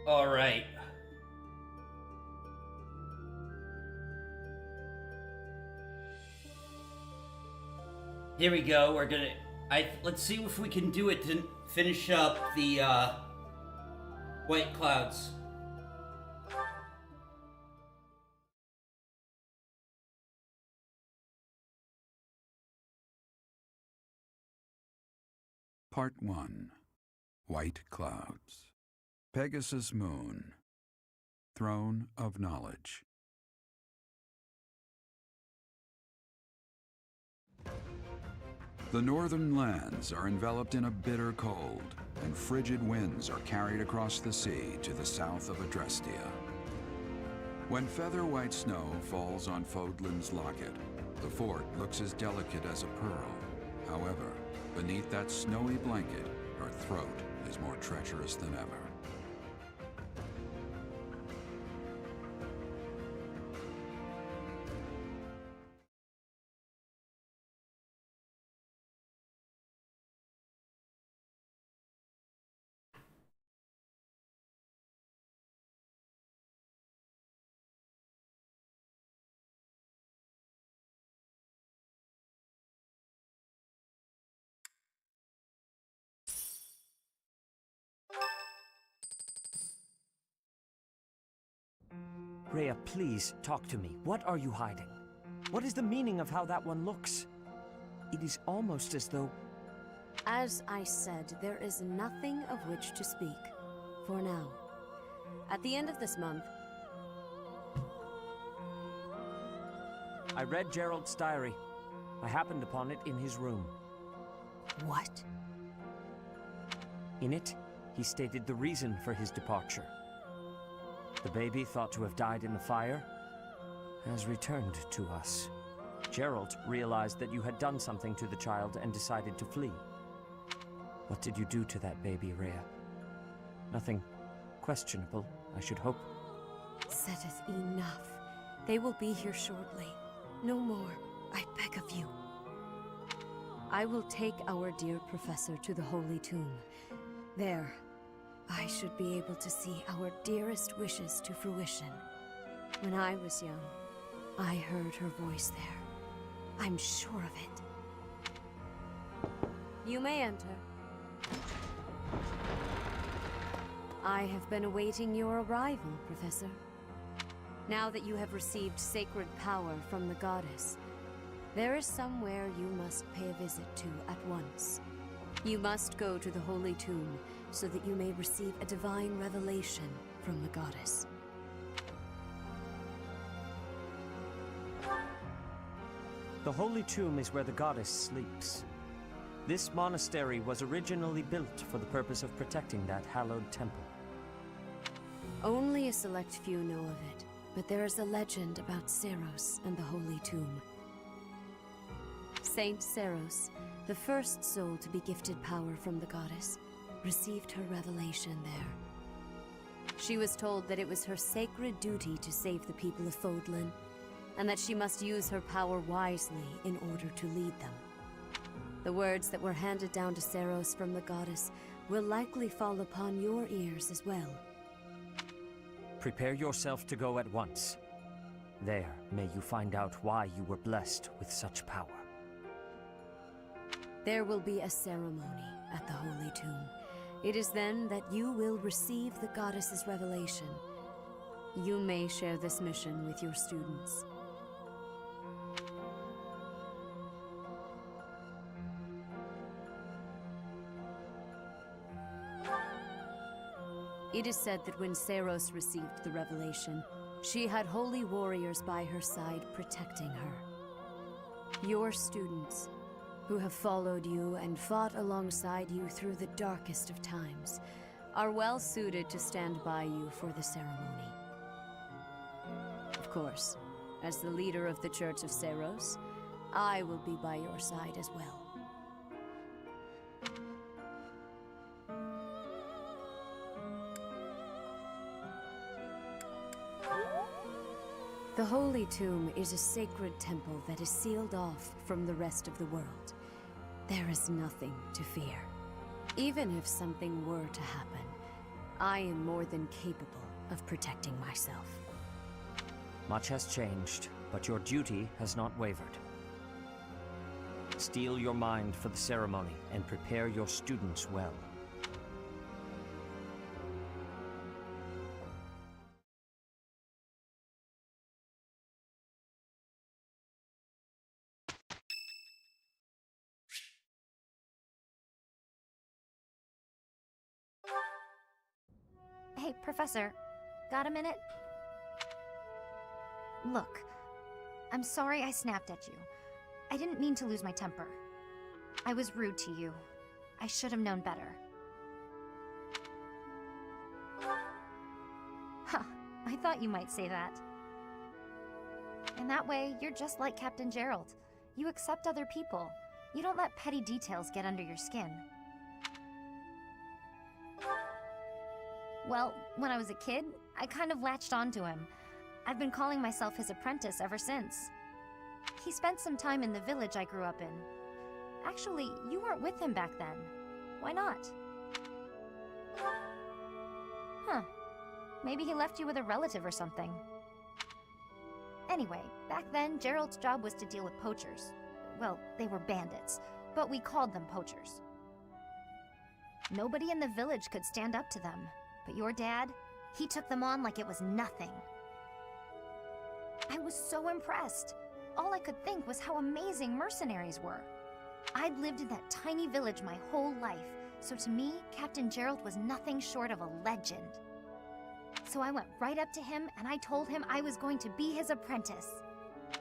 All right. Here we go. We're gonna. Let's see if we can do it to finish up the white clouds. Part 1. White Clouds. Pegasus Moon. Throne of Knowledge. The northern lands are enveloped in a bitter cold, and frigid winds are carried across the sea to the south of Adrestia. When feather-white snow falls on Fodlan's locket, the fort looks as delicate as a pearl. However, beneath that snowy blanket, her throat is more treacherous than ever. Rhea, please, talk to me. What are you hiding? What is the meaning of how that one looks? It is almost as though... As I said, there is nothing of which to speak. For now. At the end of this month... I read Gerald's diary. I happened upon it in his room. What? In it, he stated the reason for his departure. The baby, thought to have died in the fire, has returned to us. Gerald realized that you had done something to the child and decided to flee. What did you do to that baby, Rhea? Nothing questionable, I should hope. Saideth, enough. They will be here shortly. No more, I beg of you. I will take our dear professor to the Holy Tomb. There, I should be able to see our dearest wishes to fruition. When I was young, I heard her voice there. I'm sure of it. You may enter. I have been awaiting your arrival, Professor. Now that you have received sacred power from the goddess, there is somewhere you must pay a visit to at once. You must go to the Holy Tomb so that you may receive a divine revelation from the goddess. The Holy Tomb is where the goddess sleeps. This monastery was originally built for the purpose of protecting that hallowed temple. Only a select few know of it, but there is a legend about Seros and the Holy Tomb. Saint Seros, the first soul to be gifted power from the goddess, received her revelation there. She was told that it was her sacred duty to save the people of Fodlan, and that she must use her power wisely in order to lead them. The words that were handed down to Seros from the goddess will likely fall upon your ears as well. Prepare yourself to go at once. There, may you find out why you were blessed with such power. There will be a ceremony at the Holy Tomb. It is then that you will receive the goddess's revelation. You may share this mission with your students. It is said that when Seros received the revelation, she had holy warriors by her side protecting her. Your students, who have followed you and fought alongside you through the darkest of times, are well suited to stand by you for the ceremony. Of course, as the leader of the Church of Seros, I will be by your side as well. The Holy Tomb is a sacred temple that is sealed off from the rest of the world. There is nothing to fear. Even if something were to happen, I am more than capable of protecting myself. Much has changed, but your duty has not wavered. Steel your mind for the ceremony and prepare your students well. Hey, Professor, got a minute? Look, I'm sorry I snapped at you. I didn't mean to lose my temper. I was rude to you. I should have known better. Huh, I thought you might say that. In that way, you're just like Captain Gerald. You accept other people. You don't let petty details get under your skin. Well, when I was a kid, I kind of latched onto him. I've been calling myself his apprentice ever since. He spent some time in the village I grew up in. Actually, you weren't with him back then. Why not? Huh. Maybe he left you with a relative or something. Anyway, back then, Gerald's job was to deal with poachers. Well, they were bandits, but we called them poachers. Nobody in the village could stand up to them. But your dad, he took them on like it was nothing. I was so impressed. All I could think was how amazing mercenaries were. I'd lived in that tiny village my whole life, so to me, Captain Gerald was nothing short of a legend. So I went right up to him and I told him I was going to be his apprentice.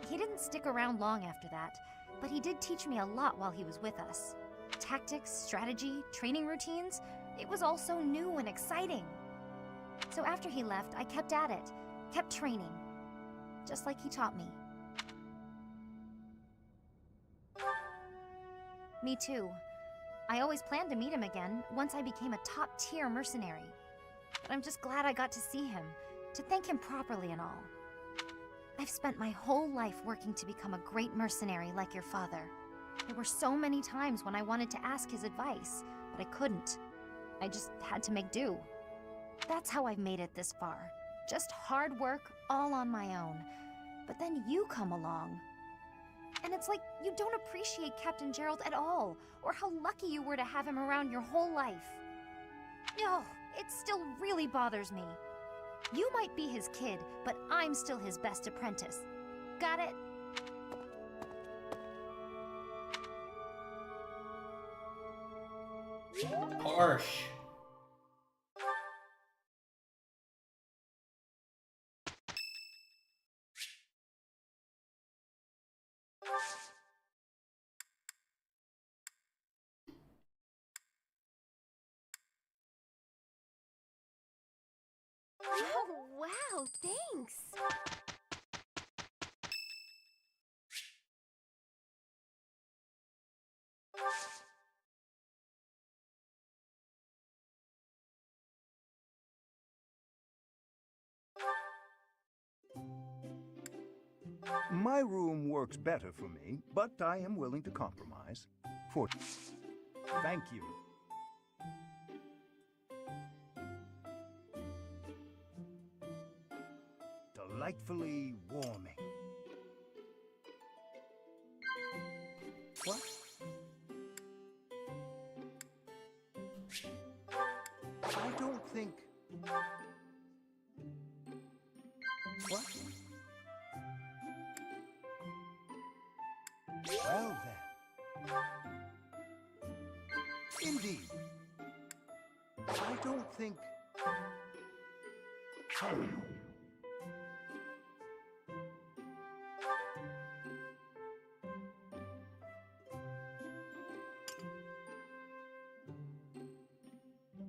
He didn't stick around long after that, but he did teach me a lot while he was with us. Tactics, strategy, training routines, it was all so new and exciting. So after he left, I kept at it, kept training, just like he taught me. Me too. I always planned to meet him again once I became a top-tier mercenary. But I'm just glad I got to see him, to thank him properly and all. I've spent my whole life working to become a great mercenary like your father. There were so many times when I wanted to ask his advice, but I couldn't. I just had to make do. That's how I've made it this far. Just hard work, all on my own. But then you come along. And it's like you don't appreciate Captain Gerald at all, or how lucky you were to have him around your whole life. Oh, it still really bothers me. You might be his kid, but I'm still his best apprentice. Got it? Harsh. Oh, wow, thanks. My room works better for me, but I am willing to compromise. Thank you. Delightfully warming. What? I don't think... What? Well then. Indeed. I don't think...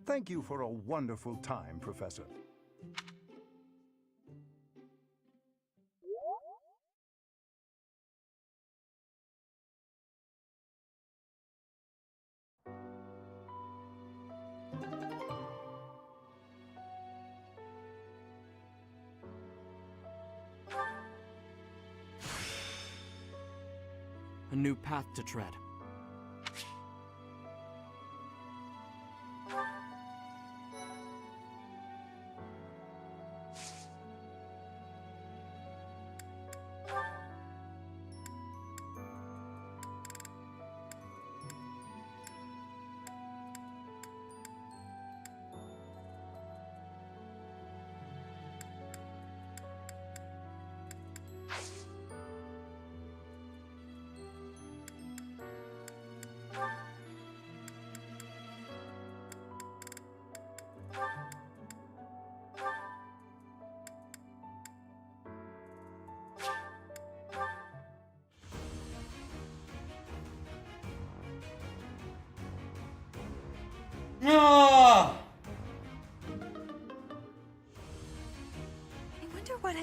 Thank you for a wonderful time, Professor. A new path to tread.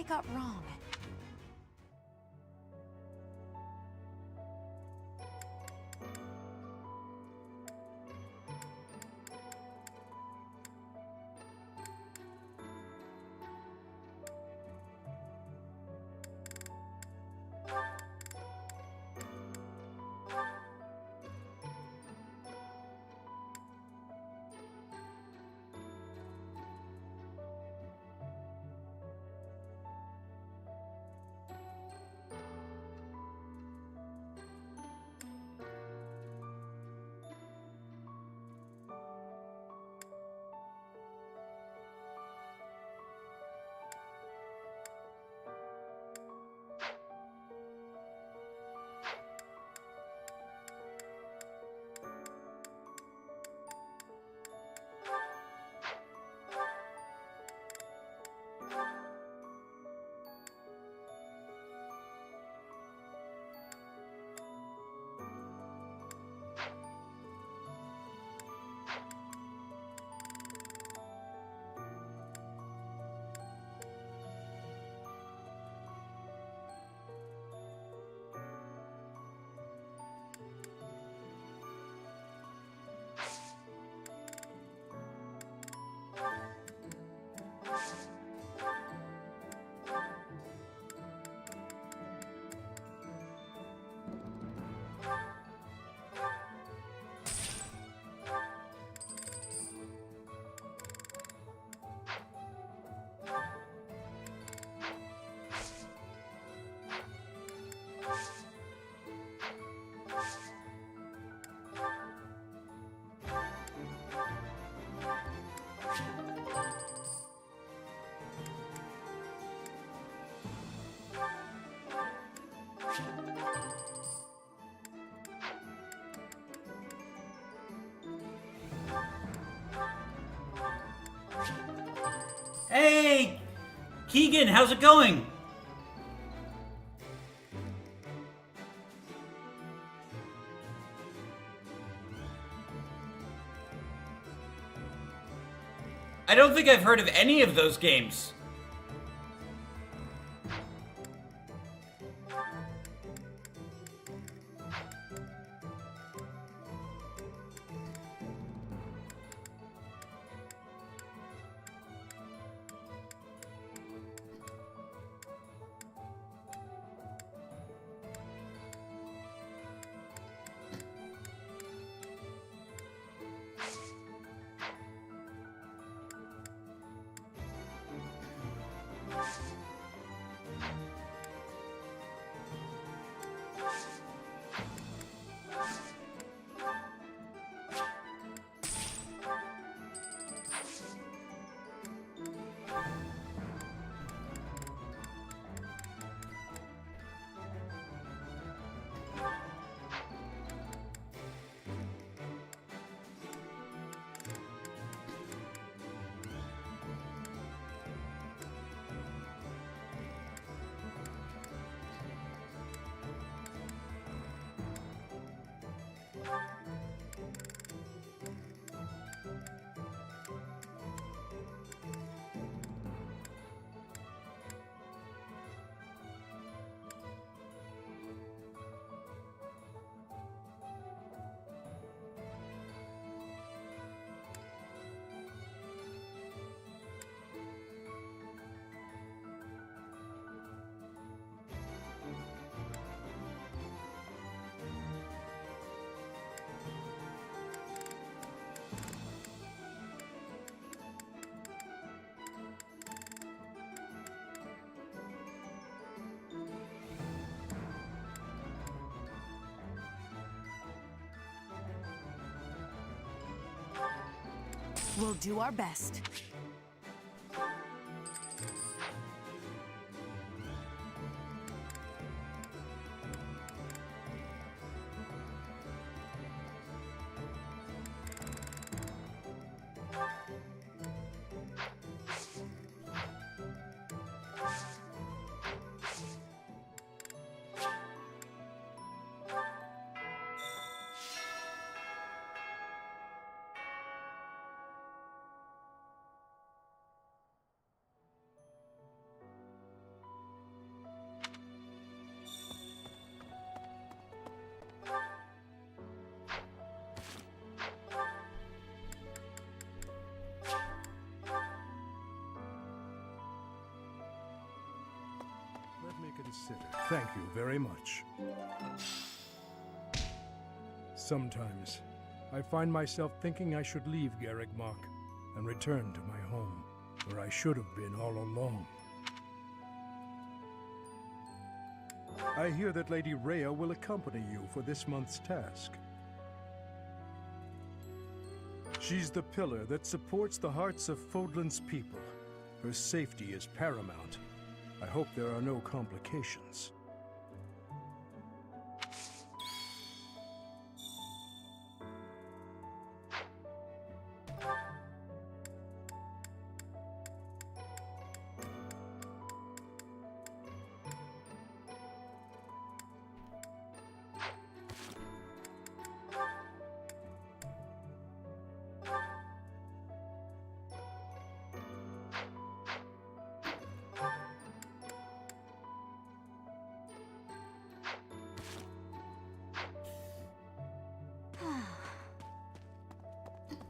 got wrong? Hey, Keegan, how's it going? I don't think I've heard of any of those games. We'll do our best. consider. Thank you very much. Sometimes, I find myself thinking I should leave Garrigmach and return to my home, where I should have been all along. I hear that Lady Rhea will accompany you for this month's task. She's the pillar that supports the hearts of Fodlan's people. Her safety is paramount. I hope there are no complications.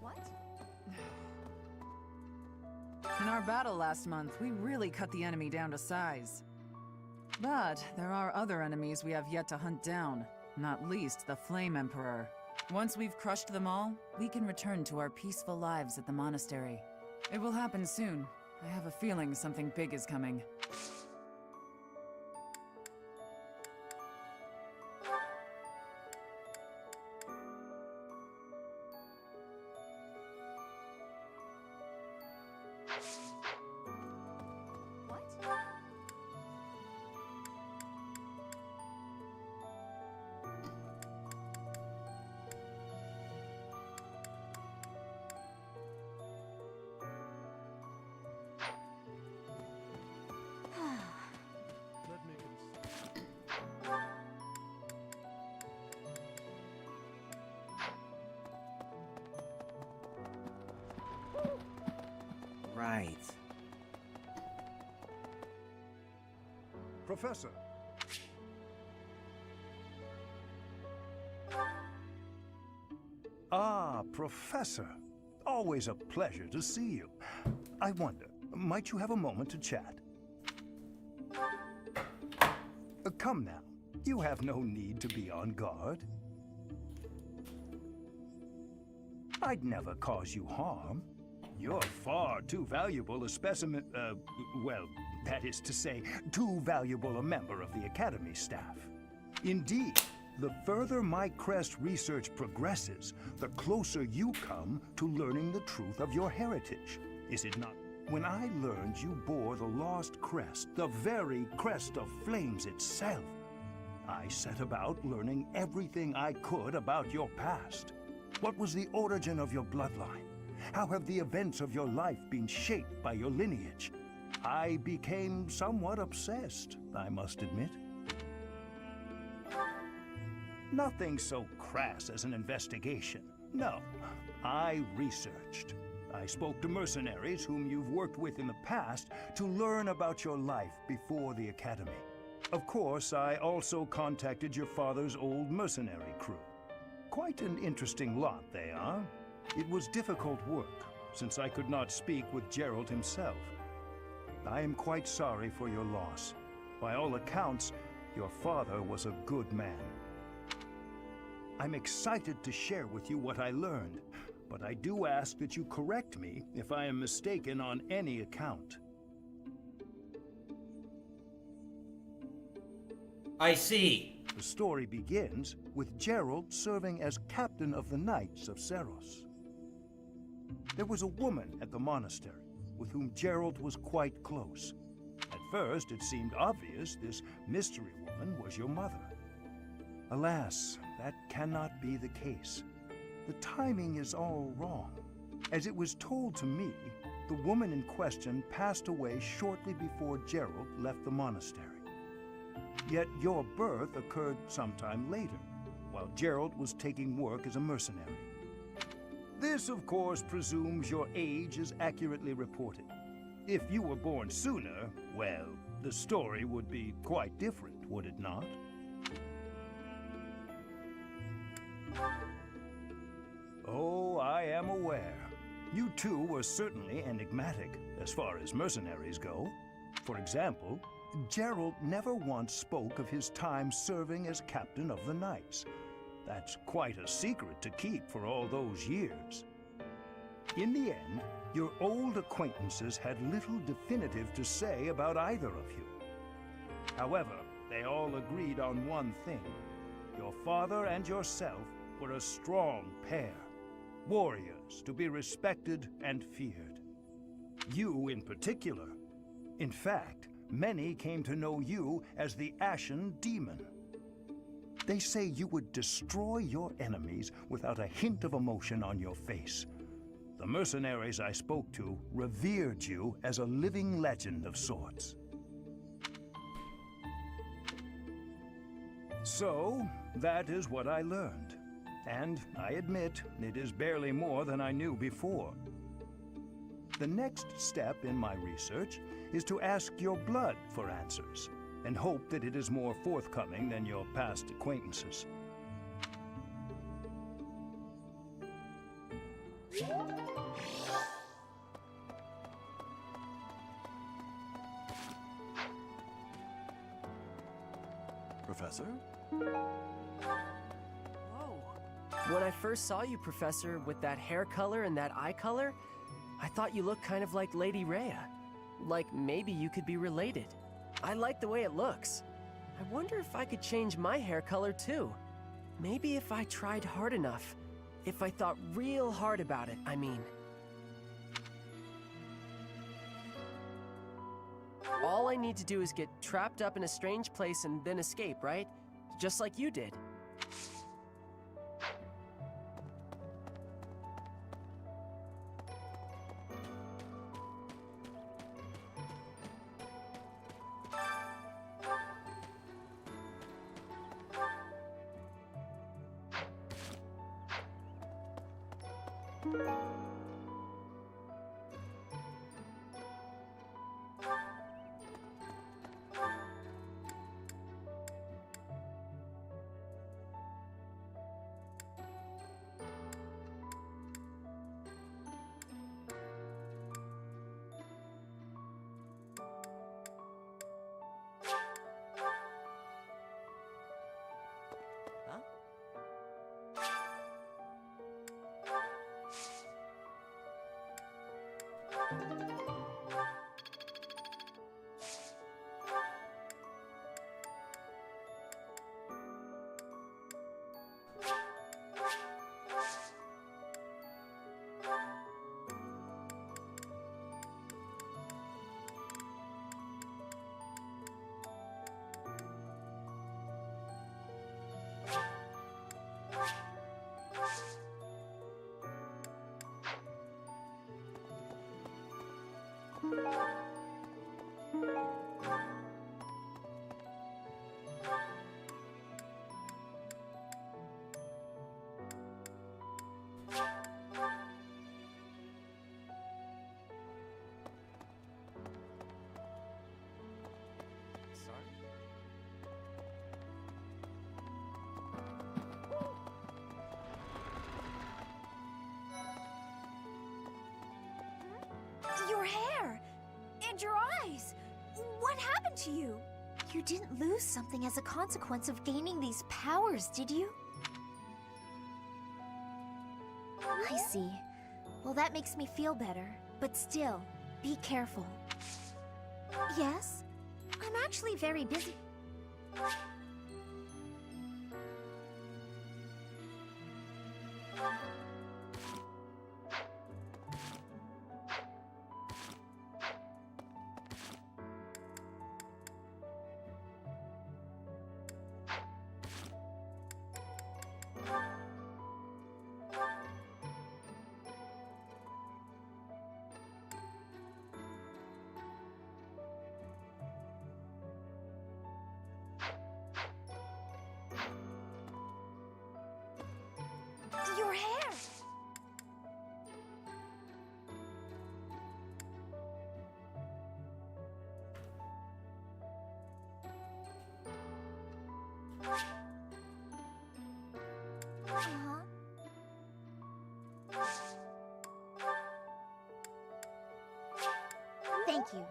What? In our battle last month, we really cut the enemy down to size. But there are other enemies we have yet to hunt down, not least the Flame Emperor. Once we've crushed them all, we can return to our peaceful lives at the monastery. It will happen soon. I have a feeling something big is coming. What? Let me consider. Right. Professor. Ah, Professor. Always a pleasure to see you. I wonder, might you have a moment to chat? Come now. You have no need to be on guard. I'd never cause you harm. You're far too valuable a specimen, well, that is to say, too valuable a member of the Academy staff. Indeed, the further my crest research progresses, the closer you come to learning the truth of your heritage. Is it not? When I learned you bore the lost crest, the very crest of flames itself, I set about learning everything I could about your past. What was the origin of your bloodline? How have the events of your life been shaped by your lineage? I became somewhat obsessed, I must admit. Nothing so crass as an investigation. No, I researched. I spoke to mercenaries whom you've worked with in the past to learn about your life before the Academy. Of course, I also contacted your father's old mercenary crew. Quite an interesting lot they are. It was difficult work, since I could not speak with Gerald himself. I am quite sorry for your loss. By all accounts, your father was a good man. I'm excited to share with you what I learned, but I do ask that you correct me if I am mistaken on any account. I see. The story begins with Gerald serving as captain of the Knights of Seros. There was a woman at the monastery with whom Gerald was quite close. At first, it seemed obvious this mystery woman was your mother. Alas, that cannot be the case. The timing is all wrong. As it was told to me, the woman in question passed away shortly before Gerald left the monastery. Yet your birth occurred sometime later, while Gerald was taking work as a mercenary. This, of course, presumes your age is accurately reported. If you were born sooner, well, the story would be quite different, would it not? Oh, I am aware. You too were certainly enigmatic, as far as mercenaries go. For example, Gerald never once spoke of his time serving as captain of the Knights. That's quite a secret to keep for all those years. In the end, your old acquaintances had little definitive to say about either of you. However, they all agreed on one thing. Your father and yourself were a strong pair, warriors to be respected and feared. You in particular. In fact, many came to know you as the Ashen Demon. They say you would destroy your enemies without a hint of emotion on your face. The mercenaries I spoke to revered you as a living legend of sorts. So, that is what I learned. And I admit, it is barely more than I knew before. The next step in my research is to ask your blood for answers, and hope that it is more forthcoming than your past acquaintances. Professor? Whoa. When I first saw you, Professor, with that hair color and that eye color, I thought you looked kind of like Lady Rhea. Like maybe you could be related. I like the way it looks. I wonder if I could change my hair color too. Maybe if I tried hard enough. If I thought real hard about it, I mean. All I need to do is get trapped up in a strange place and then escape, right? Just like you did. Your hair! And your eyes! What happened to you? You didn't lose something as a consequence of gaining these powers, did you? I see. Well, that makes me feel better. But still, be careful. Yes? I'm actually very busy. Your hair! Uh-huh. Thank you.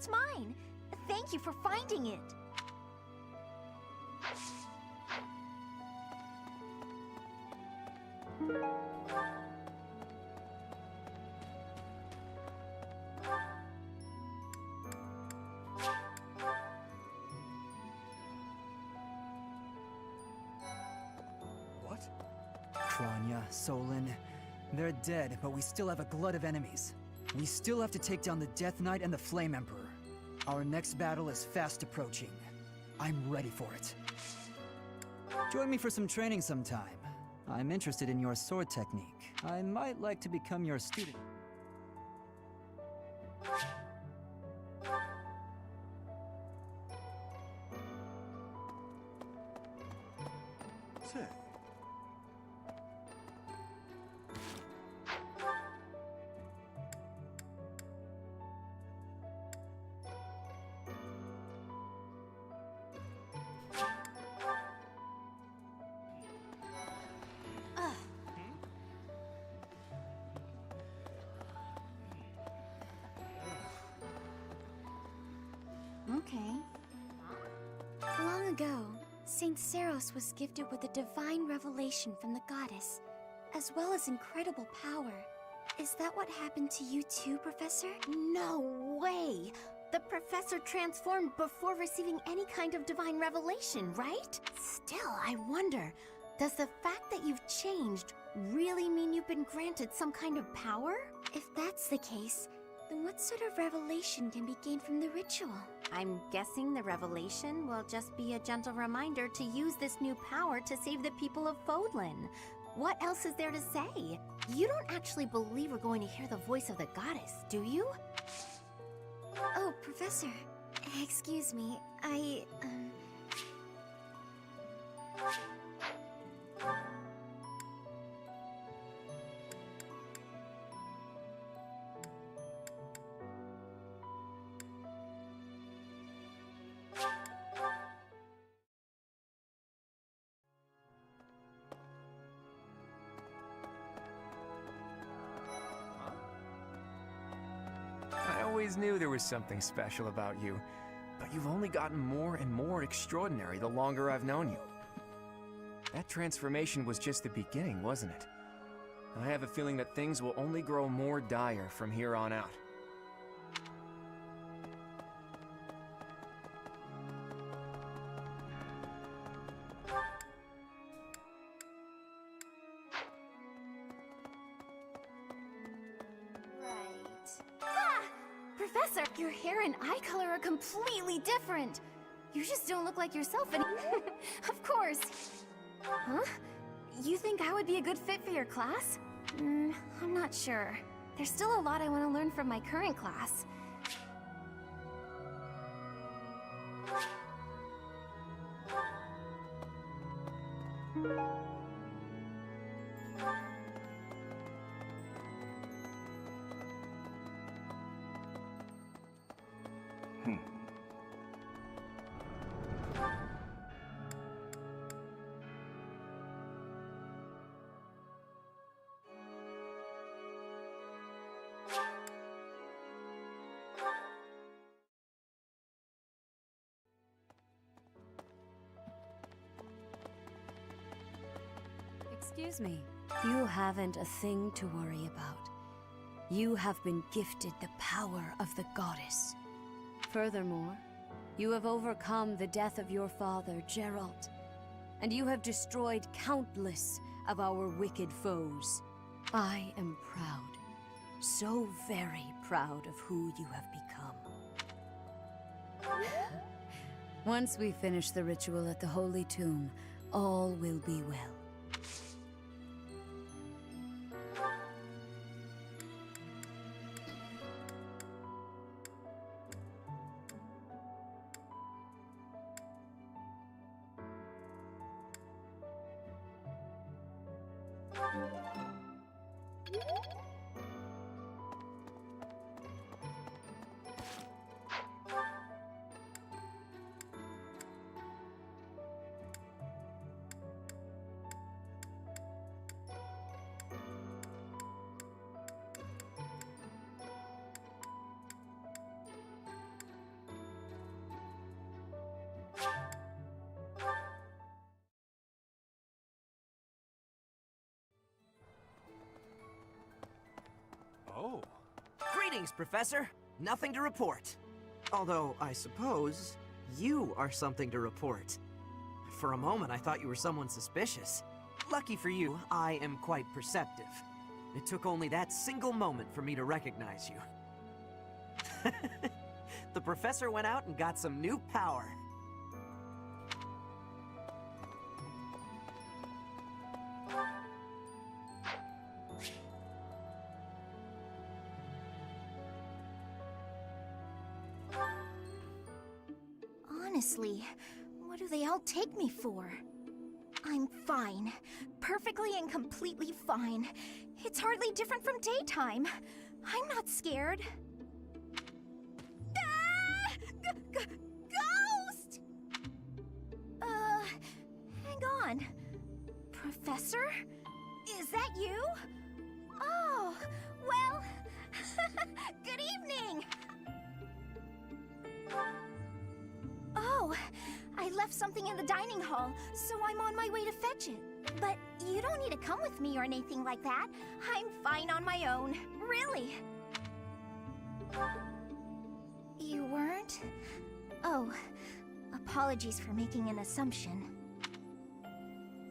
it's mine. Thank you for finding it. What? Kranya, Solon, they're dead, but we still have a glut of enemies. We still have to take down the Death Knight and the Flame Emperor. Our next battle is fast approaching. I'm ready for it. Join me for some training sometime. I'm interested in your sword technique. I might like to become your student. Say. Okay. Long ago, Saint Seros was gifted with a divine revelation from the goddess, as well as incredible power. Is that what happened to you too, Professor? No way! The Professor transformed before receiving any kind of divine revelation, right? Still, I wonder, does the fact that you've changed really mean you've been granted some kind of power? If that's the case, then what sort of revelation can be gained from the ritual? I'm guessing the revelation will just be a gentle reminder to use this new power to save the people of Fodlan. What else is there to say? You don't actually believe we're going to hear the voice of the goddess, do you? Oh, Professor. Excuse me, I always knew there was something special about you, but you've only gotten more and more extraordinary the longer I've known you. That transformation was just the beginning, wasn't it? I have a feeling that things will only grow more dire from here on out. Professor, your hair and eye color are completely different. You just don't look like yourself any- Of course. Huh? You think I would be a good fit for your class? I'm not sure. There's still a lot I want to learn from my current class. Excuse me. You haven't a thing to worry about. You have been gifted the power of the goddess. Furthermore, you have overcome the death of your father, Geralt, and you have destroyed countless of our wicked foes. I am proud, so very proud of who you have become. Once we finish the ritual at the Holy Tomb, all will be well. Thanks, Professor. Nothing to report. Although, I suppose, you are something to report. For a moment, I thought you were someone suspicious. Lucky for you, I am quite perceptive. It took only that single moment for me to recognize you. The professor went out and got some new power. Honestly, what do they all take me for? I'm fine. Perfectly and completely fine. It's hardly different from daytime. I'm not scared. Ah! Ghost! Hang on. Professor? Is that you? Oh, well, good evening! Oh, I left something in the dining hall, so I'm on my way to fetch it. But you don't need to come with me or anything like that. I'm fine on my own, really. You weren't? Oh, apologies for making an assumption.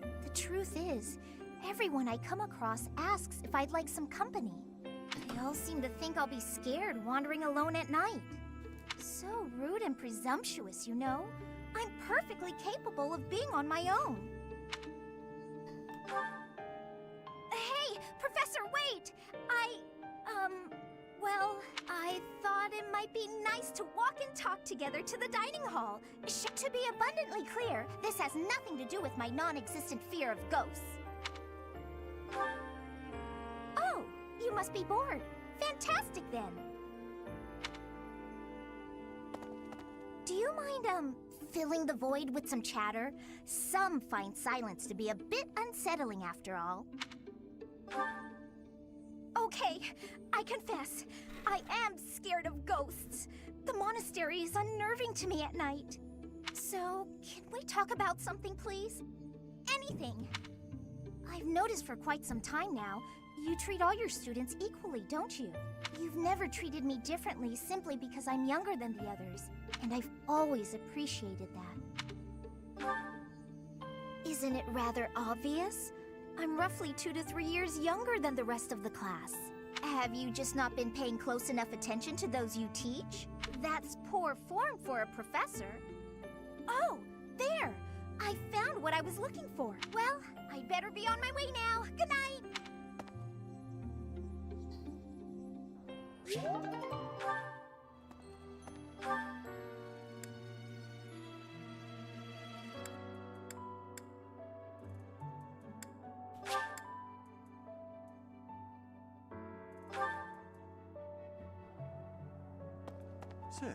The truth is, everyone I come across asks if I'd like some company. They all seem to think I'll be scared wandering alone at night. So rude and presumptuous, you know? I'm perfectly capable of being on my own. Hey, Professor, wait! Well, I thought it might be nice to walk and talk together to the dining hall. To be abundantly clear, this has nothing to do with my non-existent fear of ghosts. Oh, you must be bored. Fantastic, then. Do you mind, filling the void with some chatter? Some find silence to be a bit unsettling after all. Okay, I confess, I am scared of ghosts. The monastery is unnerving to me at night. So, can we talk about something, please? Anything. I've noticed for quite some time now, you treat all your students equally, don't you? You've never treated me differently simply because I'm younger than the others, and I've always appreciated that. Isn't it rather obvious? I'm roughly 2 to 3 years younger than the rest of the class. Have you just not been paying close enough attention to those you teach? That's poor form for a professor. Oh, there! I found what I was looking for. Well, I'd better be on my way now. Good night! Say,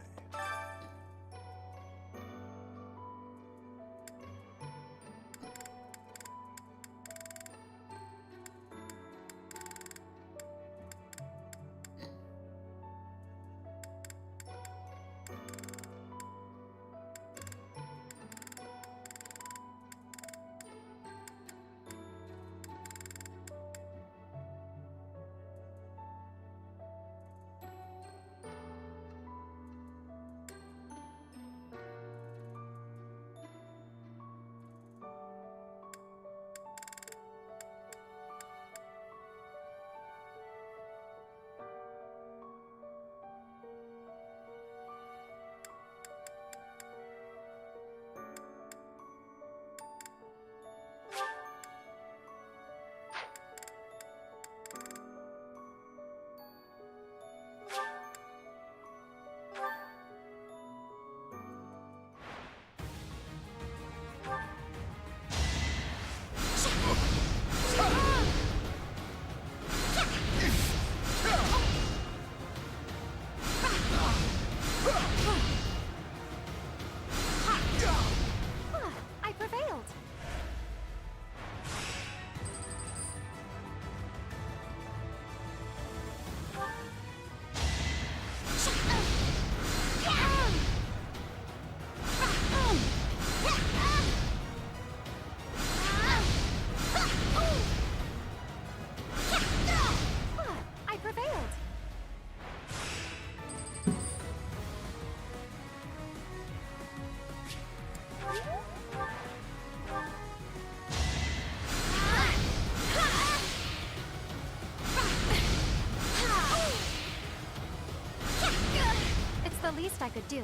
the least I could do.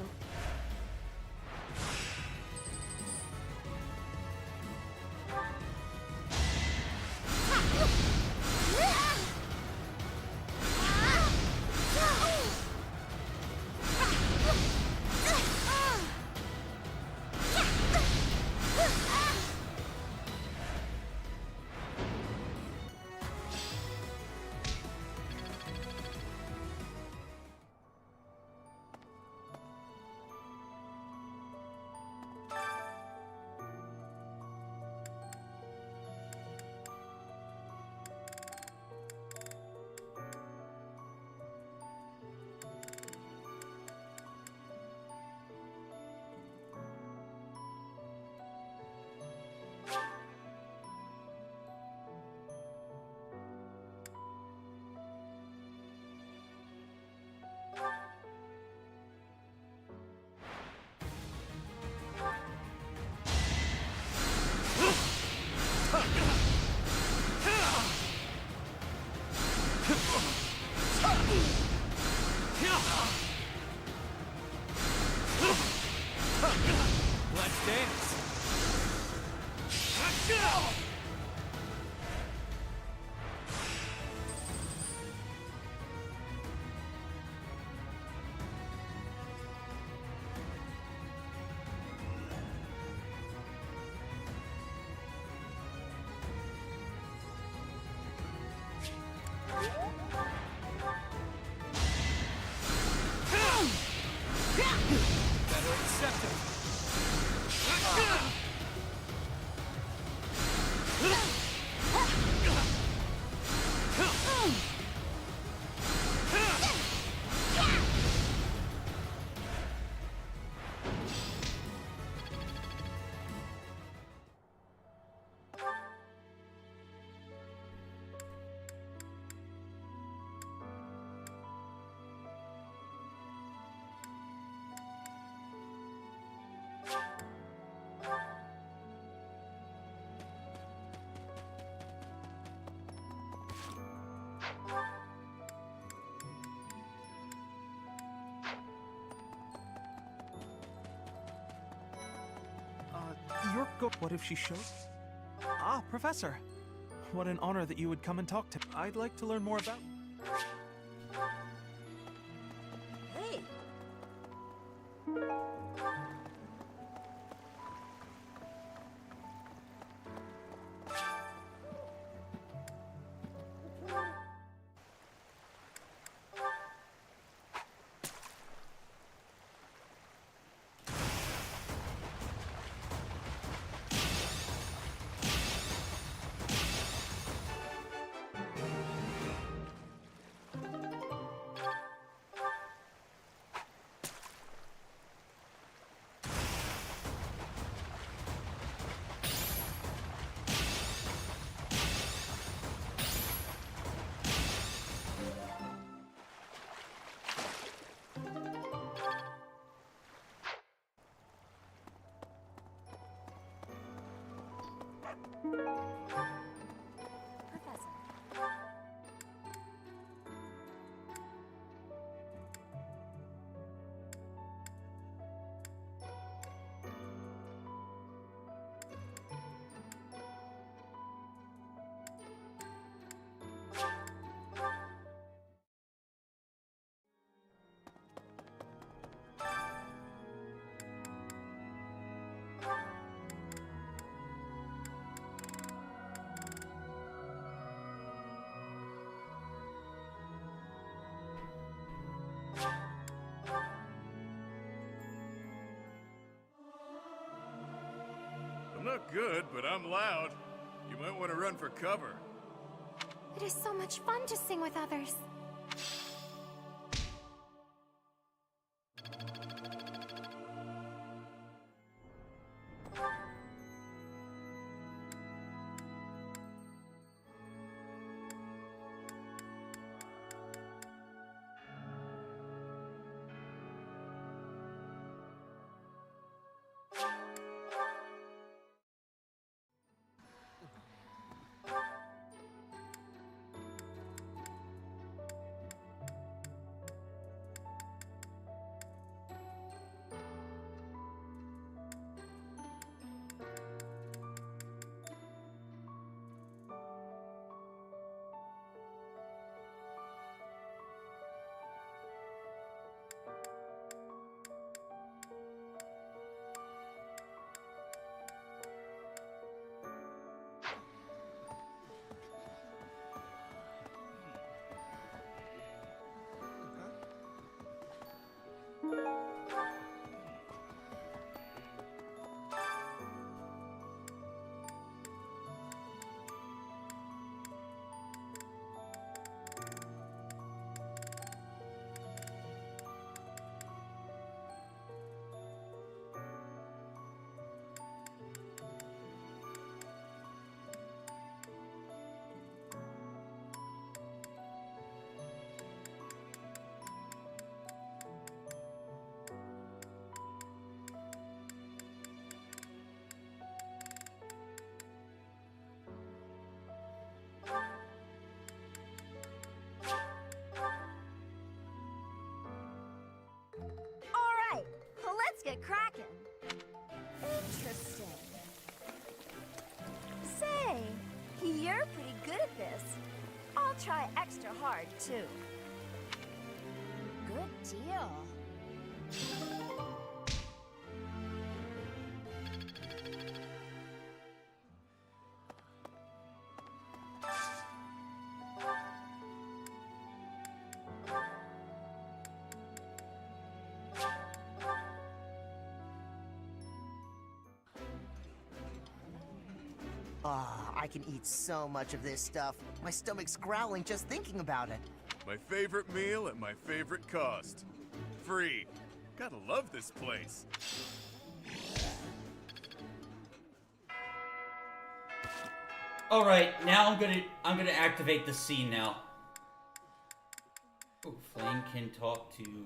Let's dance! Better accept it! What if she showed? Ah, Professor! What an honor that you would come and talk to me. I'd like to learn more about... Hey! I'm not good, but I'm loud. You might want to run for cover. It is so much fun to sing with others. let's get cracking. Interesting. Say, you're pretty good at this. I'll try extra hard, too. Good deal. I can eat so much of this stuff. My stomach's growling just thinking about it. My favorite meal at my favorite cost. Free. Gotta love this place. All right, now I'm gonna activate the scene now. Oh, Flame can talk to.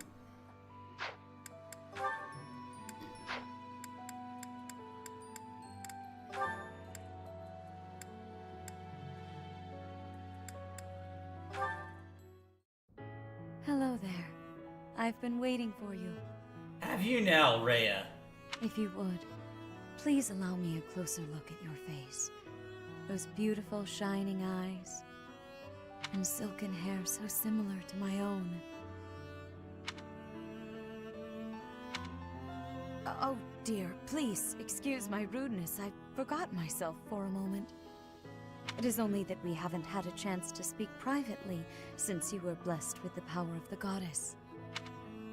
Hello there. I've been waiting for you. Have you now, Rhea? If you would, please allow me a closer look at your face. Those beautiful, shining eyes, and silken hair so similar to my own. Oh dear, please excuse my rudeness. I forgot myself for a moment. It is only that we haven't had a chance to speak privately since you were blessed with the power of the goddess.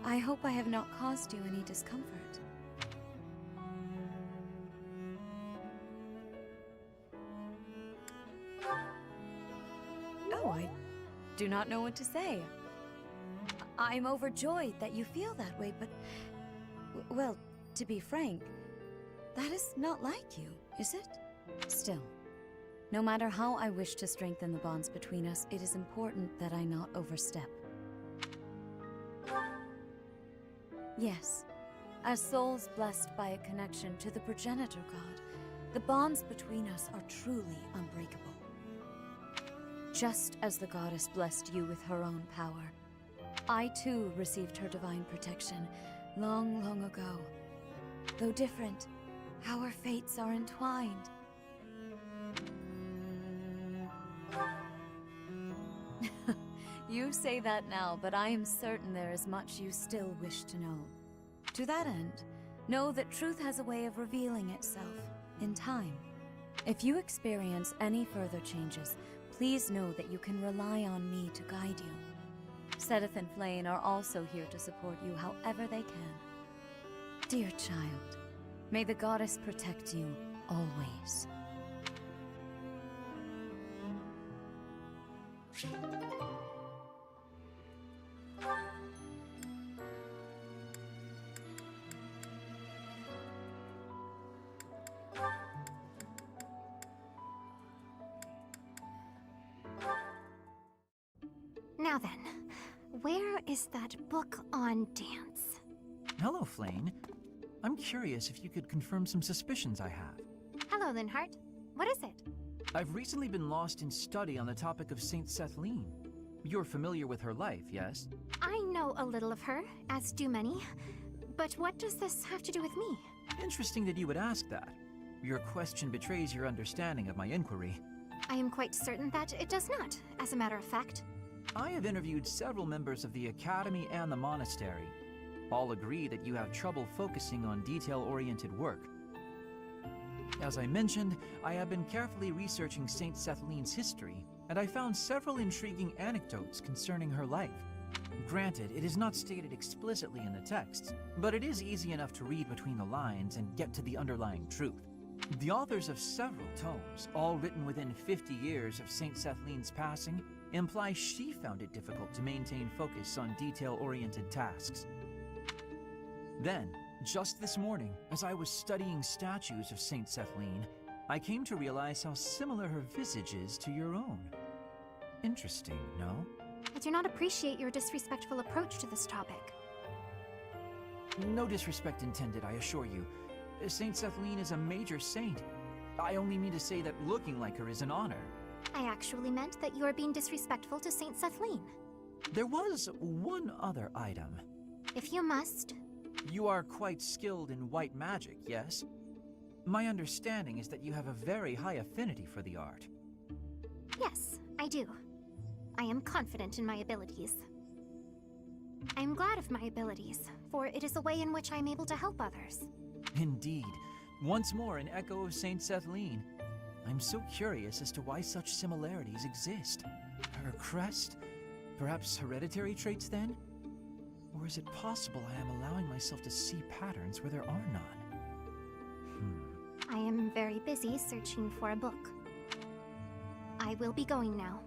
I hope I have not caused you any discomfort. Oh, I do not know what to say. I'm overjoyed that you feel that way, but... well, to be frank, that is not like you, is it? Still, no matter how I wish to strengthen the bonds between us, it is important that I not overstep. Yes, as souls blessed by a connection to the progenitor god, the bonds between us are truly unbreakable. Just as the goddess blessed you with her own power, I too received her divine protection long, long ago. Though different, our fates are entwined. You say that now, but I am certain there is much you still wish to know. To that end, know that truth has a way of revealing itself in time. If you experience any further changes, please know that you can rely on me to guide you. Sedith and Flame are also here to support you however they can. Dear child, may the goddess protect you always. Now then, where is that book on dance? Hello, Flame. I'm curious if you could confirm some suspicions I have. Hello, Linhart. What is it? I've recently been lost in study on the topic of Saint Sethlene. You're familiar with her life, yes? I know a little of her, as do many. But what does this have to do with me? Interesting that you would ask that. Your question betrays your understanding of my inquiry. I am quite certain that it does not, as a matter of fact. I have interviewed several members of the Academy and the Monastery. All agree that you have trouble focusing on detail-oriented work. As I mentioned, I have been carefully researching Saint Sethlene's history, and I found several intriguing anecdotes concerning her life. Granted, it is not stated explicitly in the text, but it is easy enough to read between the lines and get to the underlying truth. The authors of several tomes, all written within 50 years of Saint Sethlene's passing, imply she found it difficult to maintain focus on detail-oriented tasks. Then, just this morning, as I was studying statues of Saint Sethlene, I came to realize how similar her visage is to your own. Interesting, no? I do not appreciate your disrespectful approach to this topic. No disrespect intended, I assure you. Saint Sethlene is a major saint. I only mean to say that looking like her is an honor. I actually meant that you are being disrespectful to Saint Sethlene. There was one other item. If you must, You are quite skilled in white magic, yes? My understanding is that you have a very high affinity for the art. Yes, I do. I am confident in my abilities. I am glad of my abilities, for it is a way in which I am able to help others. Indeed. Once more an echo of Saint Sethlene. I'm so curious as to why such similarities exist. Her crest? Perhaps hereditary traits then? Or is it possible I am allowing myself to see patterns where there are none? I am very busy searching for a book. I will be going now.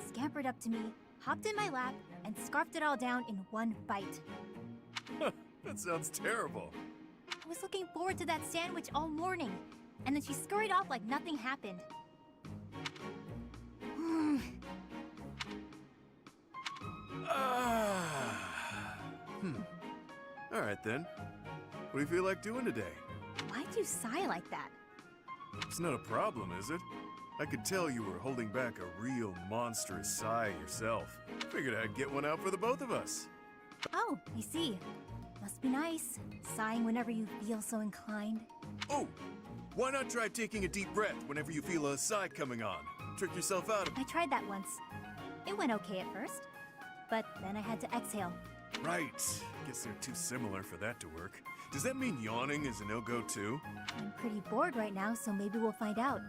Scampered up to me, hopped in my lap, and scarfed it all down in one bite. That sounds terrible. I was looking forward to that sandwich all morning, and then she scurried off like nothing happened. Alright then. What do you feel like doing today? Why'd you sigh like that? It's not a problem, is it? I could tell you were holding back a real monstrous sigh yourself. Figured I'd get one out for the both of us. Oh, I see. Must be nice, sighing whenever you feel so inclined. Oh! Why not try taking a deep breath whenever you feel a sigh coming on? Trick yourself out of... I tried that once. It went okay at first, but then I had to exhale. Right. Guess they're too similar for that to work. Does that mean yawning is a no-go too? I'm pretty bored right now, so maybe we'll find out.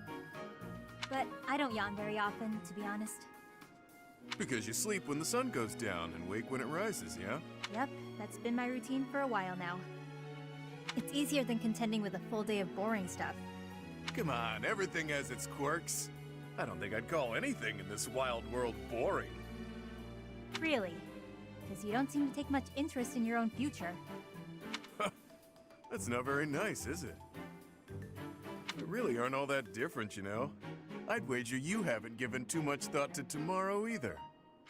But I don't yawn very often, to be honest. Because you sleep when the sun goes down and wake when it rises, yeah? Yep, that's been my routine for a while now. It's easier than contending with a full day of boring stuff. Come on, everything has its quirks. I don't think I'd call anything in this wild world boring. Really? Because you don't seem to take much interest in your own future. That's not very nice, is it? We really aren't all that different, you know. I'd wager you haven't given too much thought to tomorrow either.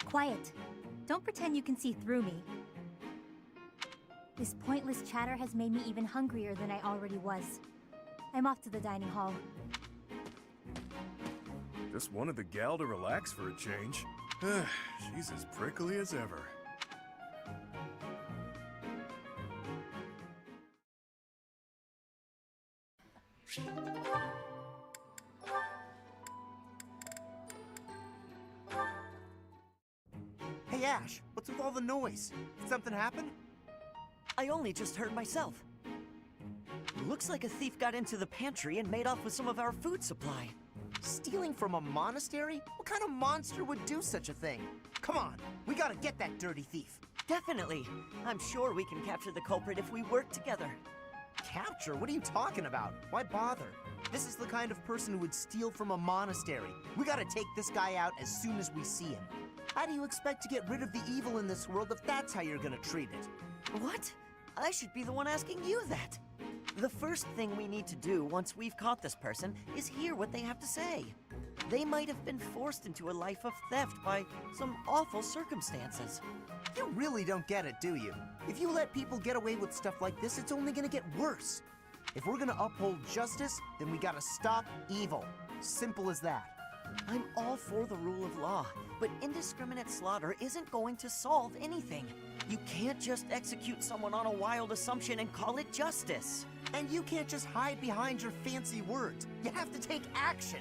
Quiet. Don't pretend you can see through me. This pointless chatter has made me even hungrier than I already was. I'm off to the dining hall. Just wanted the gal to relax for a change. She's as prickly as ever. Hey Ash, what's with all the noise? Did something happen? I only just heard myself. Looks like a thief got into the pantry and made off with some of our food supply. Stealing from a monastery? What kind of monster would do such a thing? Come on, we gotta get that dirty thief. Definitely. I'm sure we can capture the culprit if we work together. Capture? What are you talking about? Why bother? This is the kind of person who would steal from a monastery. We gotta take this guy out as soon as we see him. How do you expect to get rid of the evil in this world if that's how you're gonna treat it? What? I should be the one asking you that. The first thing we need to do once we've caught this person is hear what they have to say. They might have been forced into a life of theft by some awful circumstances. You really don't get it, do you? If you let people get away with stuff like this, it's only gonna get worse. If we're gonna uphold justice, then we gotta stop evil. Simple as that. I'm all for the rule of law, but indiscriminate slaughter isn't going to solve anything. You can't just execute someone on a wild assumption and call it justice. And you can't just hide behind your fancy words. You have to take action.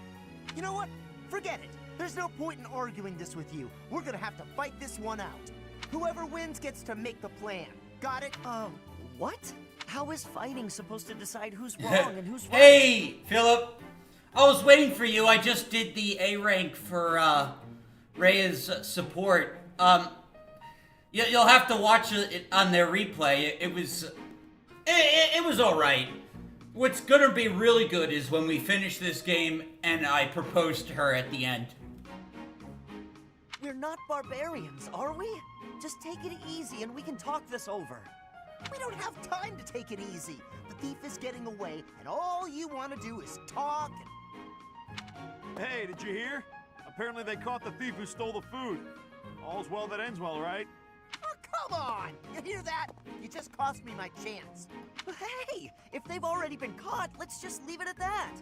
You know what? Forget it. There's no point in arguing this with you. We're gonna have to fight this one out. Whoever wins gets to make the plan. Got it? What? How is fighting supposed to decide who's wrong and who's right? Hey, Philip. I was waiting for you. I just did the A rank for Rhea's support. You'll have to watch it on their replay. It was all right. What's gonna be really good is when we finish this game and I propose to her at the end. We're not barbarians, are we? Just take it easy and we can talk this over. We don't have time to take it easy. The thief is getting away, and all you want to do is talk and... Hey, did you hear? Apparently they caught the thief who stole the food. All's well that ends well, right? Oh, come on! You hear that? You just cost me my chance. Hey, if they've already been caught, let's just leave it at that.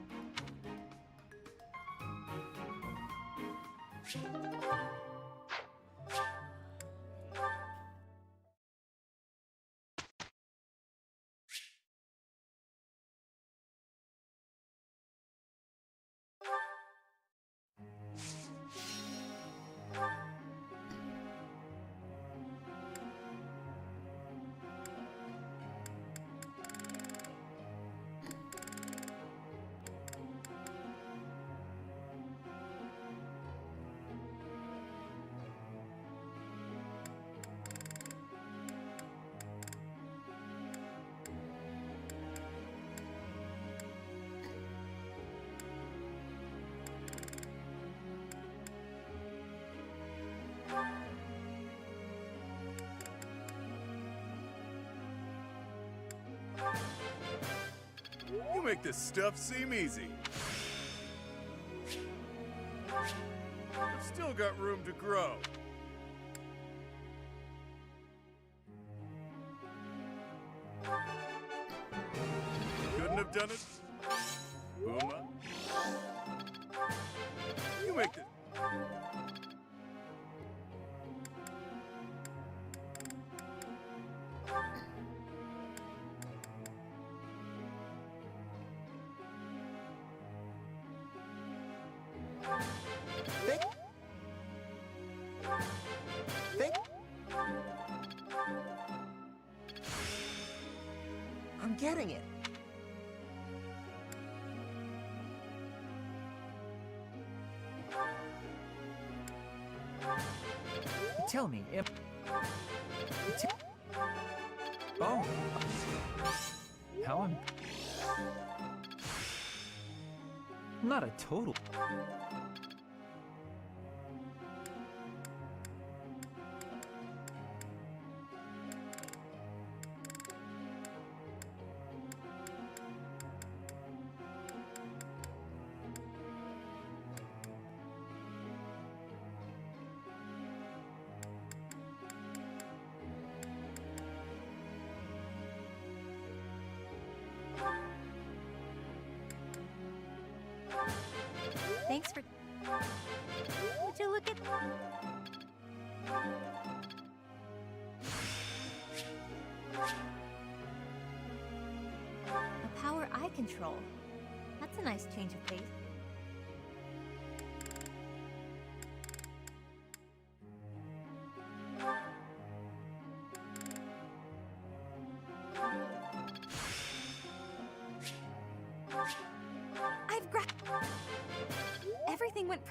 You make this stuff seem easy. I've still got room to grow. Couldn't have done it. Uma. You make this. I'm getting it. Tell me, Oh. How I'm... Not a total... Thanks for... Would you look at... A power I control. That's a nice change of pace. I've grabbed... Everything went...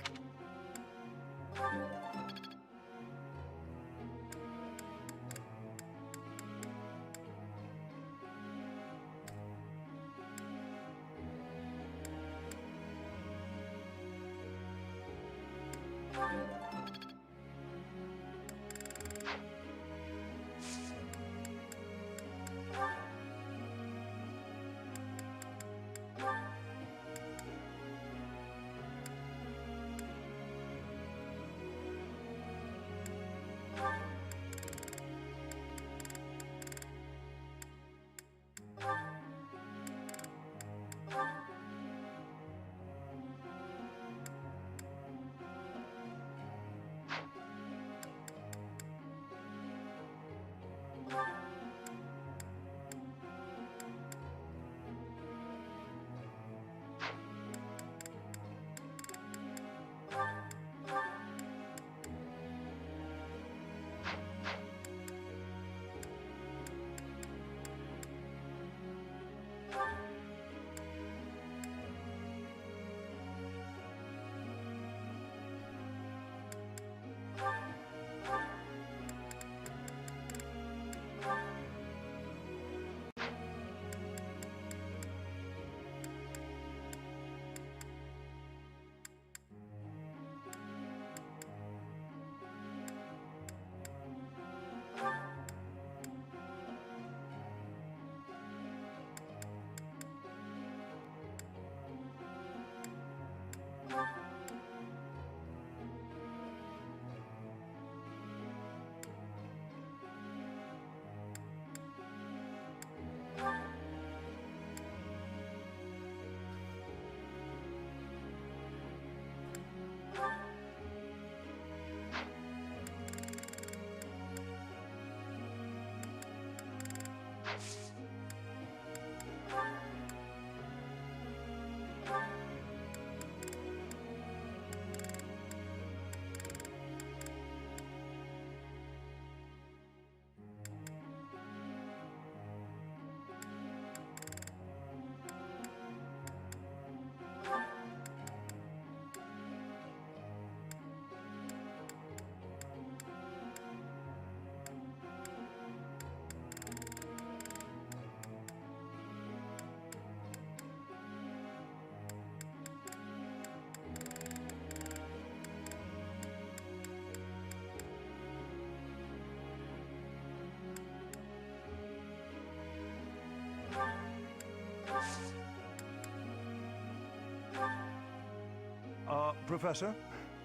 Professor,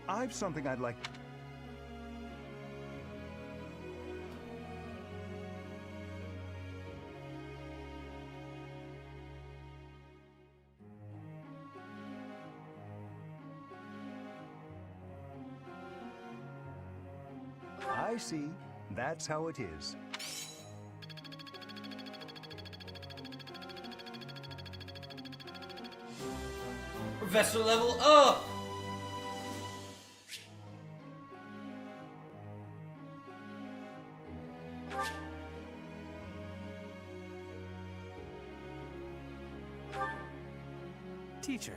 I've something I'd like... I see. That's how it is. Professor level up! Teacher.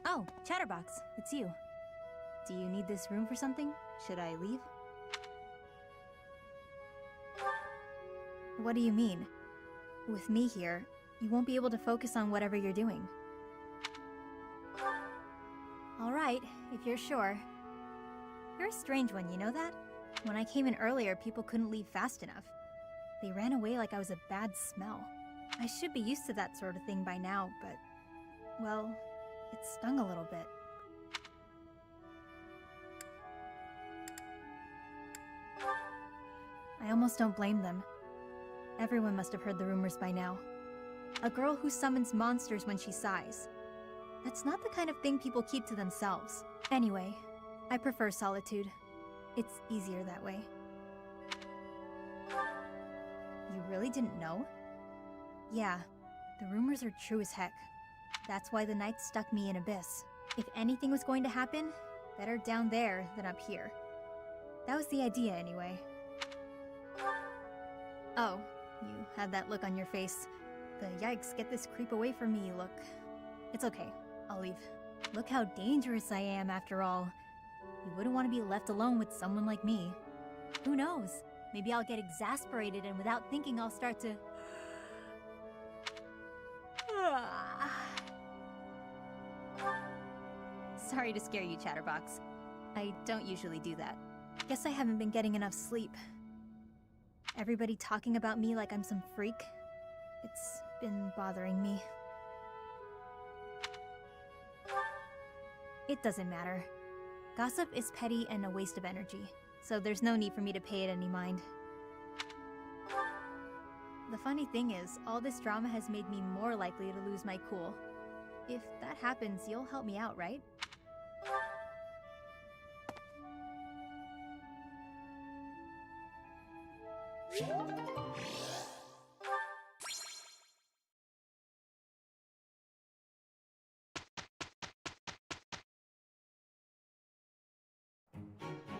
Oh, Chatterbox, it's you. Do you need this room for something? Should I leave? What do you mean? With me here, you won't be able to focus on whatever you're doing. Alright, if you're sure. You're a strange one, you know that? When I came in earlier, people couldn't leave fast enough. They ran away like I was a bad smell. I should be used to that sort of thing by now, but... well, it stung a little bit. I almost don't blame them. Everyone must have heard the rumors by now. A girl who summons monsters when she sighs. That's not the kind of thing people keep to themselves. Anyway, I prefer solitude. It's easier that way. You really didn't know? Yeah, the rumors are true as heck. That's why the Knights stuck me in Abyss. If anything was going to happen, better down there than up here. That was the idea, anyway. Oh, you had that look on your face. The yikes, get this creep away from me look. It's okay, I'll leave. Look how dangerous I am, after all. You wouldn't want to be left alone with someone like me. Who knows? Maybe I'll get exasperated and without thinking I'll start to... Sorry to scare you, Chatterbox. I don't usually do that. Guess I haven't been getting enough sleep. Everybody talking about me like I'm some freak. It's been bothering me. It doesn't matter. Gossip is petty and a waste of energy, so there's no need for me to pay it any mind. The funny thing is, all this drama has made me more likely to lose my cool. If that happens, you'll help me out, right?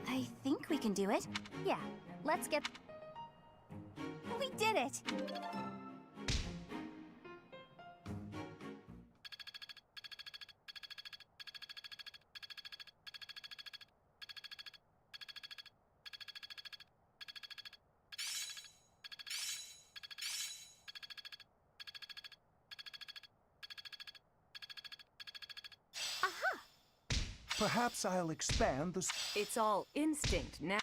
I think we can do it. Yeah, let's get... We did it! Perhaps I'll expand the... It's all instinct now.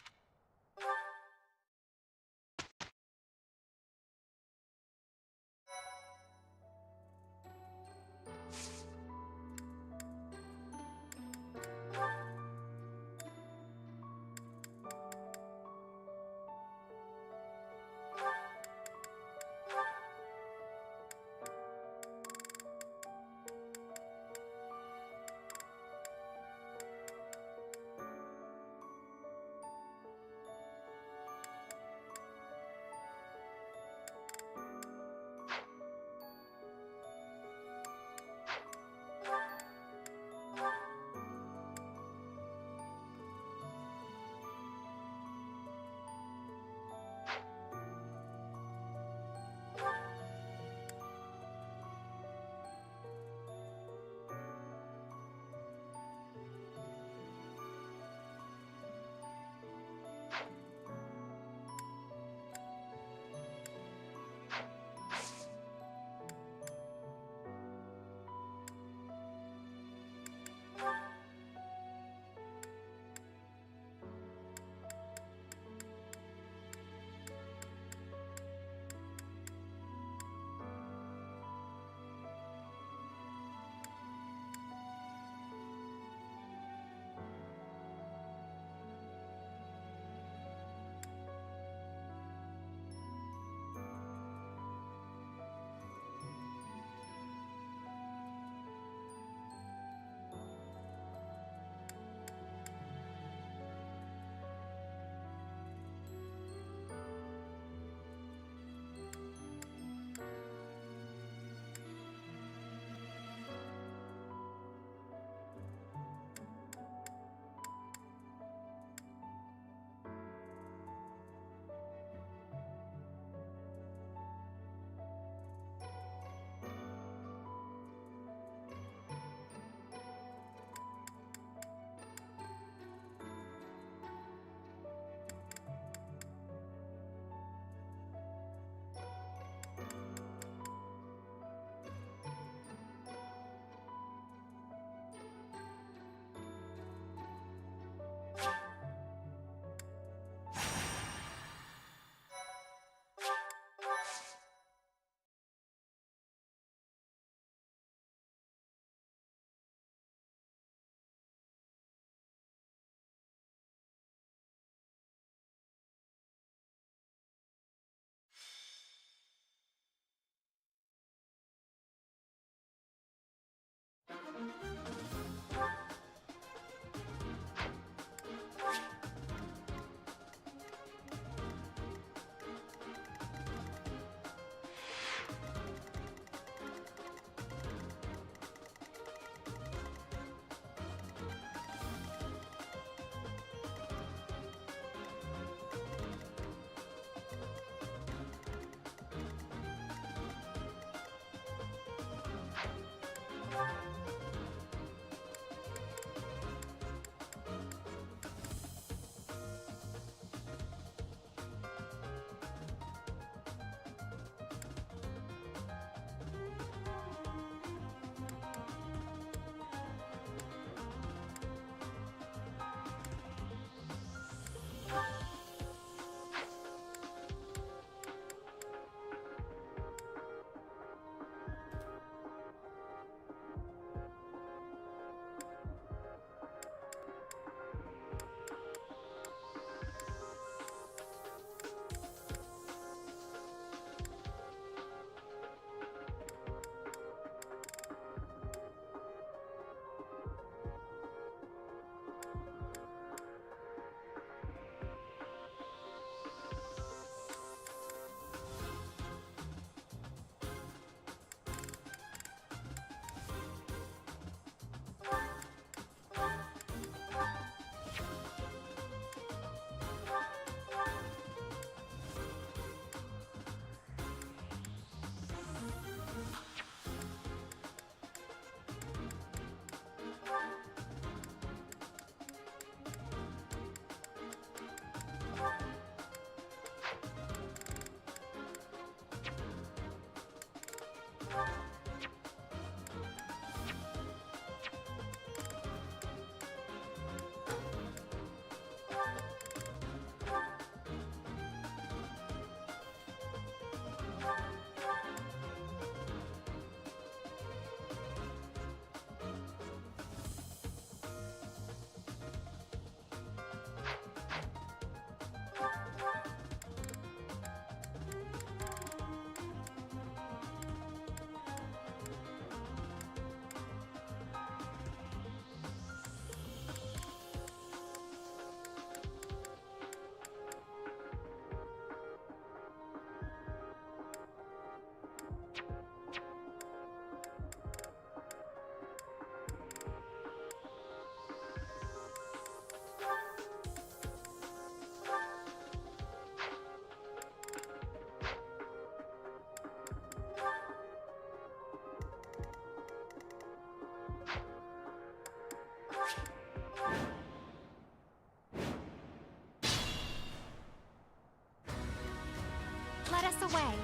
way.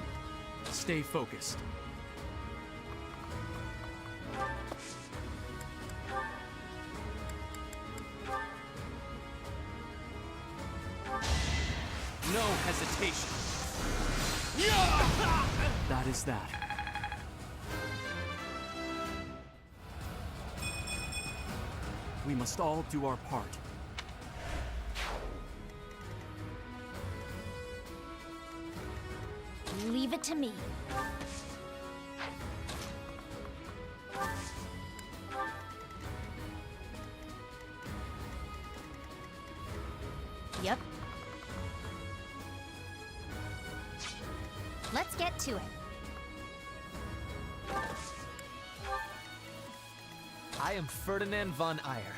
Stay focused. No hesitation. That is that. We must all do our part. Leave it to me. Yep. Let's get to it. I am Ferdinand von Eyre.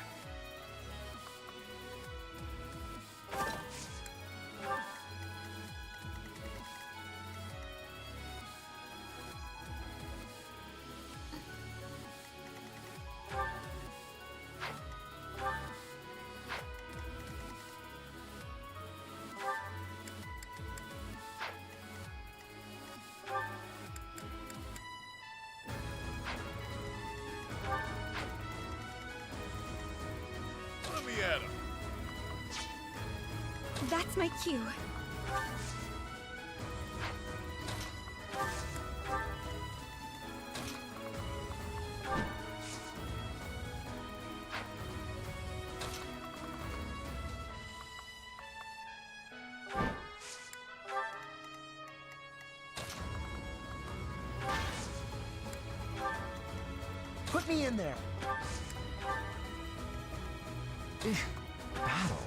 Let me at him. That's my cue. Put me in there. Battle?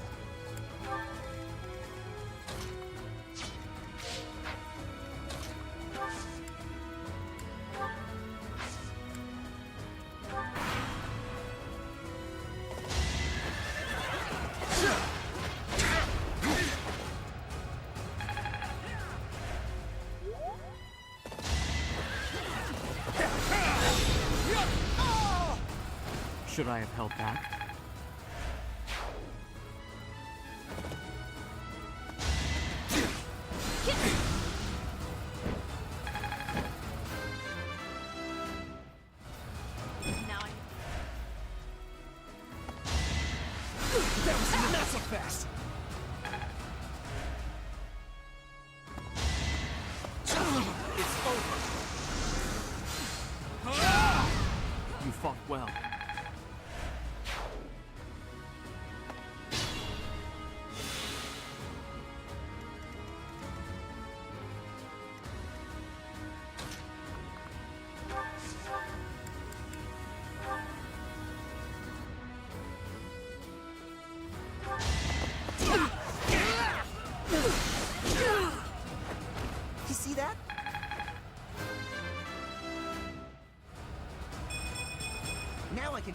Should I have held back? Now I... That was not so fast! It's over! You fought well. You see that? Now I can...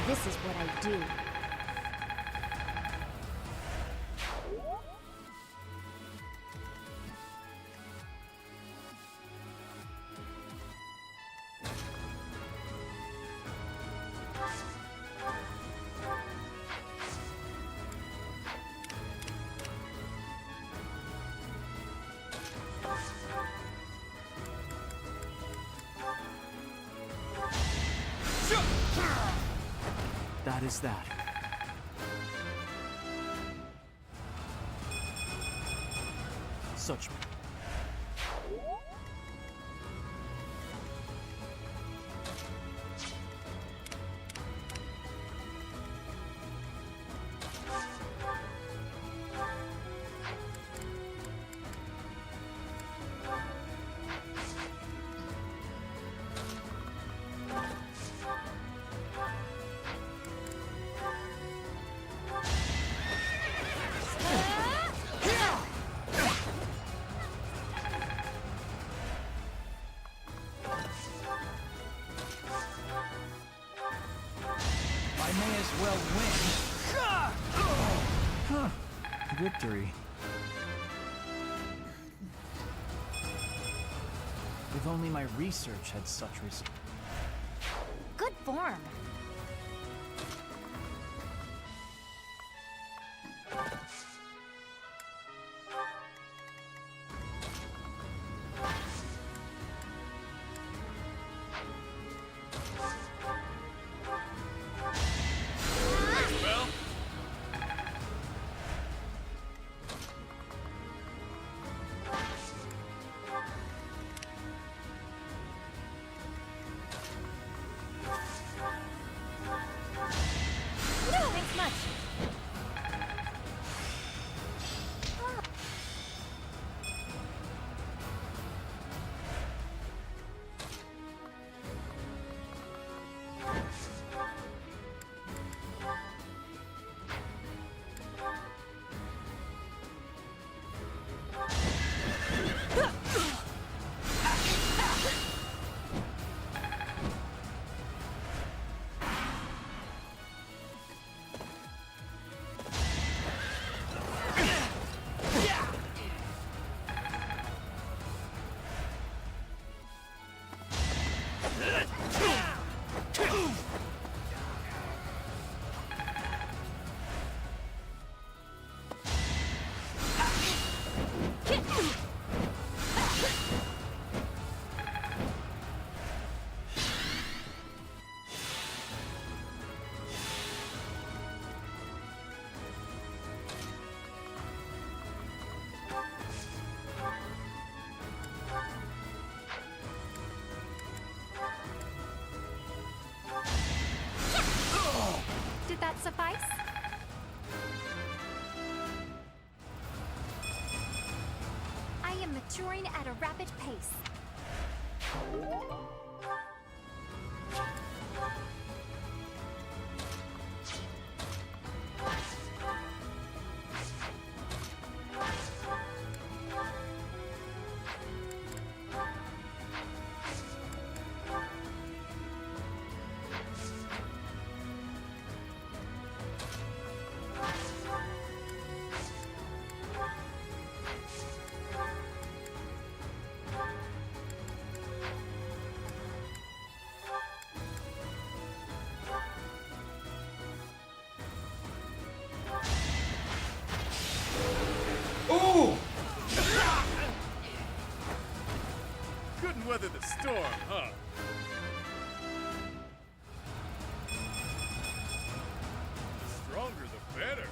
This is what I do. That is that. Such... well win. Victory. If only my research had such results. Good form. Thanks much. Did that suffice? I am maturing at a rapid pace. Ooh! Couldn't weather the storm, huh? The stronger the better.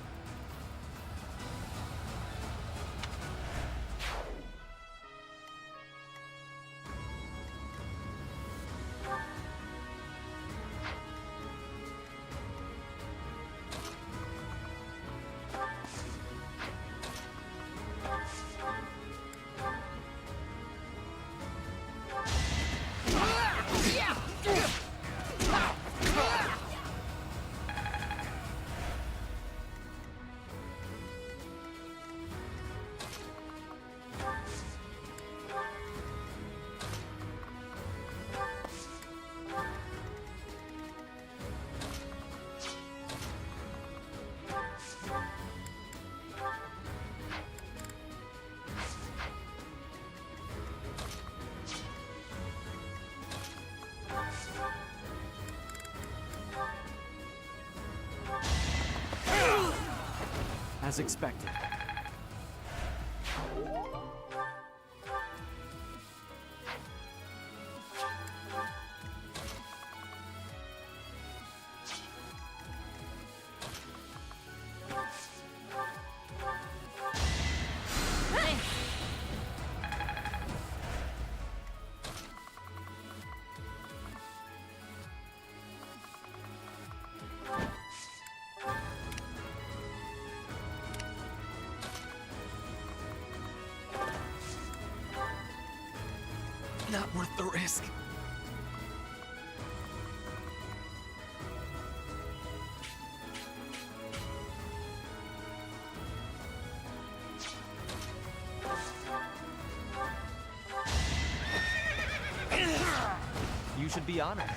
As expected. Not worth the risk. You should be honored.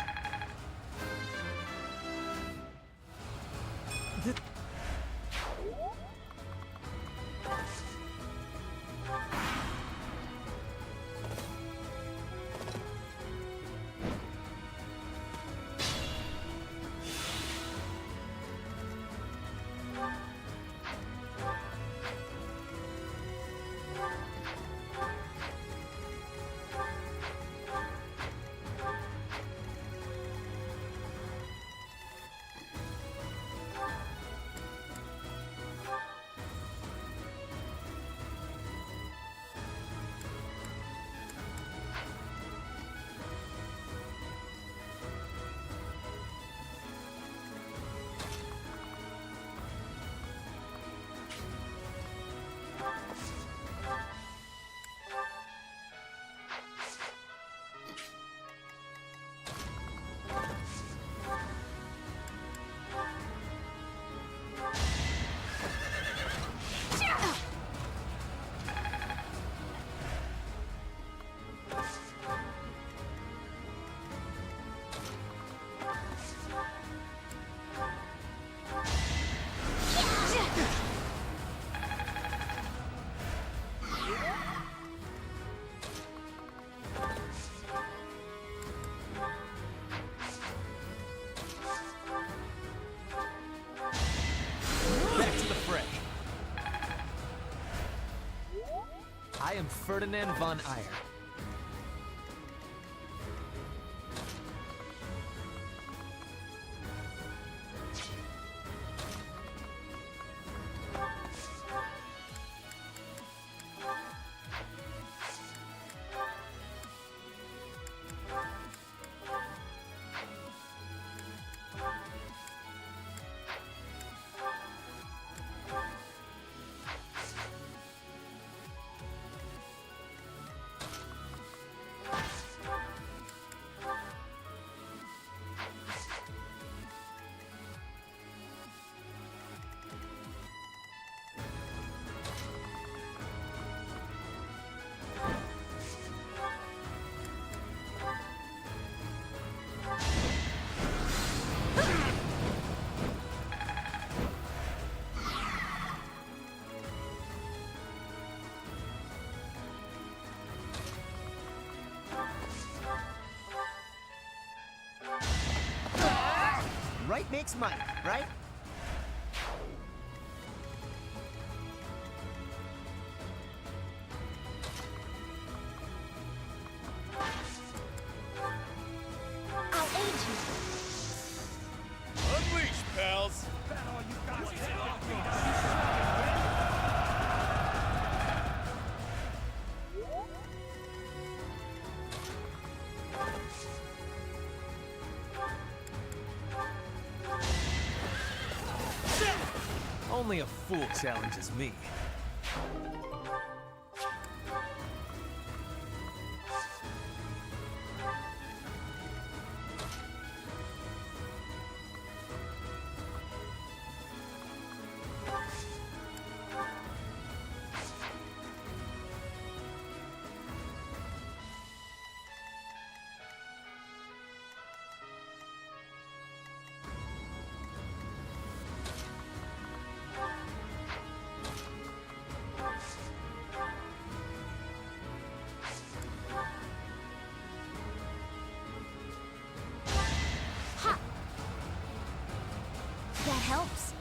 Ferdinand von Ayer. Right makes money, right? I'll aid you. Unleash, pals! Only a fool challenges me. That helps.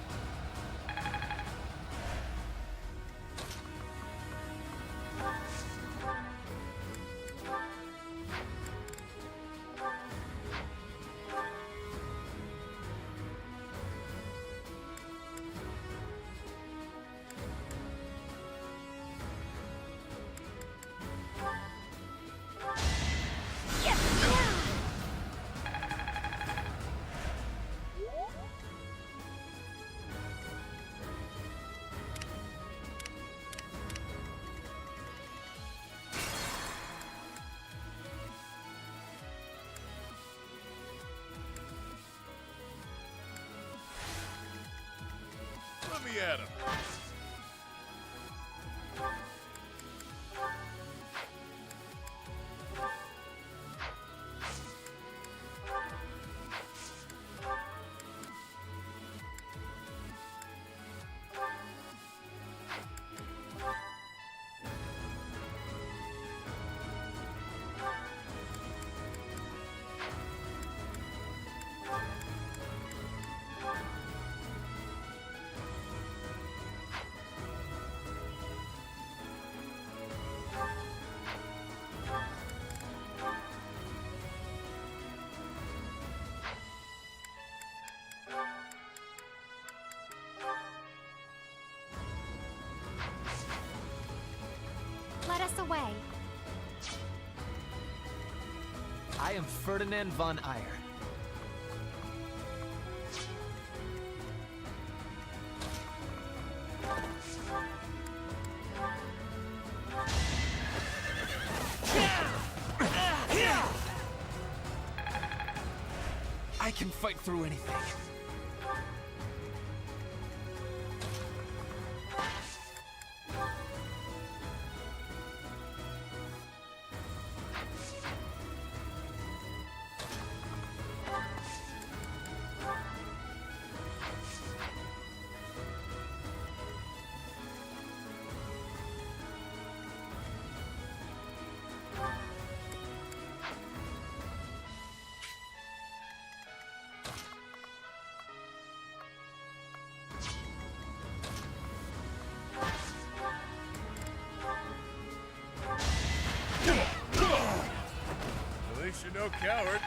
Let me at him. Let us away. I am Ferdinand von Ayer. I can fight through anything. least you're no coward.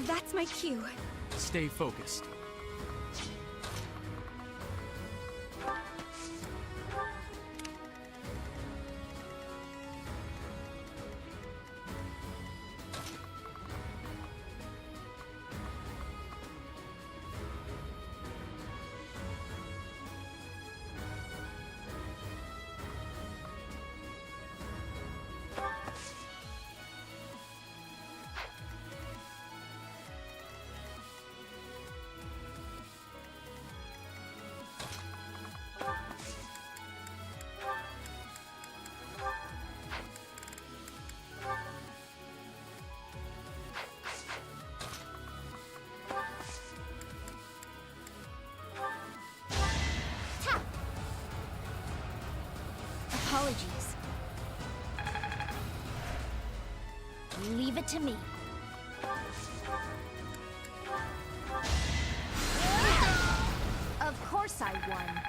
That's my cue. Stay focused. Apologies. Leave it to me. Of course I won.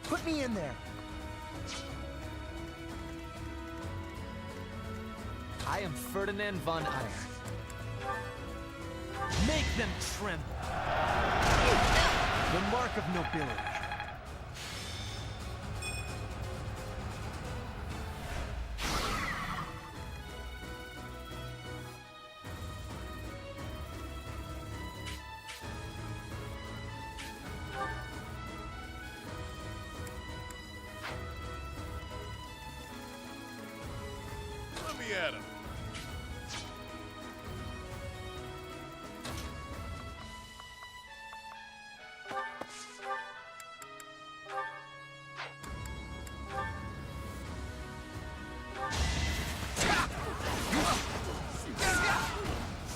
Put me in there. I am Ferdinand von Eyre. Make them tremble. The mark of nobility. Let me at him.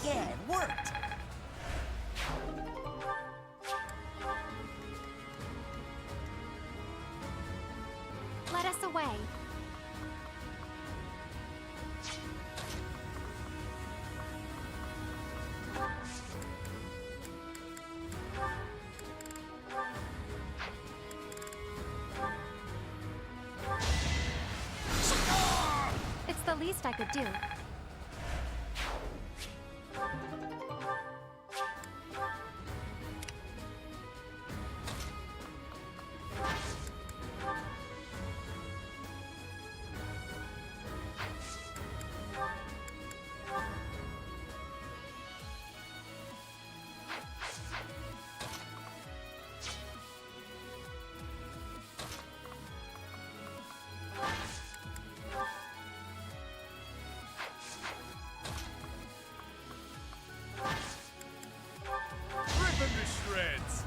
Yeah, it worked. Let us away. It's the least I could do. Rip him to shreds.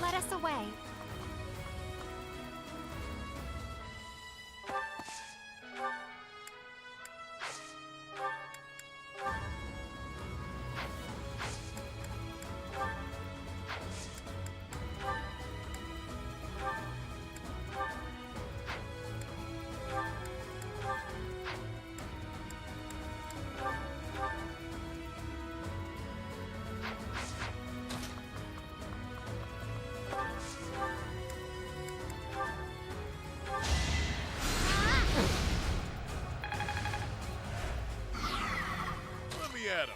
Let us away. Let me at him.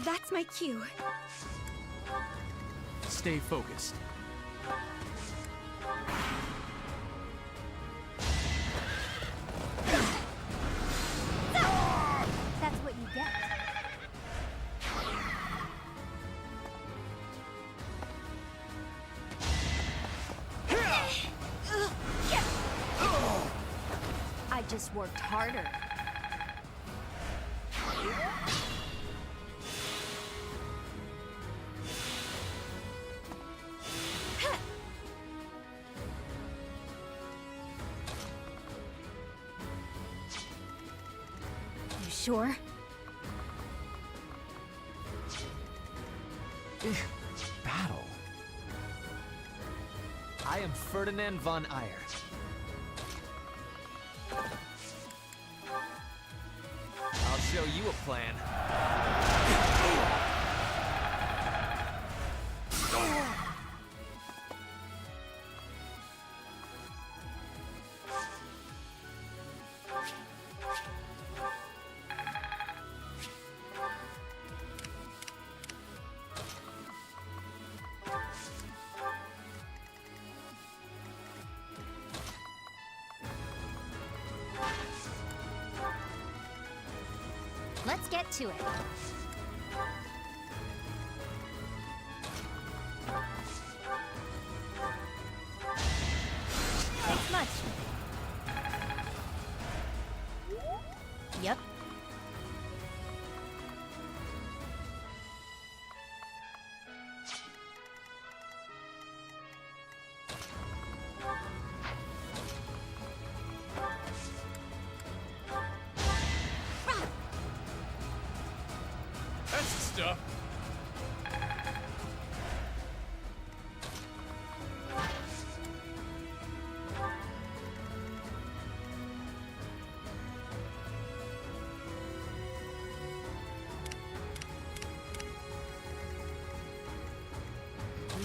That's my cue. Stay focused. That's what you get. I just worked harder. You sure? Battle? I am Ferdinand von Ayer. I'll show you a plan. Let's get to it. Thanks much. Yep. That's the stuff.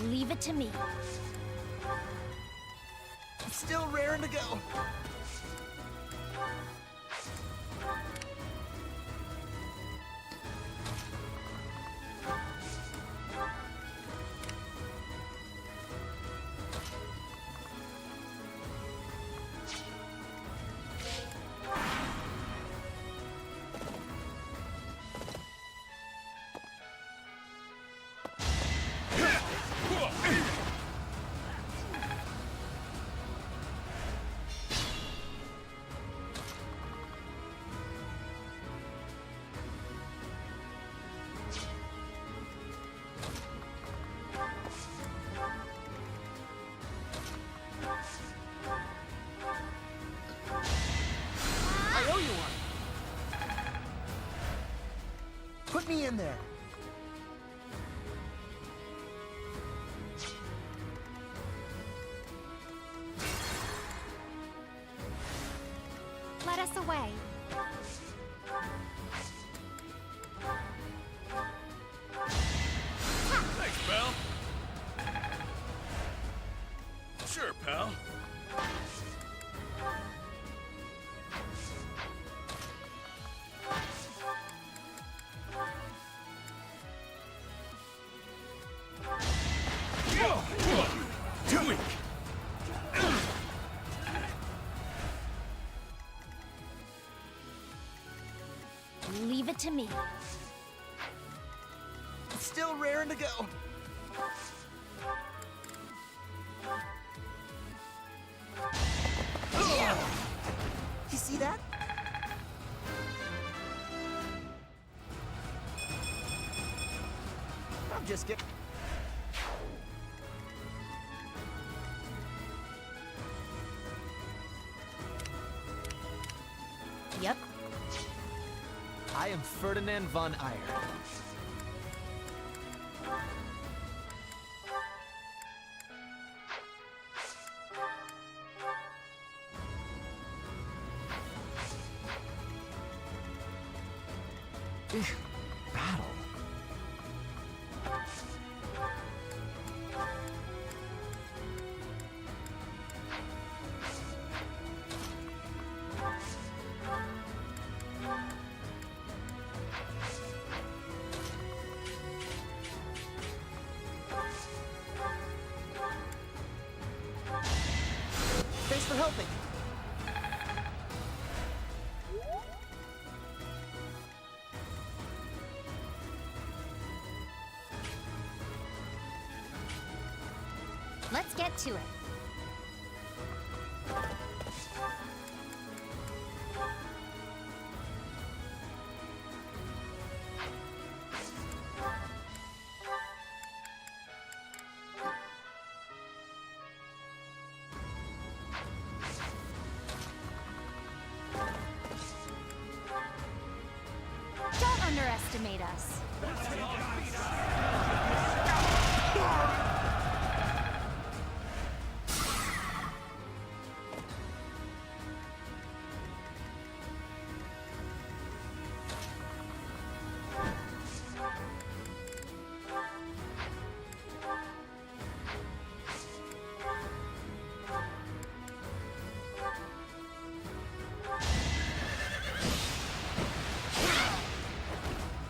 Leave it to me. It's still raring to go. I owe you one. Put me in there. Let us away. Thanks, pal. Sure, pal. Too weak. Leave it to me. It's still raring to go. You see that? I'm just getting... Yep. I am Ferdinand von Ayer. Battle? Thanks for helping. Let's get to it. Don't underestimate us.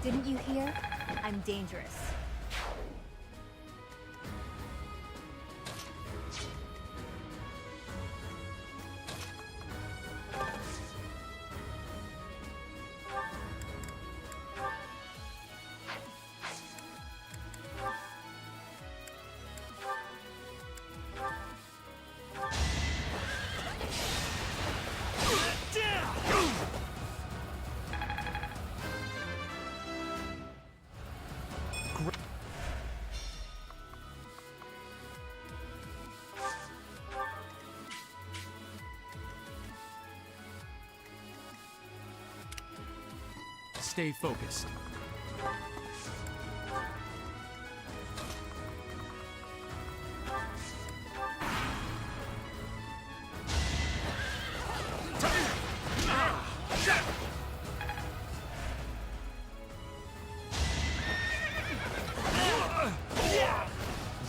Didn't you hear? I'm dangerous. Stay focused.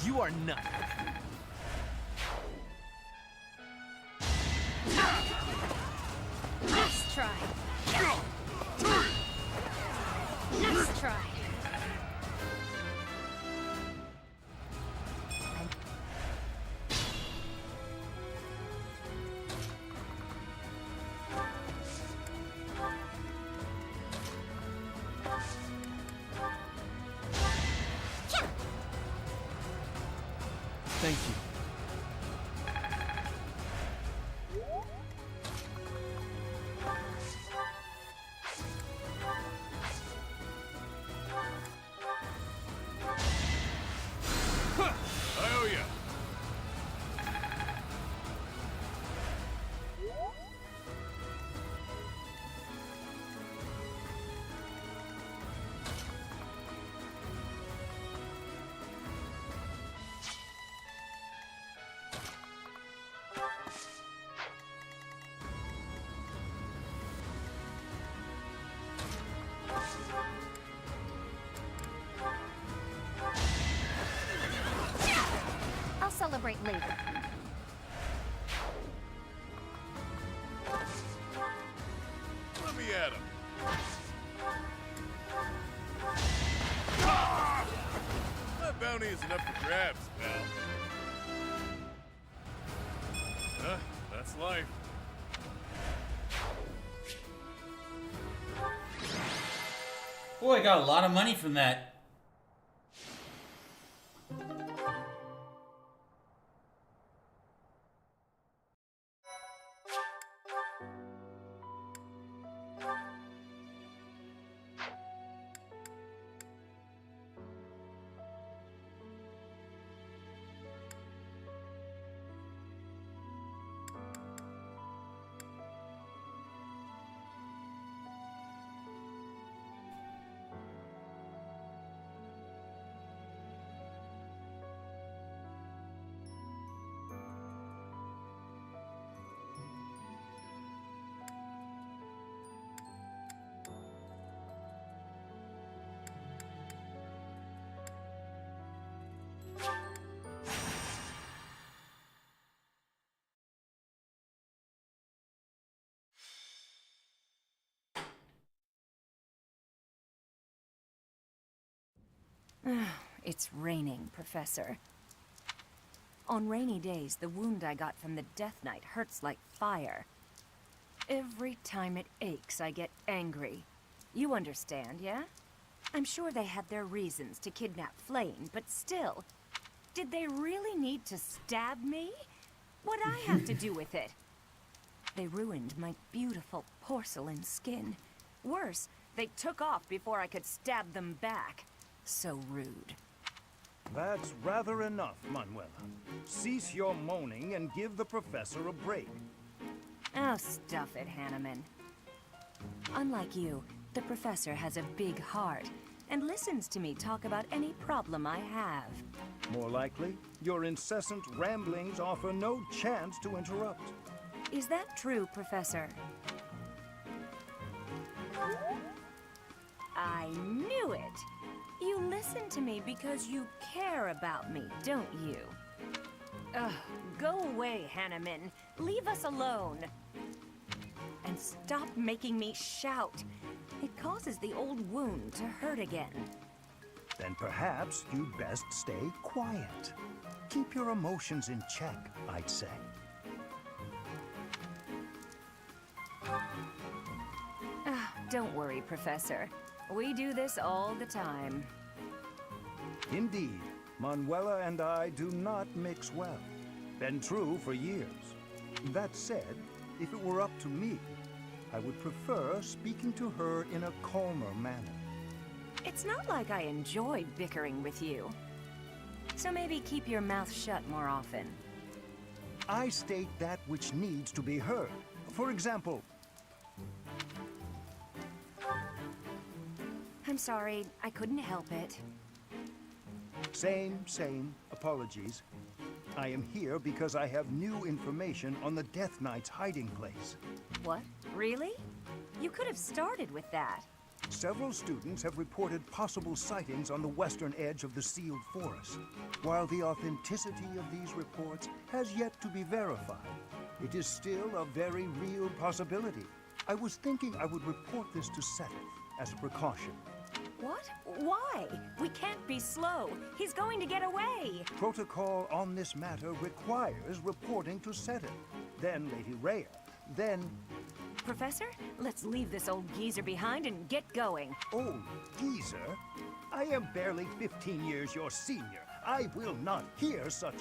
You are none. Nice try. Nice try. Thank you. I owe ya. I'll celebrate later. Let me at him. That bounty is enough for grabs, pal. That's life. Boy, I got a lot of money from that. It's raining, Professor. On rainy days, the wound I got from the Death Knight hurts like fire. Every time it aches, I get angry. You understand, yeah? I'm sure they had their reasons to kidnap Flame, but still, did they really need to stab me? What'd I have to do with it? They ruined my beautiful porcelain skin. Worse, they took off before I could stab them back. So rude. That's rather enough, Manuela. Cease your moaning and give the professor a break. Oh, stuff it, Hanneman. Unlike you, the professor has a big heart and listens to me talk about any problem I have. More likely, your incessant ramblings offer no chance to interrupt. Is that true, Professor? I knew it! You listen to me because you care about me, don't you? Ugh, go away, Hanneman. Leave us alone. And stop making me shout. It causes the old wound to hurt again. Then perhaps you'd best stay quiet. Keep your emotions in check, I'd say. Don't worry, Professor. We do this all the time. Indeed, Manuela and I do not mix well. Been true for years. That said, if it were up to me, I would prefer speaking to her in a calmer manner. It's not like I enjoy bickering with you. So maybe keep your mouth shut more often. I state that which needs to be heard. For example... I'm sorry, I couldn't help it. Same. Apologies. I am here because I have new information on the Death Knight's hiding place. What? Really? You could have started with that. Several students have reported possible sightings on the western edge of the sealed forest. While the authenticity of these reports has yet to be verified, it is still a very real possibility. I was thinking I would report this to Seteth as a precaution. What? Why? We can't be slow. He's going to get away. Protocol on this matter requires reporting to Seteth, then Lady Rhea, then... Professor, let's leave this old geezer behind and get going. Old geezer? I am barely 15 years your senior. I will not hear such...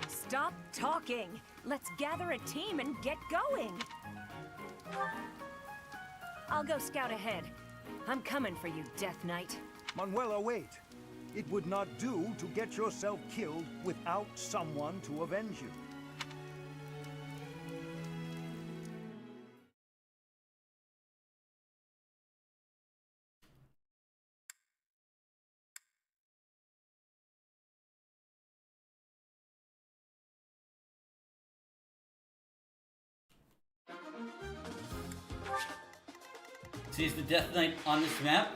Stop talking. Let's gather a team and get going. I'll go scout ahead. I'm coming for you, Death Knight. Manuela, wait. It would not do to get yourself killed without someone to avenge you. See, is the Death Knight on this map?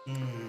Hmm.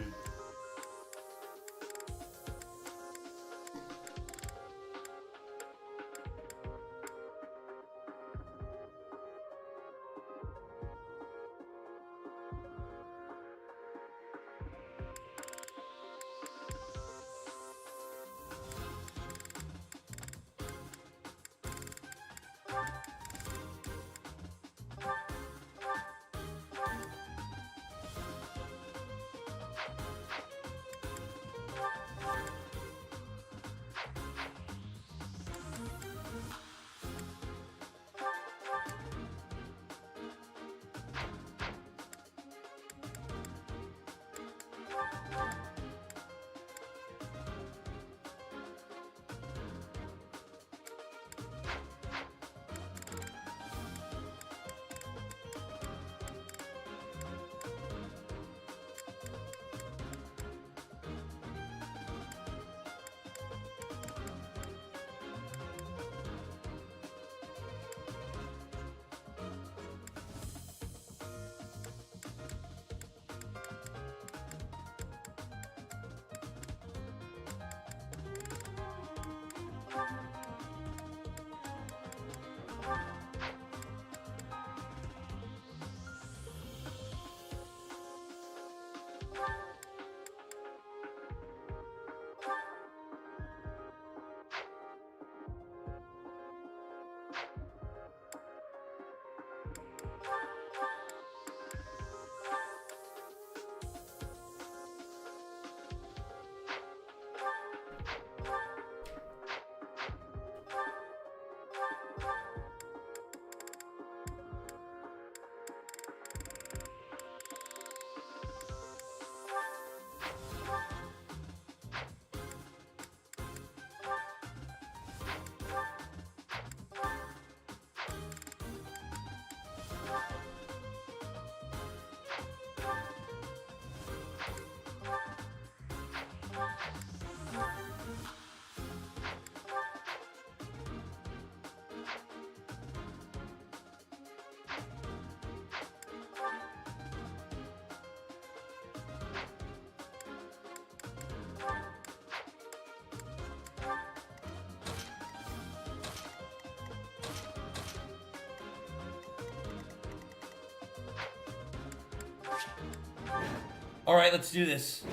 All right, let's do this.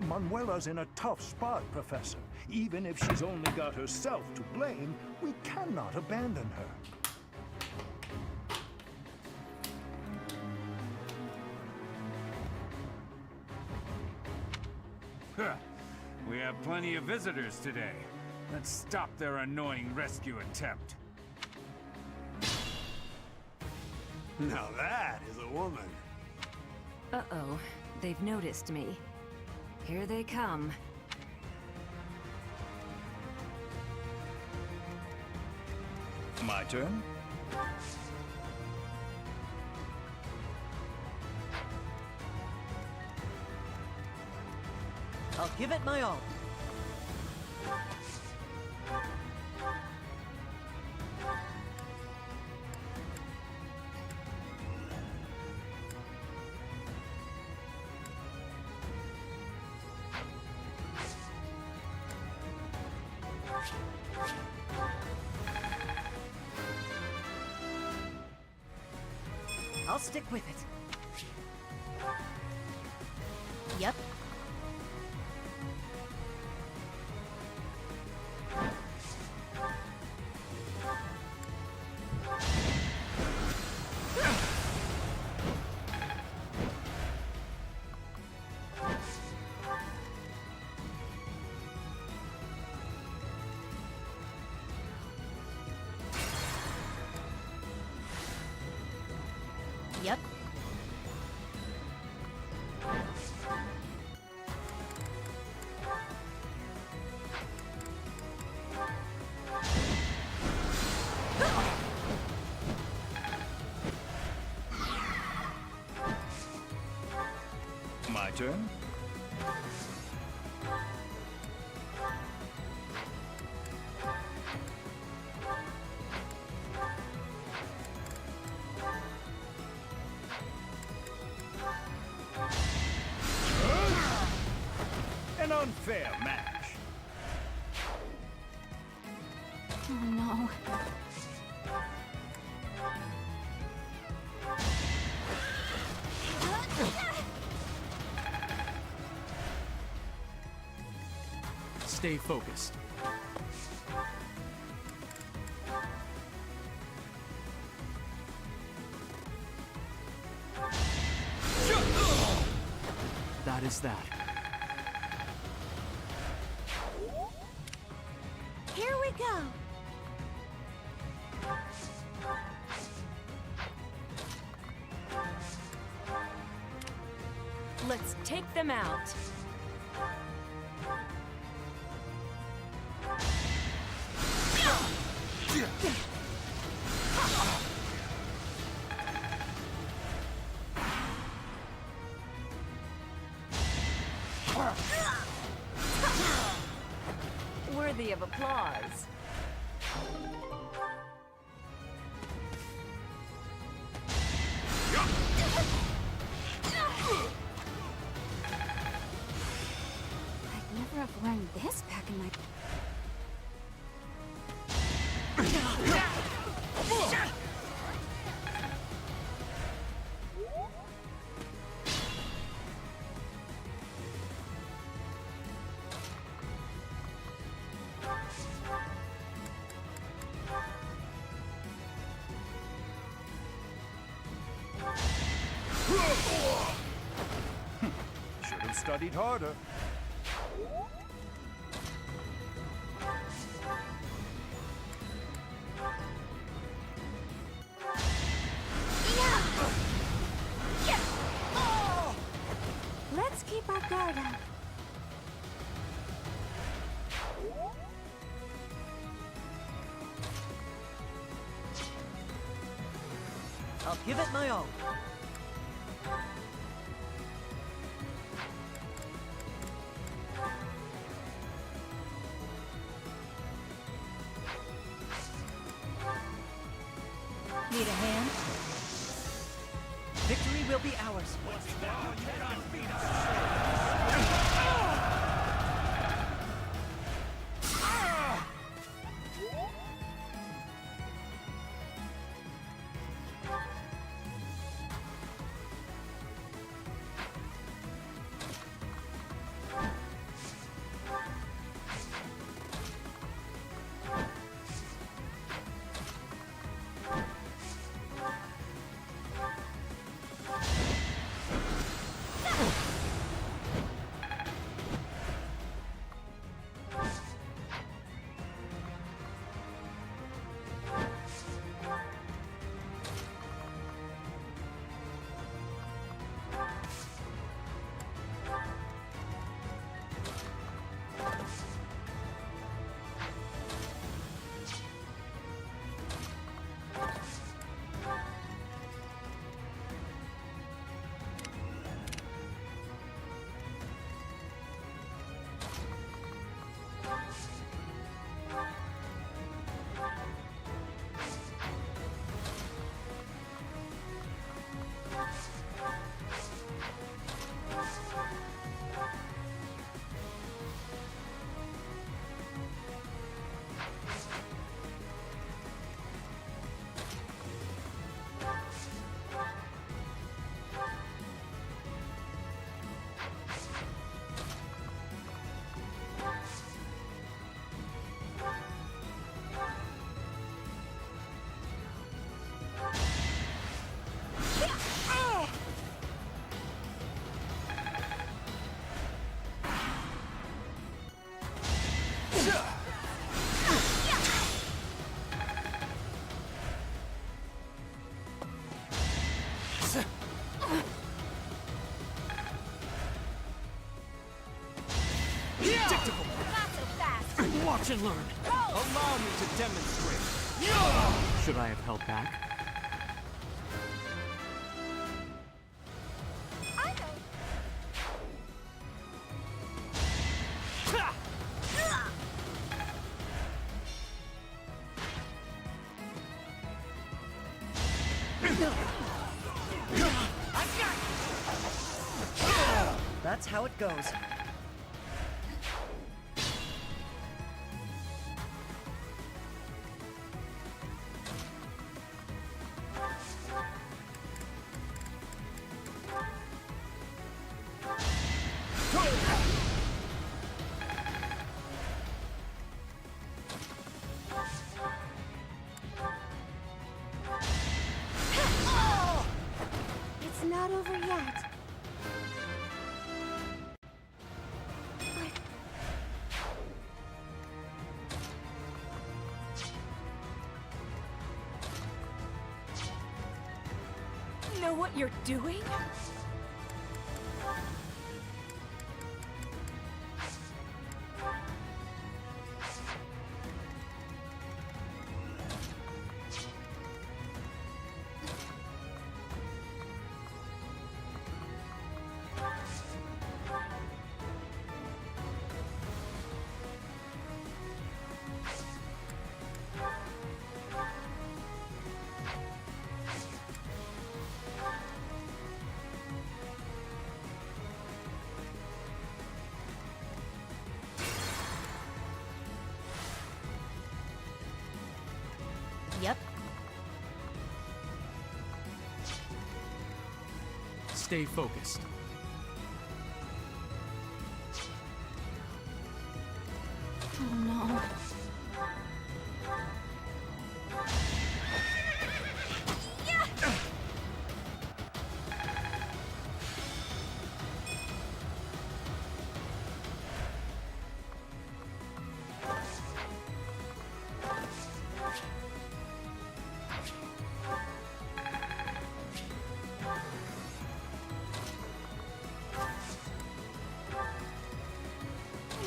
Manuela's in a tough spot, Professor. Even if she's only got herself to blame, we cannot abandon her. Huh. We have plenty of visitors today. Let's stop their annoying rescue attempt. Now that is a woman. Uh-oh. They've noticed me. Here they come. My turn? I'll give it my all. I'll stick with it. Yep. Yep. My turn? fair match. Oh no. Stay focused. That is that. Here we go. Let's take them out. Worthy of applause. I'd never have learned this back in my... Should have studied harder. Let's keep our guard up. I'll give it my all. Need a hand? Victory will be ours. Predictable. Watch and learn. Allow me to demonstrate. Should I have held back? That's how it goes. not over yet. Know what you're doing? Yep. Stay focused. Oh no.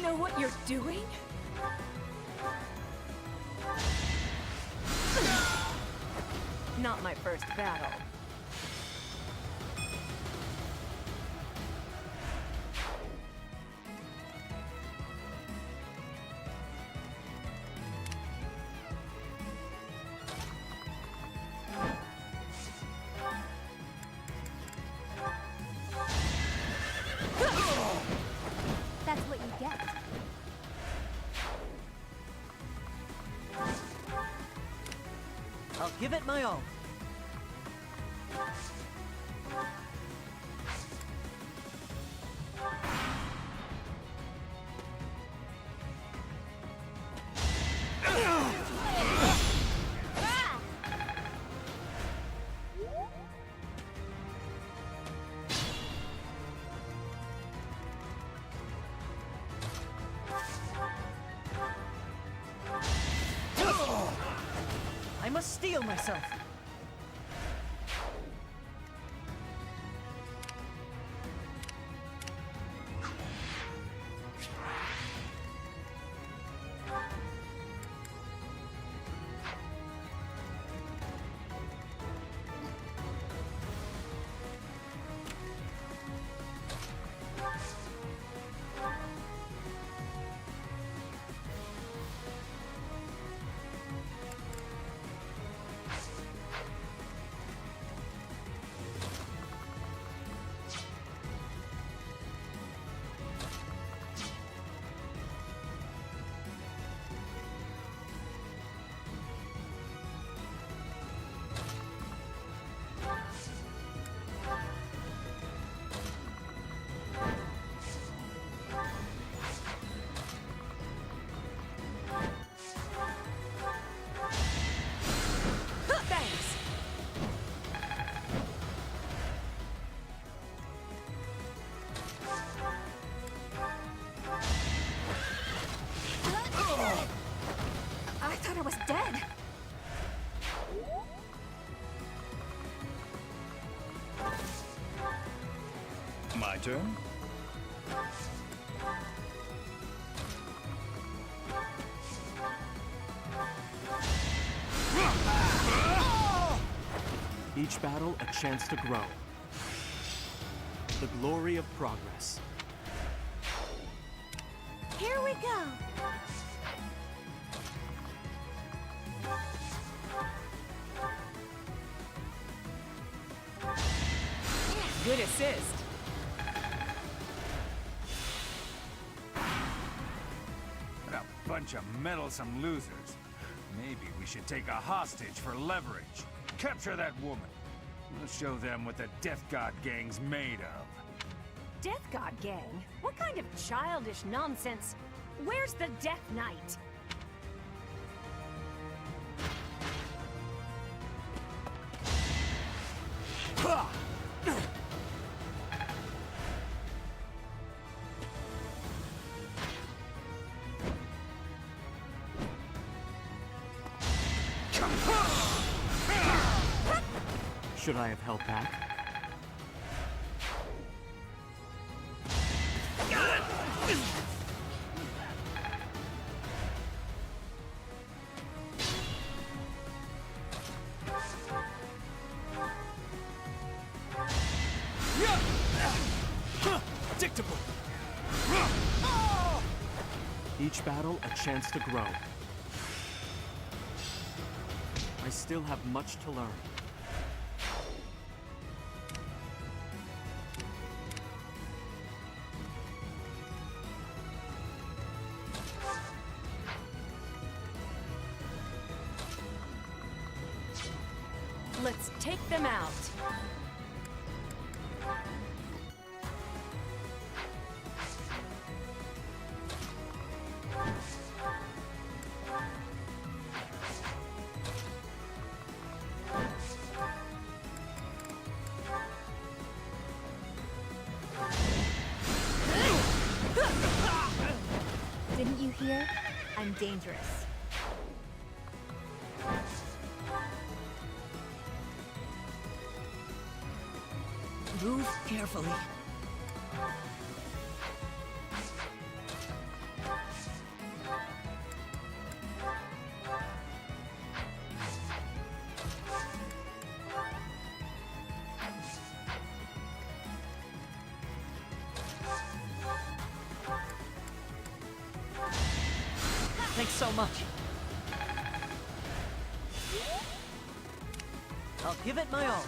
Know what you're doing? Not my first battle. That's what you get. I'll give it my all. I must steel myself. I thought I was dead. My turn? Each battle a chance to grow. The glory of progress. Here we go. Good assist. What a bunch of meddlesome losers. Maybe we should take a hostage for leverage. Capture that woman. We'll show them what the Death God Gang's made of. Death God Gang? What kind of childish nonsense? Where's the Death Knight? Should I have held back? Predictable. Each battle, a chance to grow. I still have much to learn. Let's take them out. Didn't you hear? I'm dangerous. Move carefully. Thanks so much. I'll give it my all.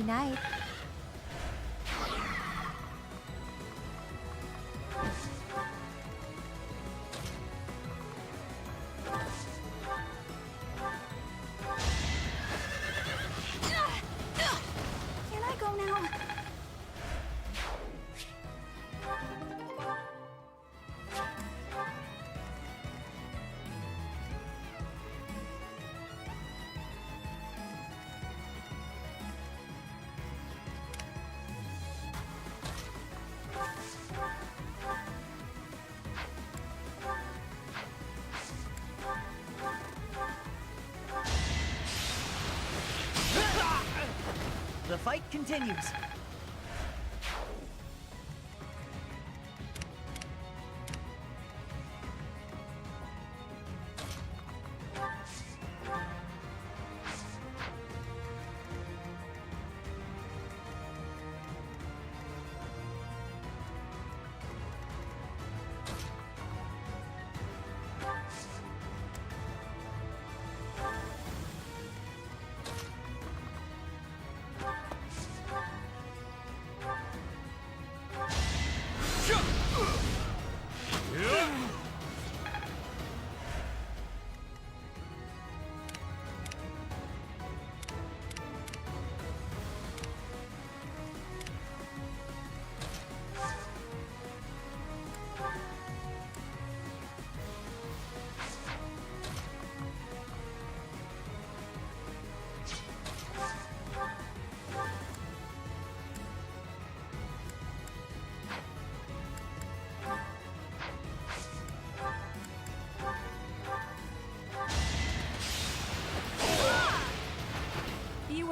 Night. Can I go now? The fight continues.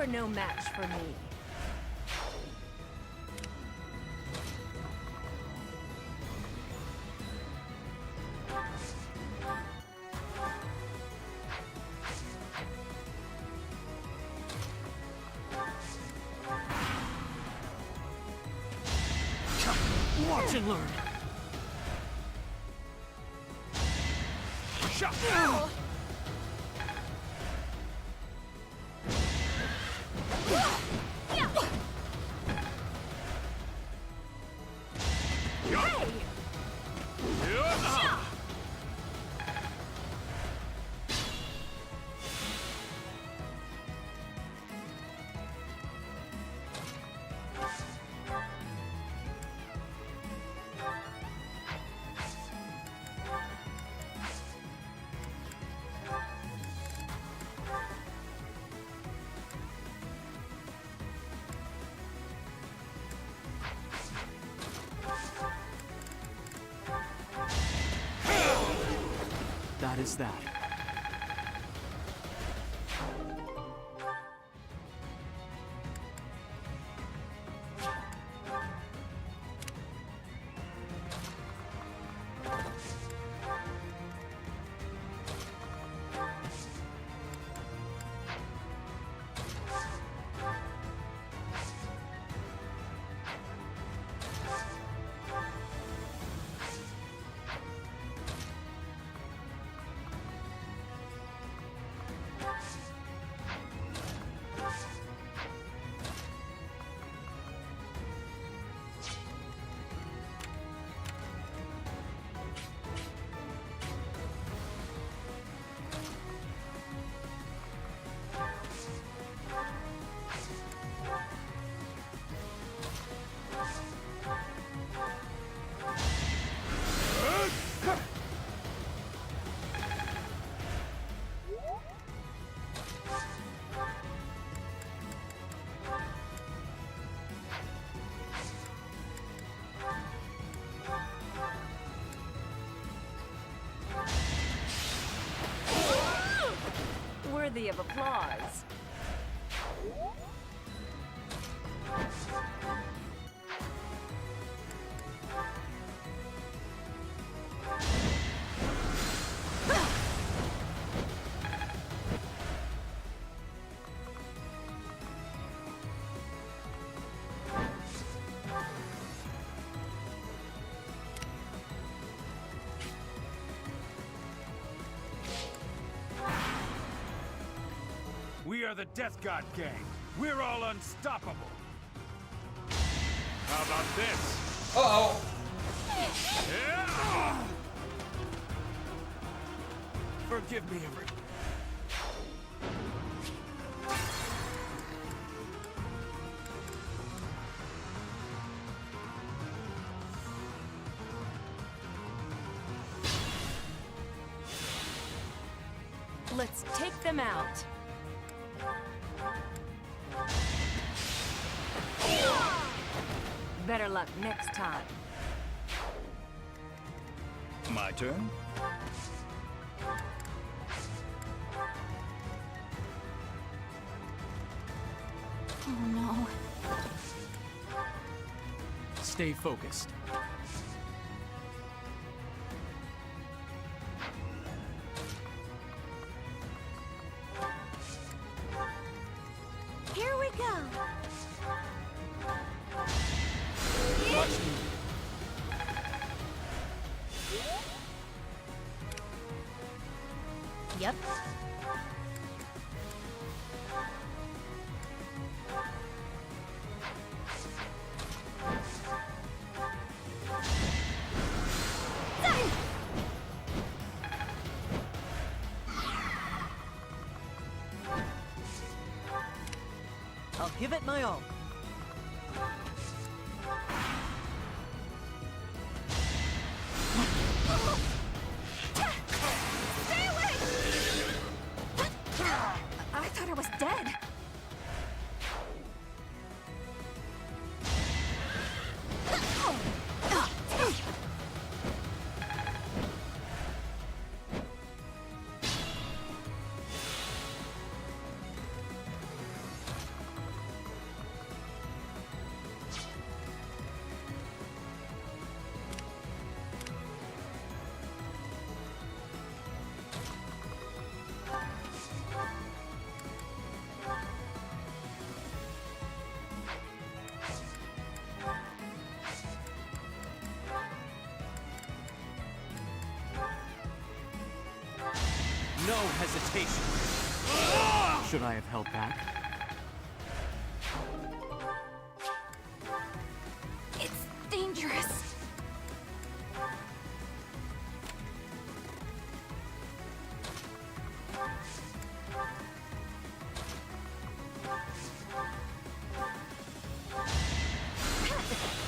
are no match for me. Watch and learn. Shut That is that. Worthy of applause. We are the Death God Gang. We're all unstoppable. How about this? Uh-oh. Yeah! Forgive me, everyone. Let's take them out. Better luck next time. My turn? Oh no. Stay focused. Here we go. Much needed. Yep. I'll give it my all. Stay away! I thought I was dead. reputation. Should I have held back? It's dangerous.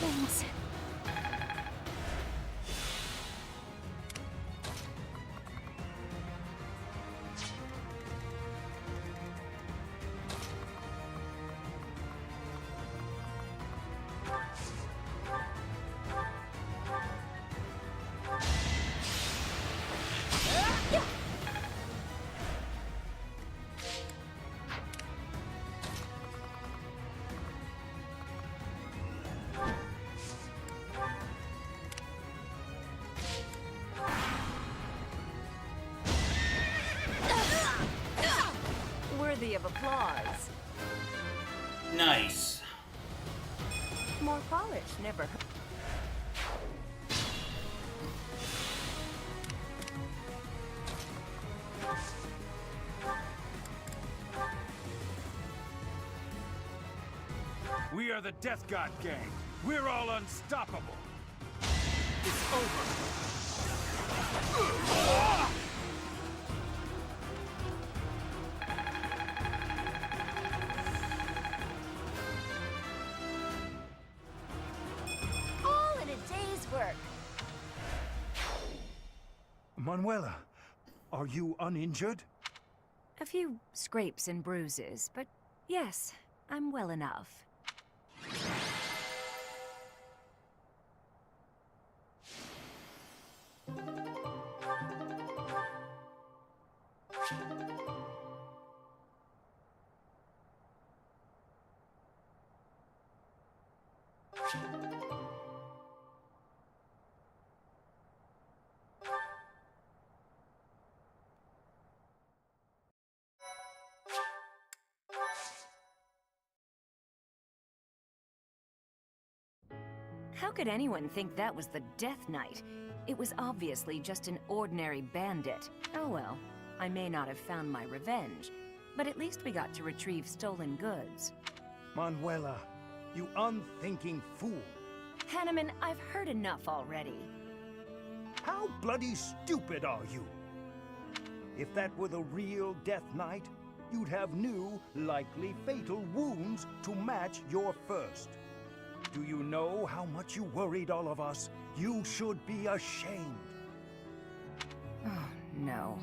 Thanks. Worthy of applause. Nice. More polish never hurt. We are the Death God Gang. We're all unstoppable. It's over. All in a day's work. Manuela, are you uninjured? A few scrapes and bruises, but yes, I'm well enough. How could anyone think that was the Death Knight? It was obviously just an ordinary bandit. Oh well, I may not have found my revenge, but at least we got to retrieve stolen goods. Manuela, you unthinking fool. Hanneman, I've heard enough already. How bloody stupid are you? If that were the real Death Knight, you'd have new, likely fatal wounds to match your first. Do you know how much you worried all of us? You should be ashamed. Oh, no.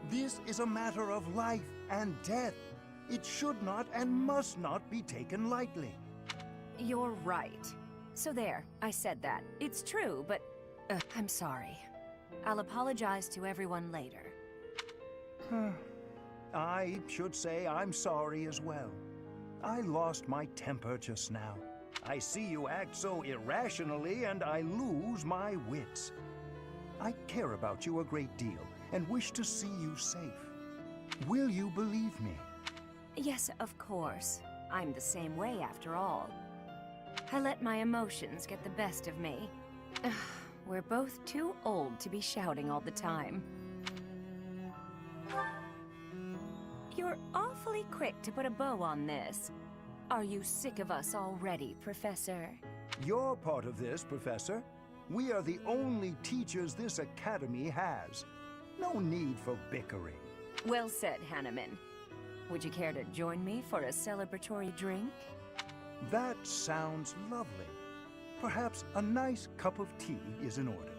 This is a matter of life and death. It should not and must not be taken lightly. You're right. So there, I said that. It's true, but I'm sorry. I'll apologize to everyone later. I should say I'm sorry as well. I lost my temper just now. I see you act so irrationally and I lose my wits. I care about you a great deal and wish to see you safe. Will you believe me? Yes, of course. I'm the same way after all. I let my emotions get the best of me. We're both too old to be shouting all the time. You're awfully quick to put a bow on this. Are you sick of us already, Professor? You're part of this, Professor. We are the only teachers this academy has. No need for bickering. Well said, Hanneman. Would you care to join me for a celebratory drink? That sounds lovely. Perhaps a nice cup of tea is in order.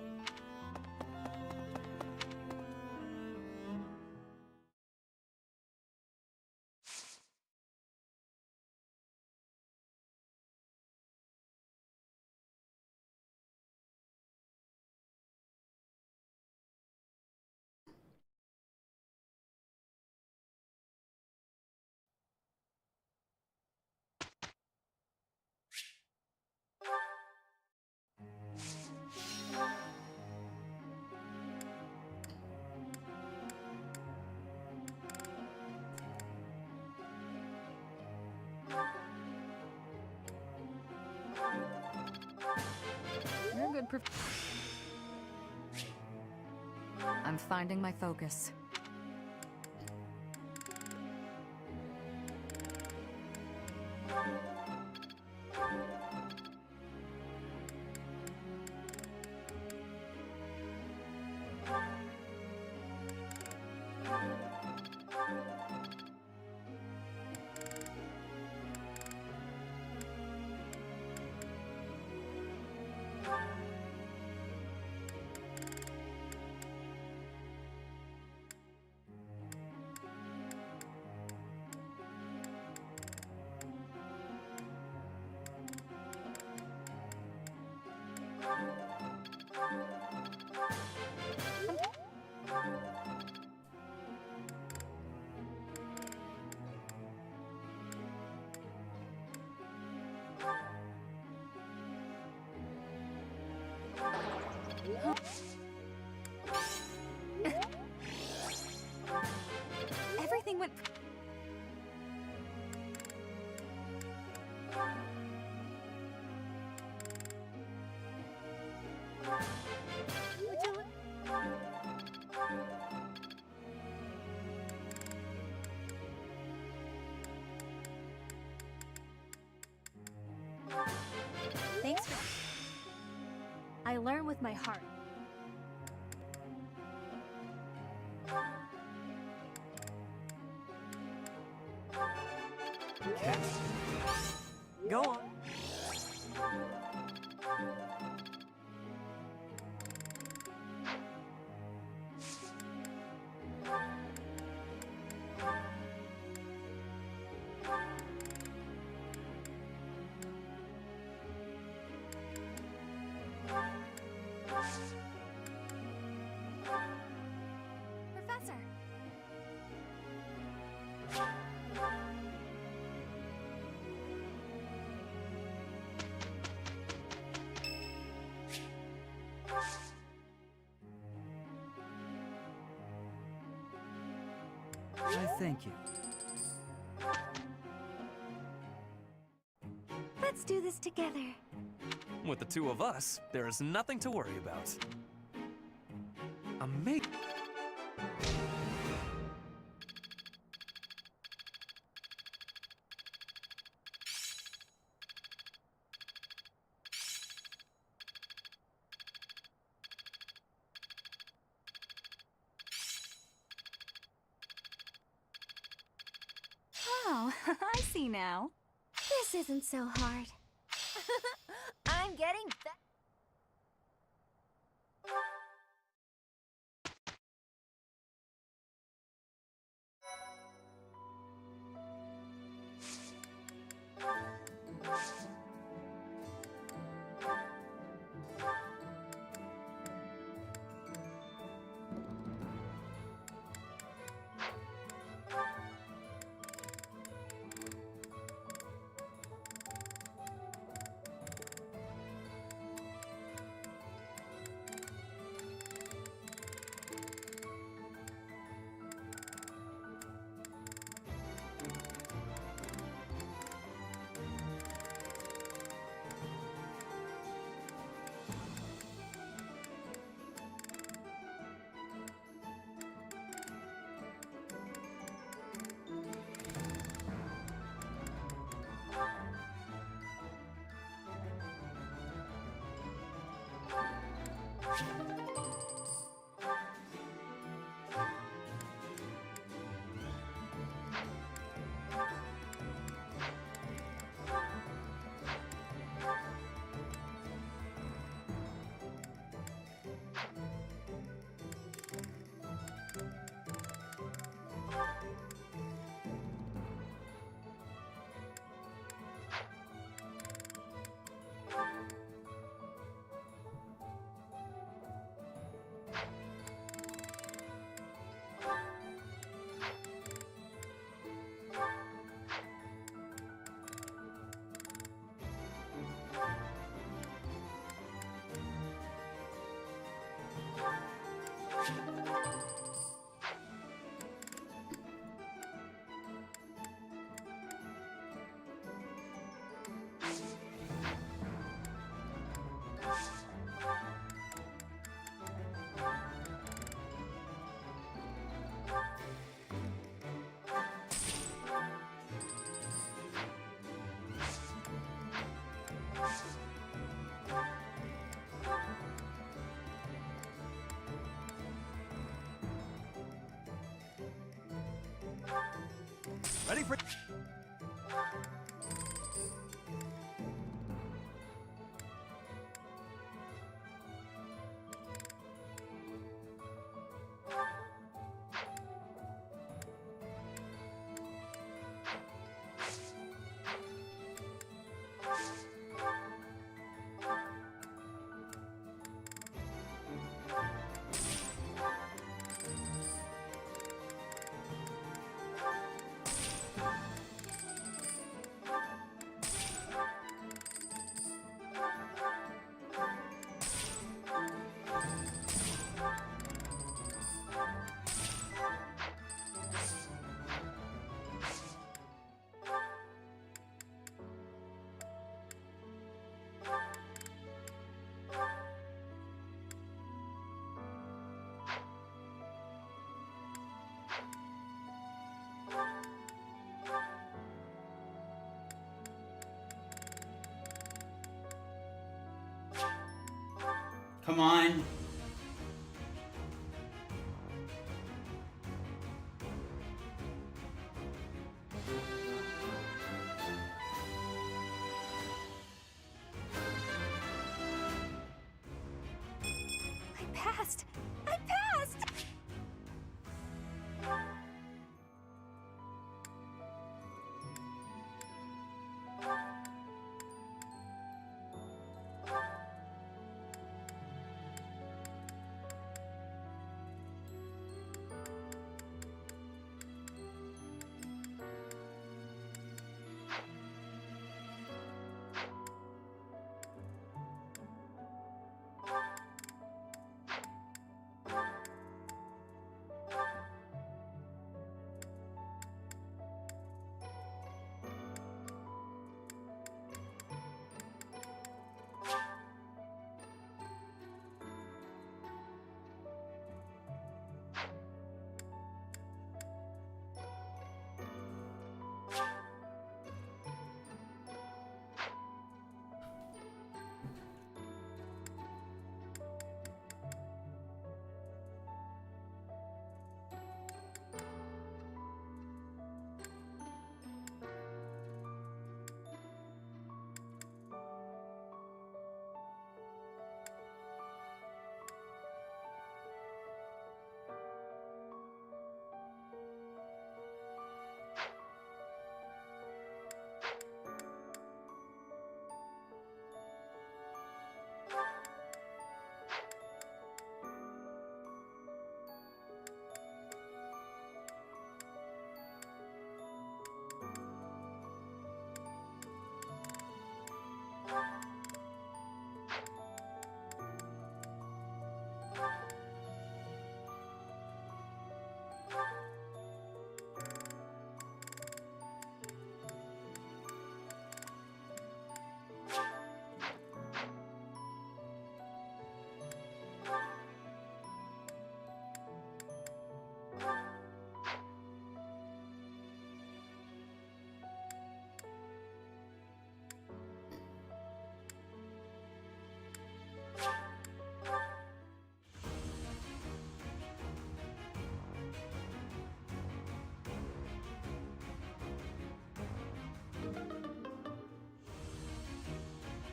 You're a good I'm finding my focus. Everything went... Would you look... Thanks for... I learn with my heart. Okay. Go on. Professor! I thank you. Let's do this together. With the two of us, there is nothing to worry about. Amazing. Oh, I see now. This isn't so hard. I'm getting better. Ready for... Come on. I passed! I passed!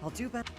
I'll do better.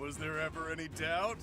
Was there ever any doubt?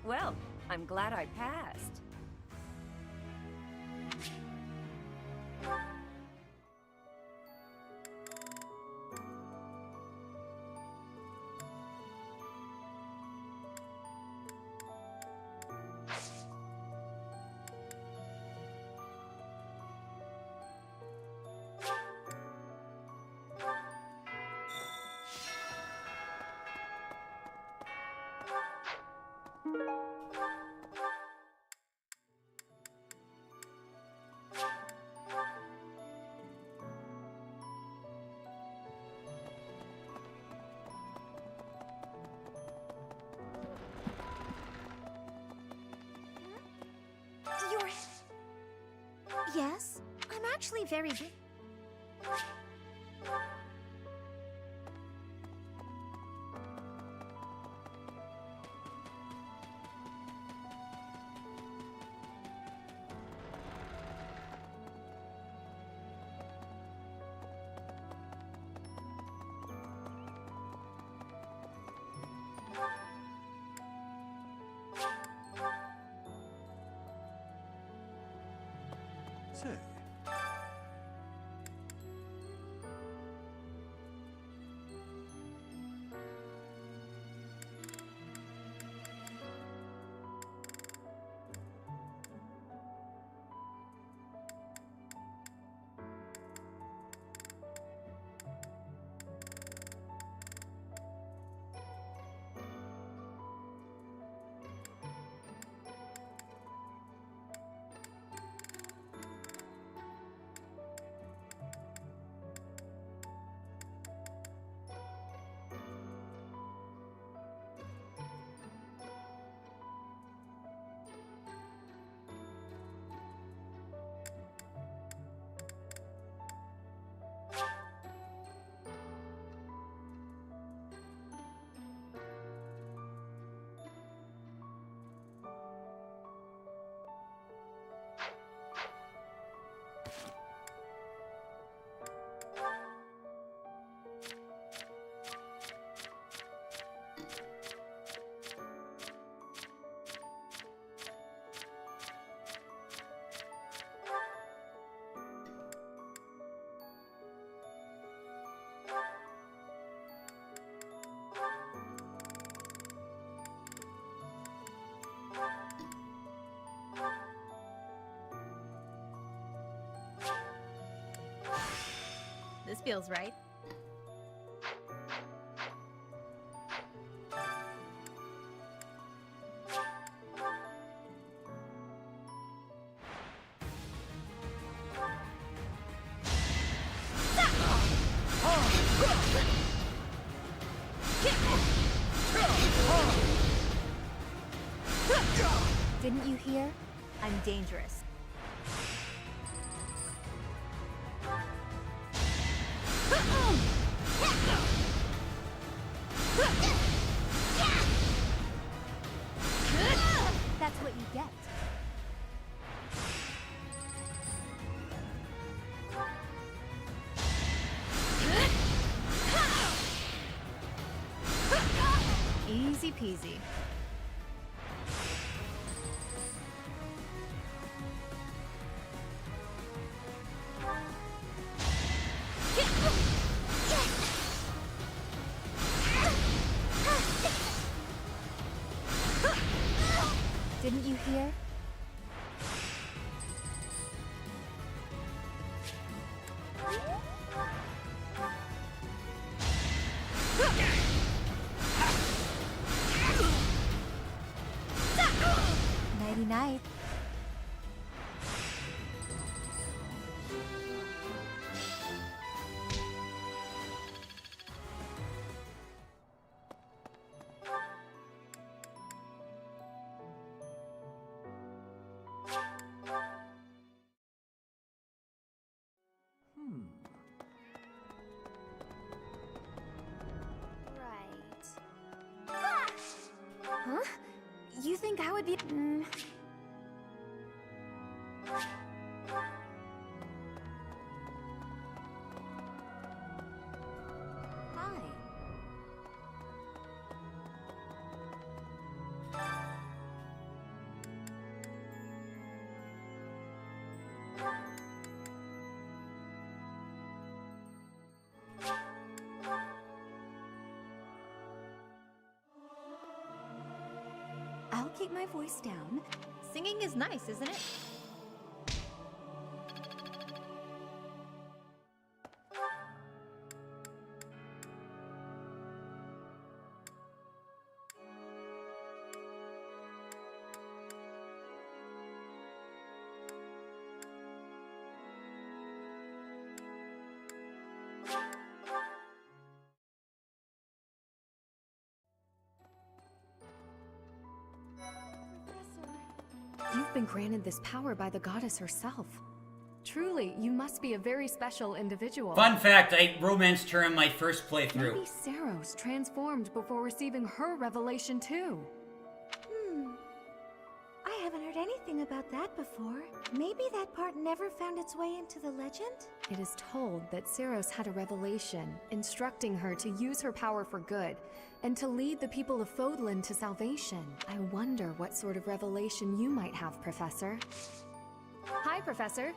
Well, I'm glad I passed. You're... Yes? I'm actually very good. Say, This feels right. Didn't you hear? I'm dangerous. That's what you get. Easy peasy. Didn't you hear? Nighty night. Huh? You think I would be... Hi. I'll keep my voice down. Singing is nice, isn't it? You've been granted this power by the goddess herself. Truly, you must be a very special individual. Fun fact, I romanced her in my first playthrough. Maybe Saros transformed before receiving her revelation too. I haven't heard anything about that before. Maybe that part never found its way into the legend? It is told that Saros had a revelation, instructing her to use her power for good, and to lead the people of Fodlan to salvation. I wonder what sort of revelation you might have, Professor. Hi, Professor.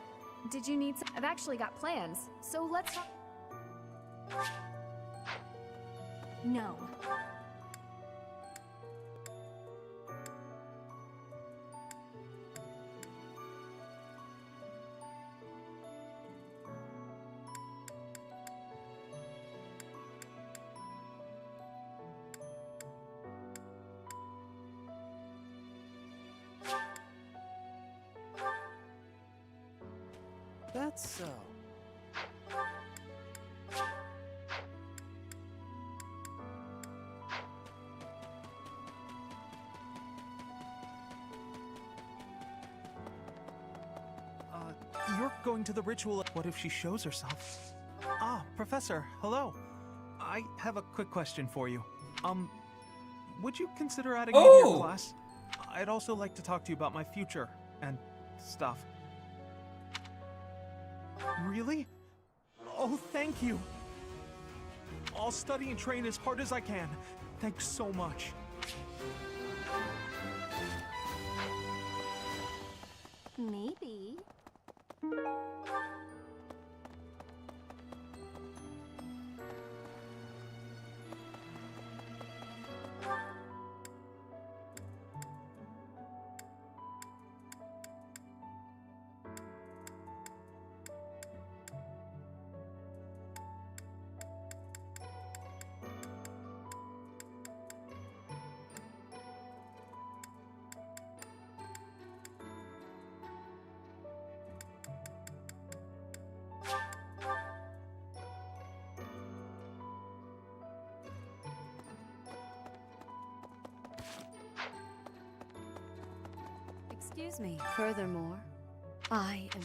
Did you need some? I've actually got plans, so let's talk. No. That's so. You're going to the ritual. What if she shows herself? Ah, Professor, hello. I have a quick question for you. Would you consider adding me to your class? I'd also like to talk to you about my future and stuff. Really? Oh, thank you. I'll study and train as hard as I can. Thanks so much. Maybe. Excuse me. Furthermore, I am...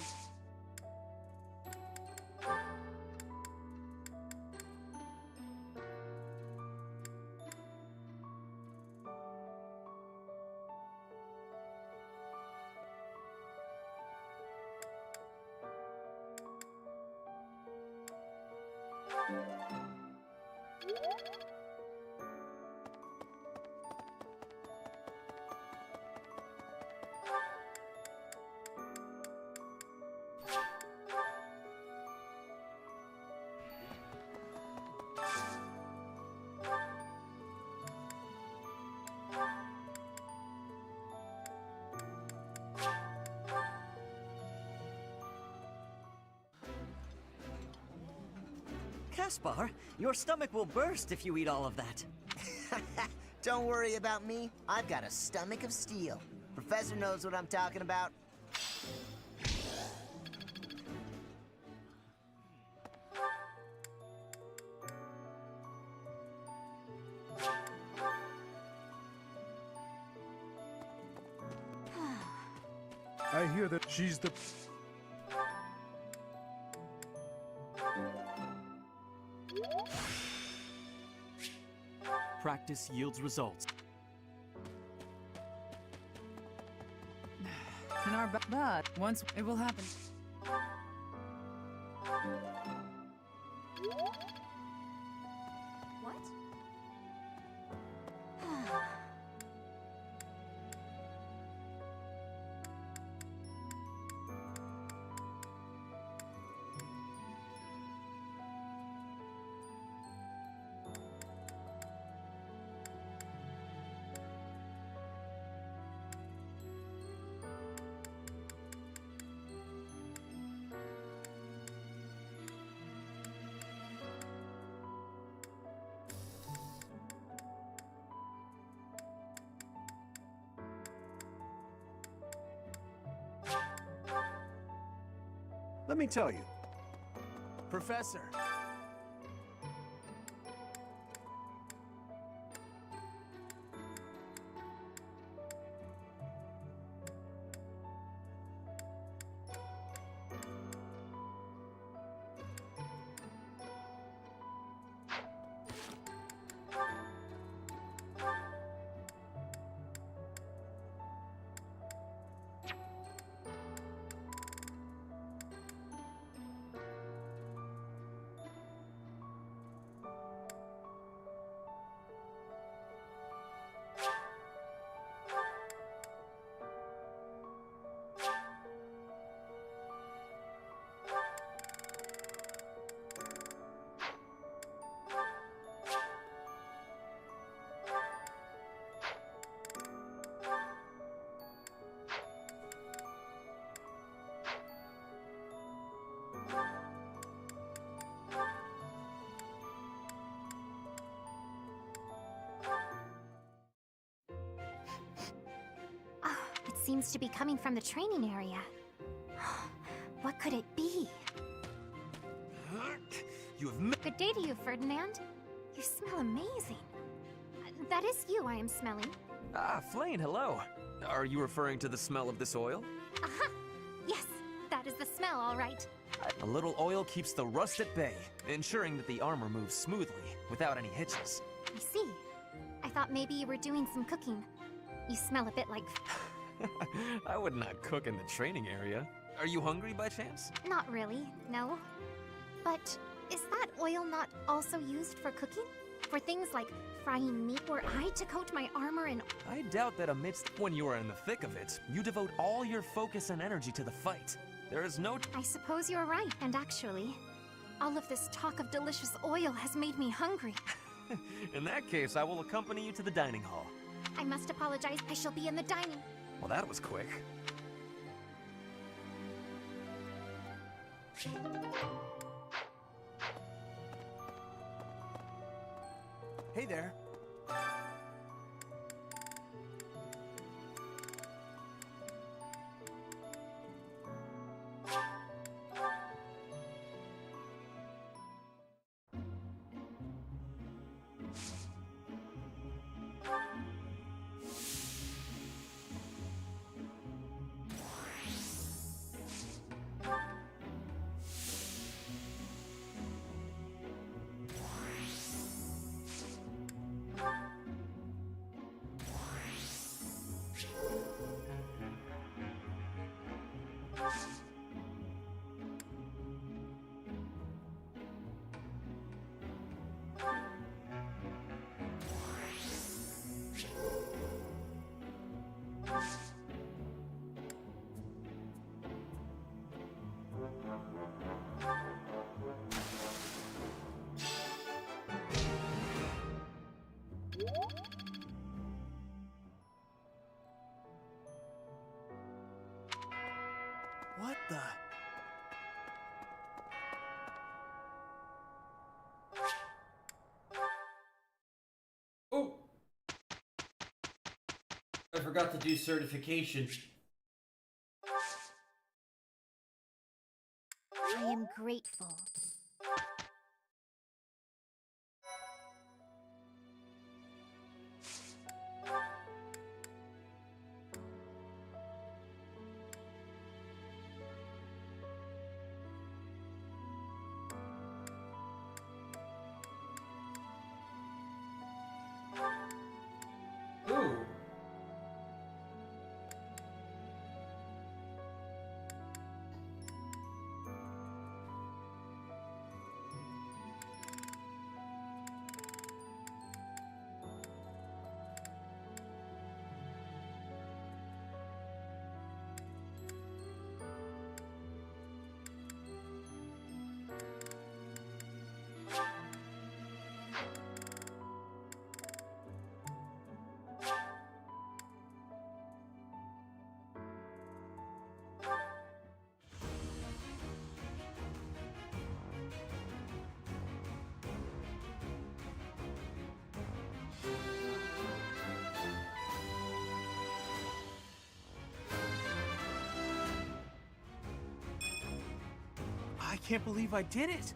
Caspar, your stomach will burst if you eat all of that. Don't worry about me. I've got a stomach of steel. Professor knows what I'm talking about. I hear that she's the... Practice yields results. In our but once it will happen. What? Let me tell you. Professor. It seems to be coming from the training area. What could it be? You have Good day to you, Ferdinand. You smell amazing. That is you I am smelling. Ah, Flayn, hello. Are you referring to the smell of this oil? Aha! Yes, that is the smell, all right. A little oil keeps the rust at bay, ensuring that the armor moves smoothly, without any hitches. I see. I thought maybe you were doing some cooking. You smell a bit like... I would not cook in the training area. Are you hungry by chance? Not really, no. But is that oil not also used for cooking? For things like frying meat? Were I to coat my armor in... I doubt that amidst when you are in the thick of it, you devote all your focus and energy to the fight. There is no... I suppose you're right, and actually, all of this talk of delicious oil has made me hungry. In that case, I will accompany you to the dining hall. I must apologize. I shall be in the dining. Well, that was quick. Hey there. What the? Oh! I forgot to do certification. I am grateful. Ooh. can't believe I did it.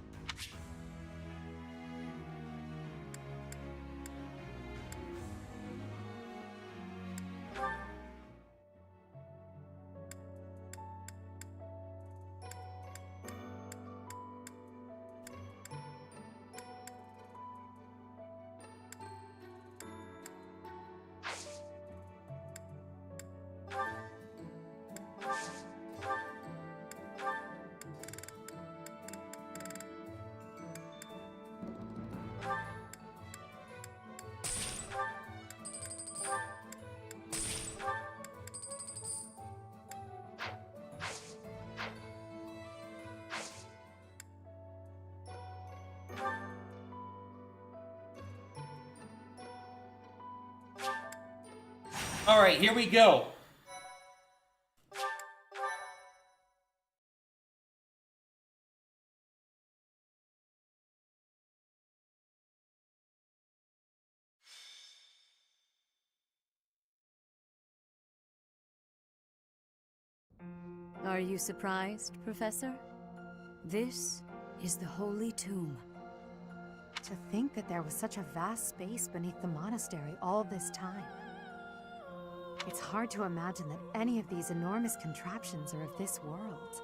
All right, here we go. Are you surprised, Professor? This is the Holy Tomb. To think that there was such a vast space beneath the monastery all this time. It's hard to imagine that any of these enormous contraptions are of this world.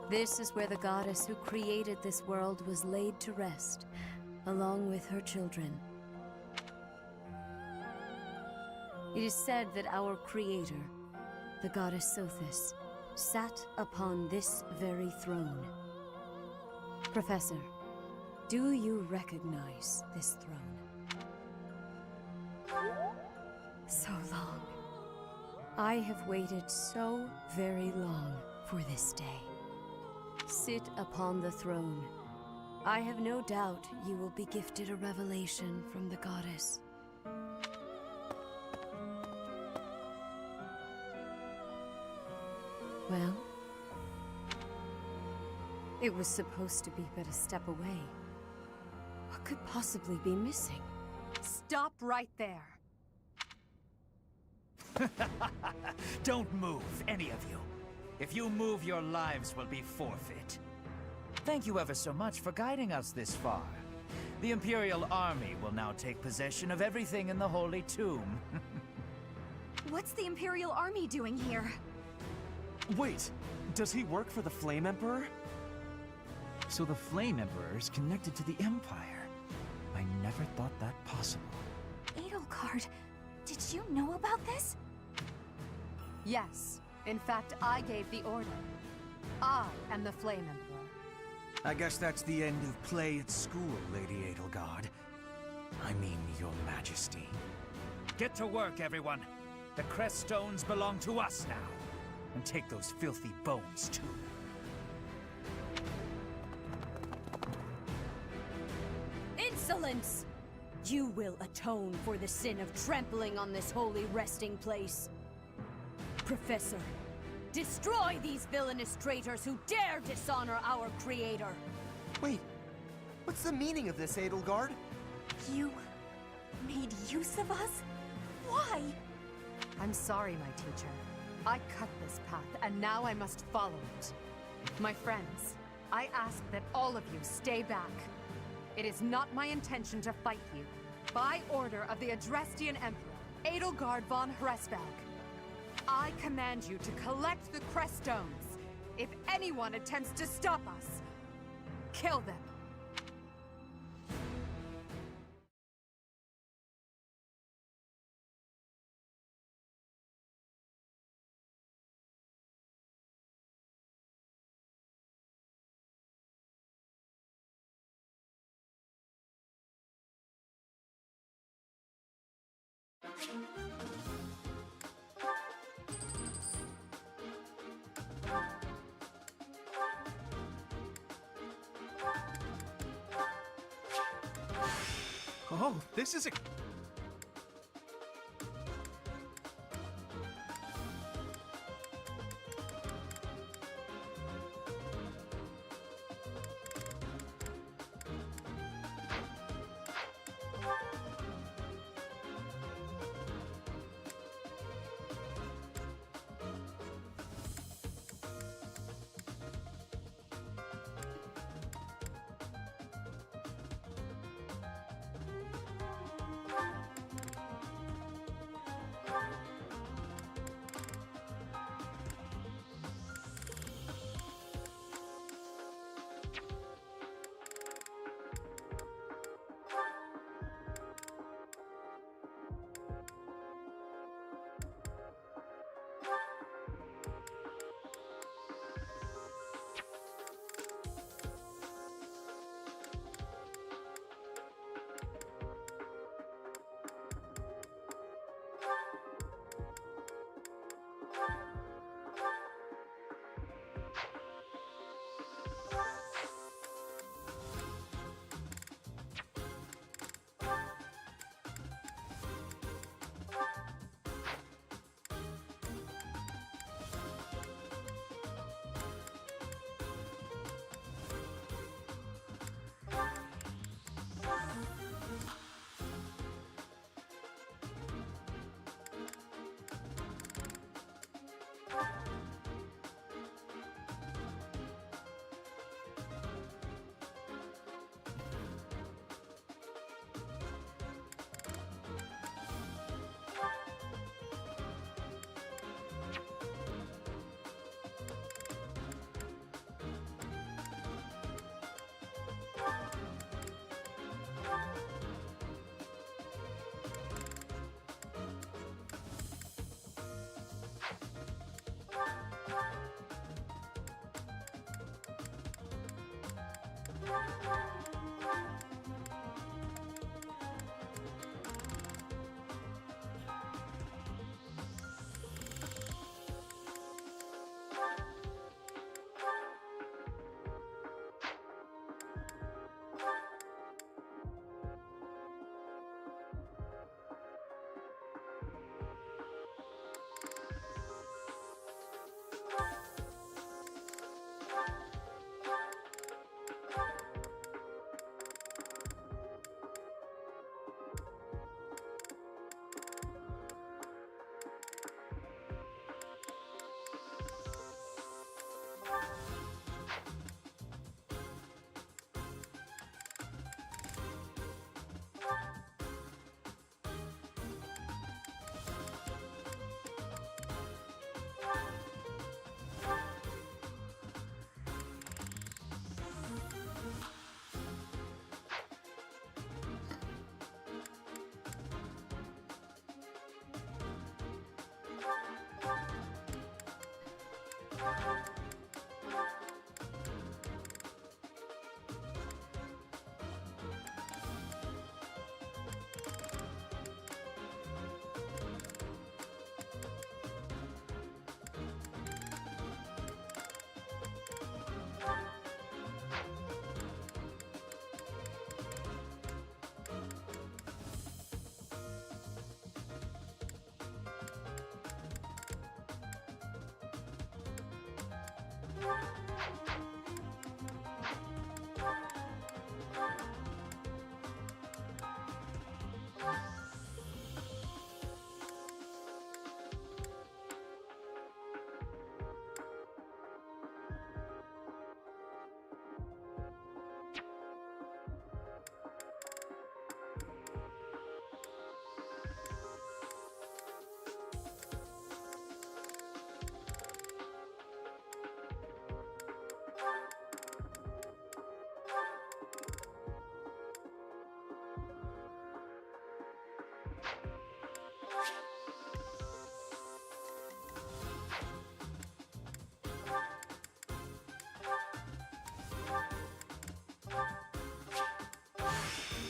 This is where the goddess who created this world was laid to rest, along with her children. It is said that our creator, the goddess Sothis, sat upon this very throne. Professor, do you recognize this throne? So long. I have waited so very long for this day. Sit upon the throne. I have no doubt you will be gifted a revelation from the goddess. Well, it was supposed to be but a step away. What could possibly be missing? Stop right there. Don't move, any of you. If you move, your lives will be forfeit. Thank you ever so much for guiding us this far. The Imperial Army will now take possession of everything in the Holy Tomb. What's the Imperial Army doing here? Wait, does he work for the Flame Emperor? So the Flame Emperor is connected to the Empire. I never thought that possible. Edelgard, did you know about this? Yes. In fact, I gave the order. I am the Flame Emperor. I guess that's the end of play at school, Lady Edelgard. I mean, Your Majesty. Get to work, everyone. The crest stones belong to us now. And take those filthy bones, too. Insolence! You will atone for the sin of trampling on this holy resting place. Professor, destroy these villainous traitors who dare dishonor our creator! Wait, what's the meaning of this, Edelgard? You made use of us? Why? I'm sorry, my teacher. I cut this path, and now I must follow it. My friends, I ask that all of you stay back. It is not my intention to fight you. By order of the Adrestian Emperor, Edelgard von Hresberg, I command you to collect the crest stones. If anyone attempts to stop us, kill them. Oh, this is a...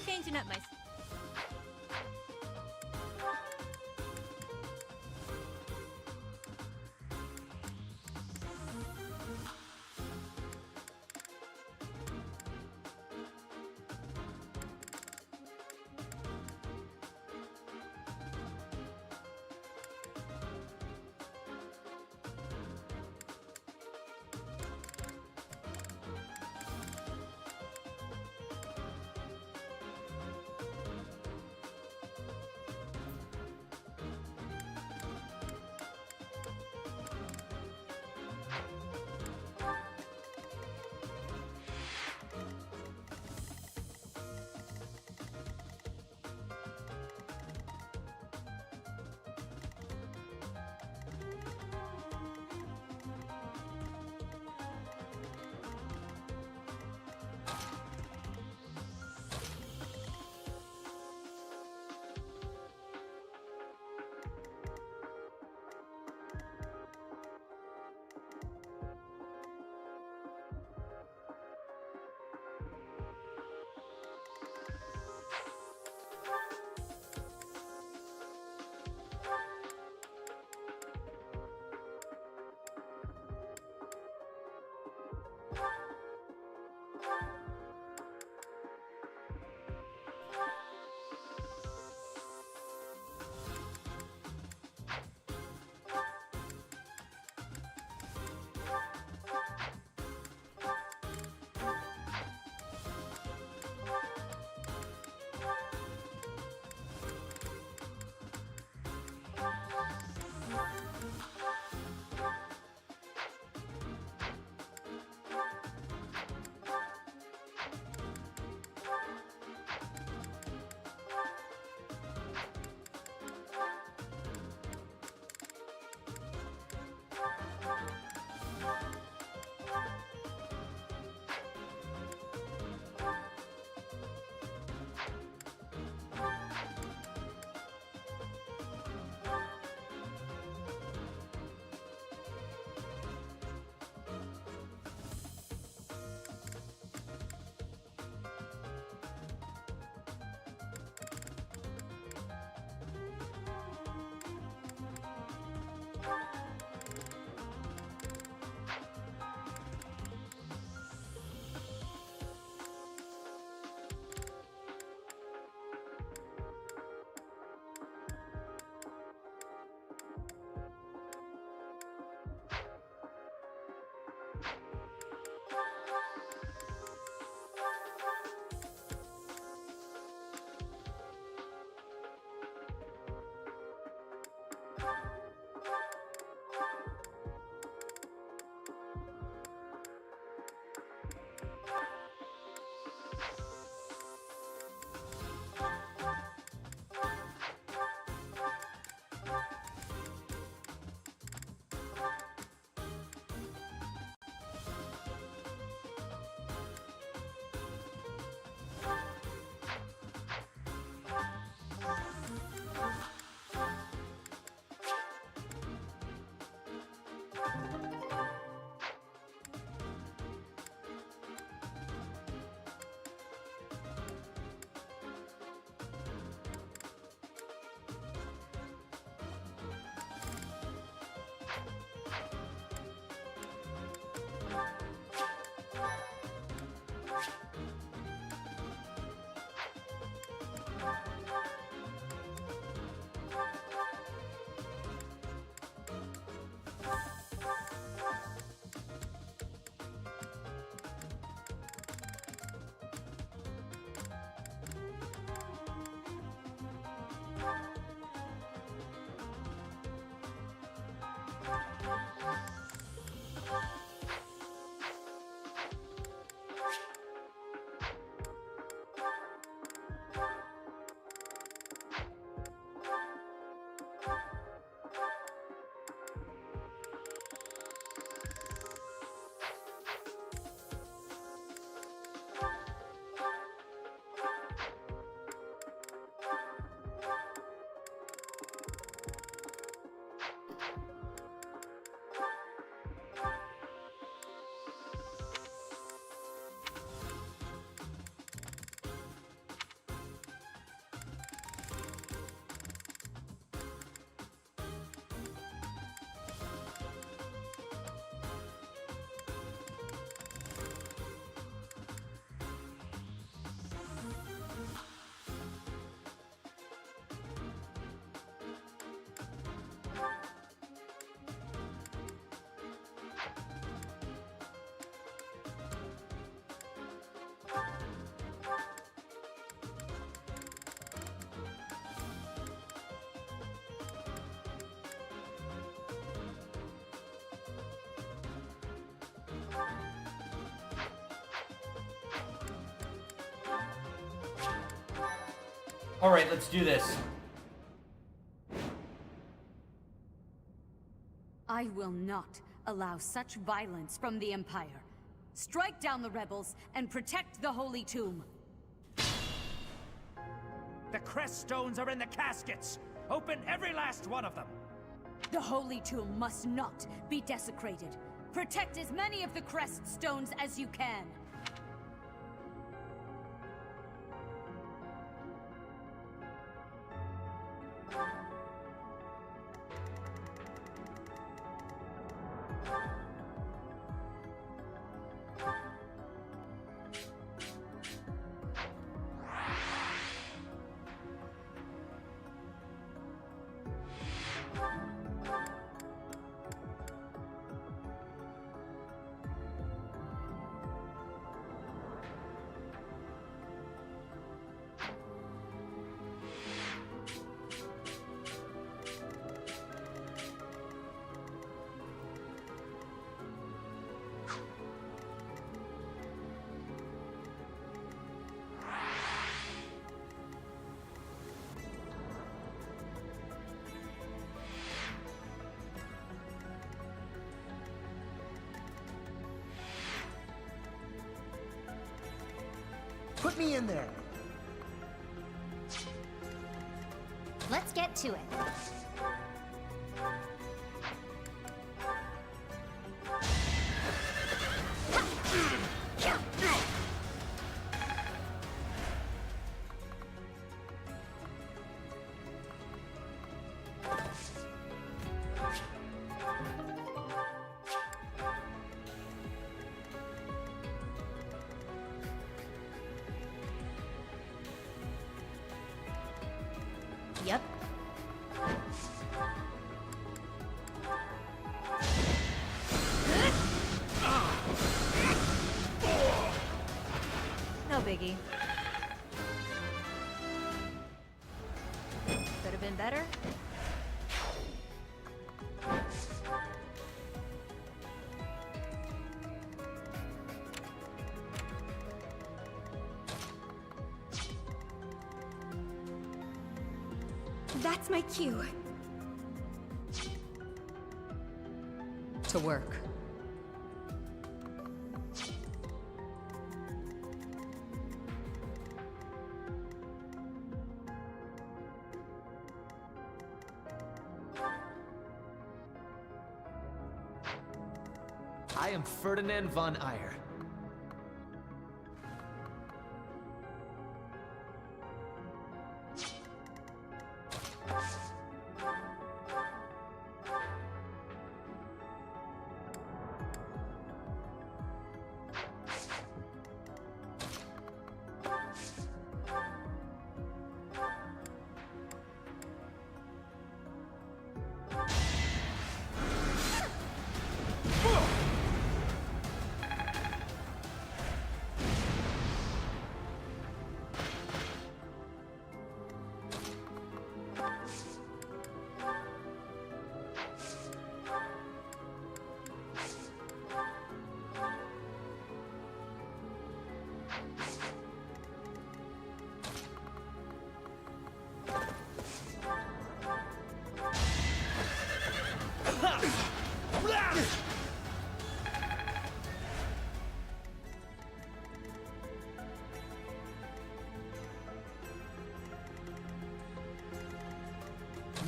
Changing up my... Alright, let's do this. I will not allow such violence from the Empire. Strike down the rebels and protect the Holy Tomb. The crest stones are in the caskets! Open every last one of them! The Holy Tomb must not be desecrated. Protect as many of the crest stones as you can. Put me in there. Let's get to it. Yep. No biggie. Could have been better. That's my cue. To work. I am Ferdinand von Eyre.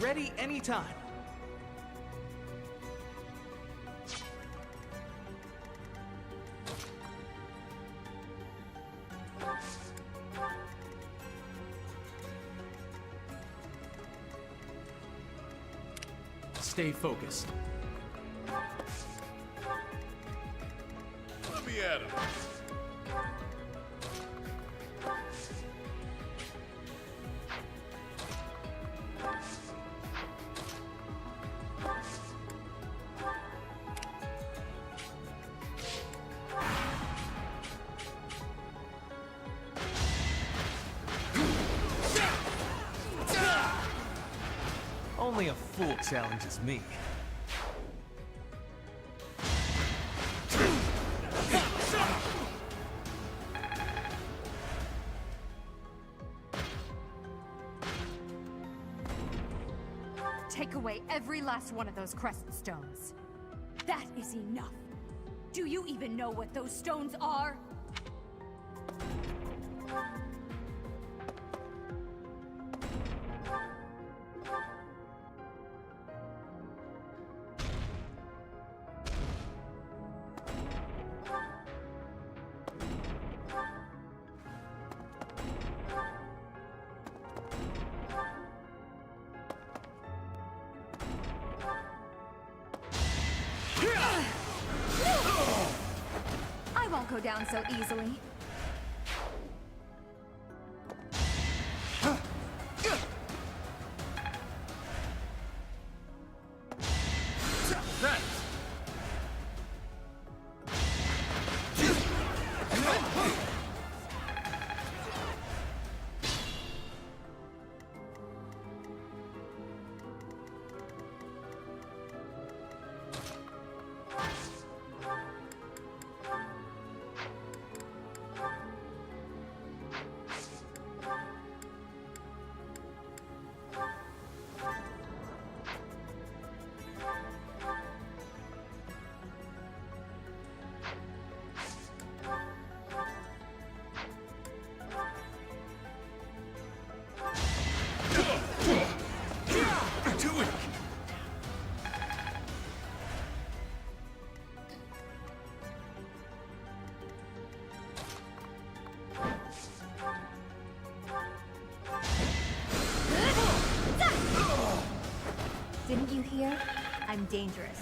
Ready anytime. Stay focused. Let me at him. Only a fool challenges me. take away every last one of those crescent stones. That is enough. Do you even know what those stones are? I won't go down so easily. Didn't you hear? I'm dangerous.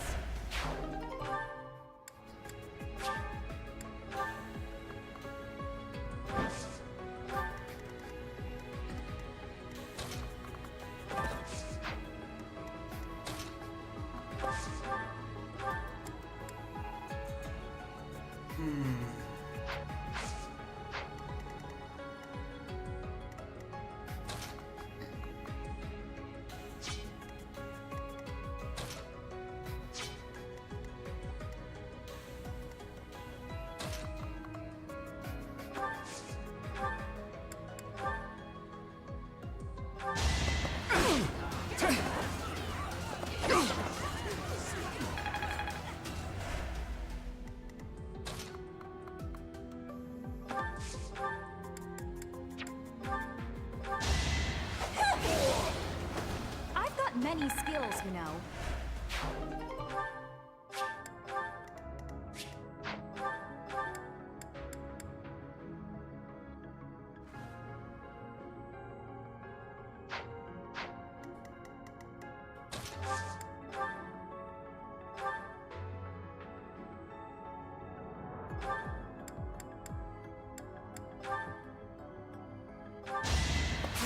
I've got many skills, you know.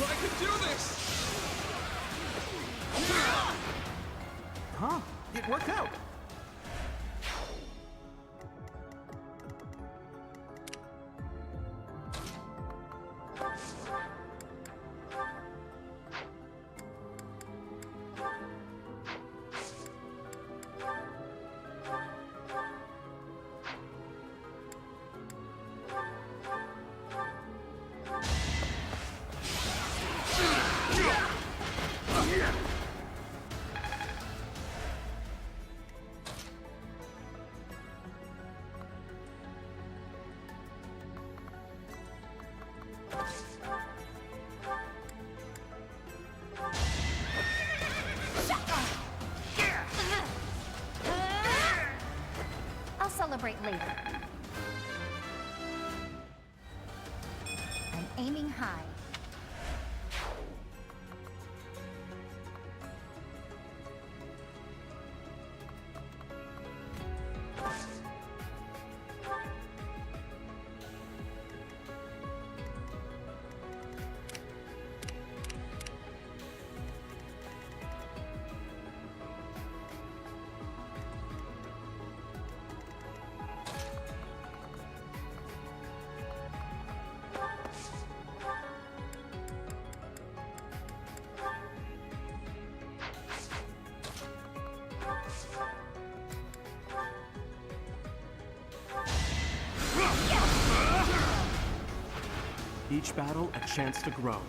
I can do this! Huh? It worked out! I'll celebrate later. I'm aiming high. Each battle a chance to grow.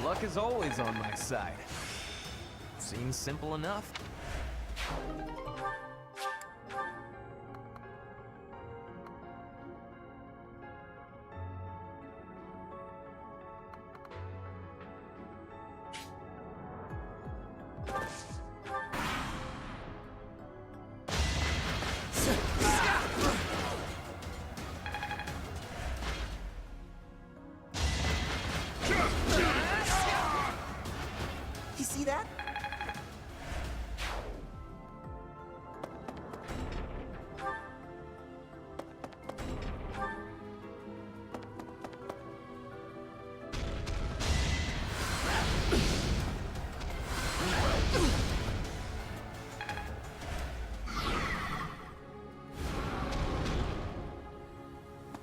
Luck is always on my side. Seems simple enough. You see that?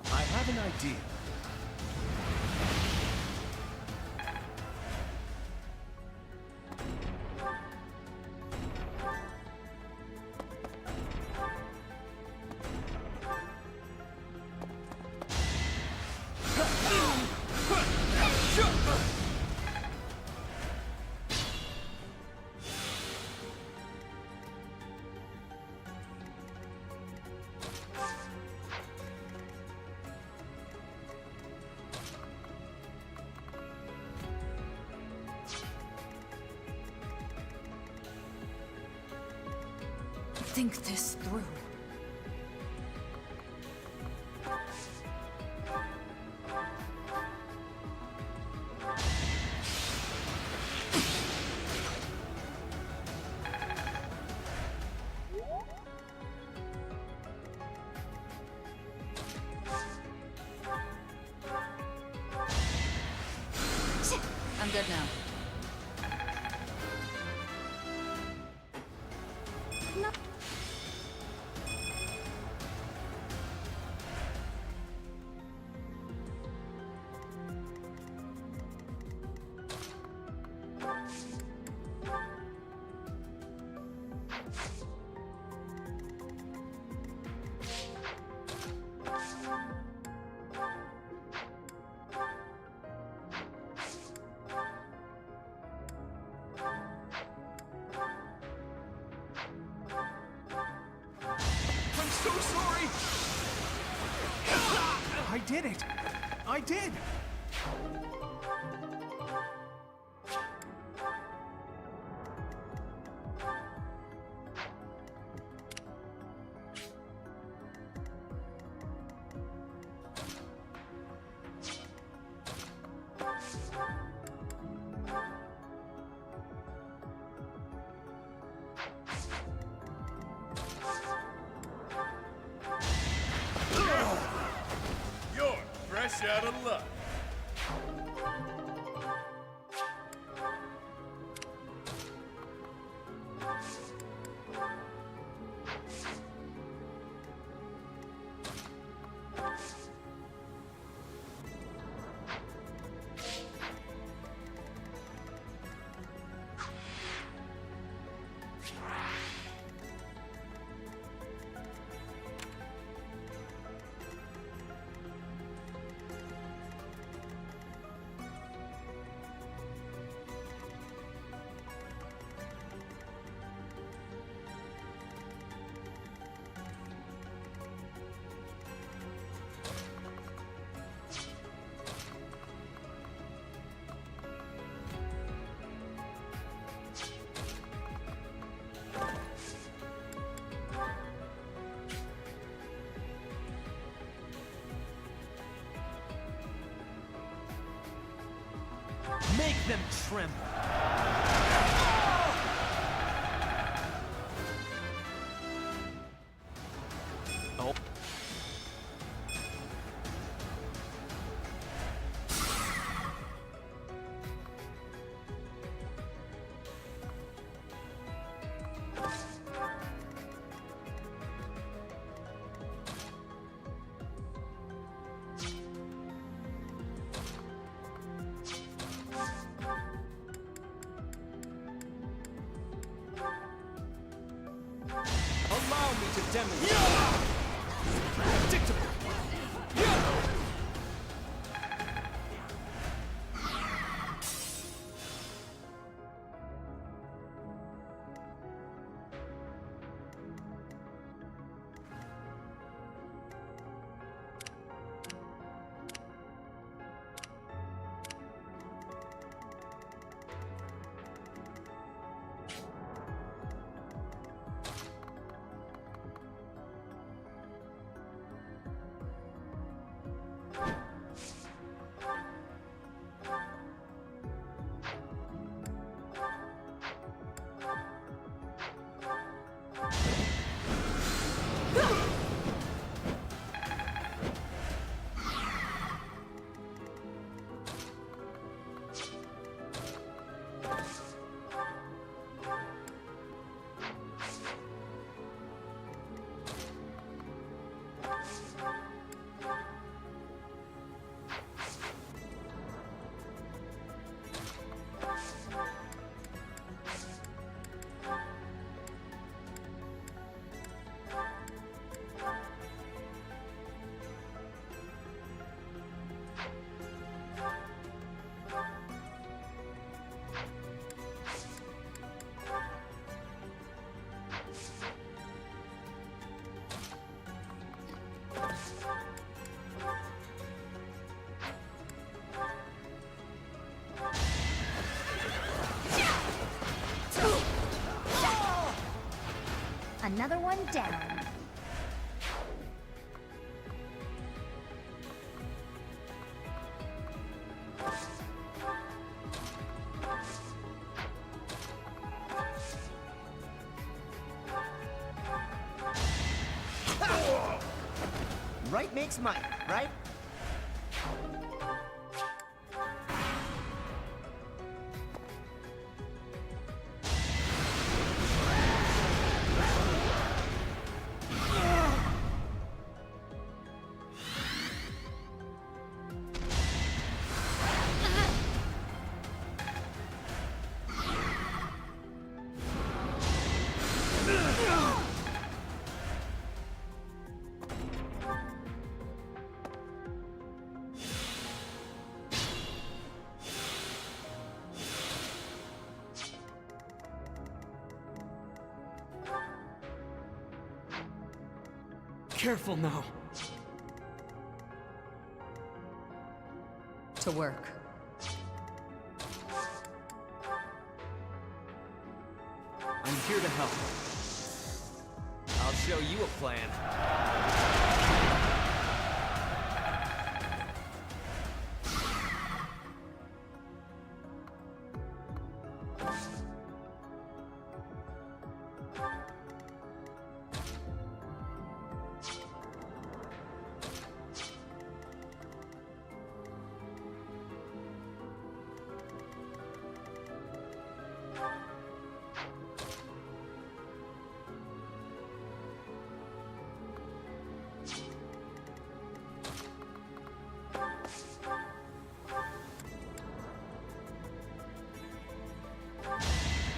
I have an idea. Think this through. I'm good now. I'm so sorry! I did it! I did! You're fresh out of luck. Make them tremble. Oh. Allow me to demonstrate. Predictable. Another one down. Right makes might, right? Careful now. To work. I'm here to help. I'll show you a plan.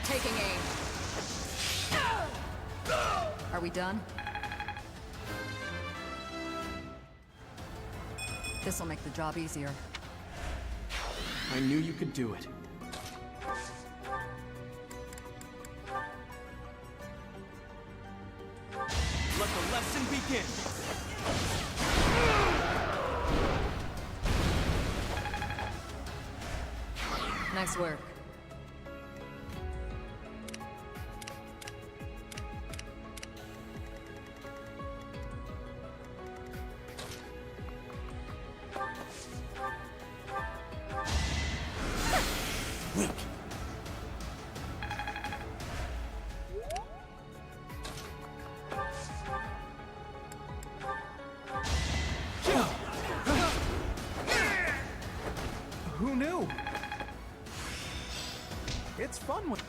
Taking aim. Are we done? This'll make the job easier. I knew you could do it. Let the lesson begin! Nice work. Who knew? It's fun when...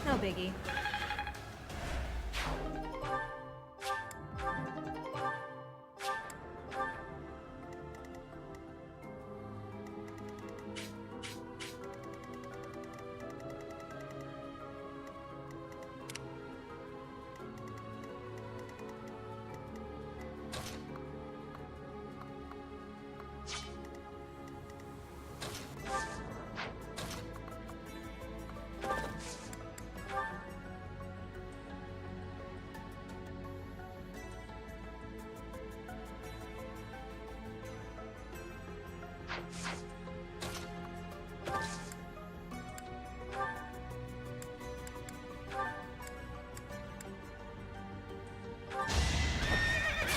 No biggie.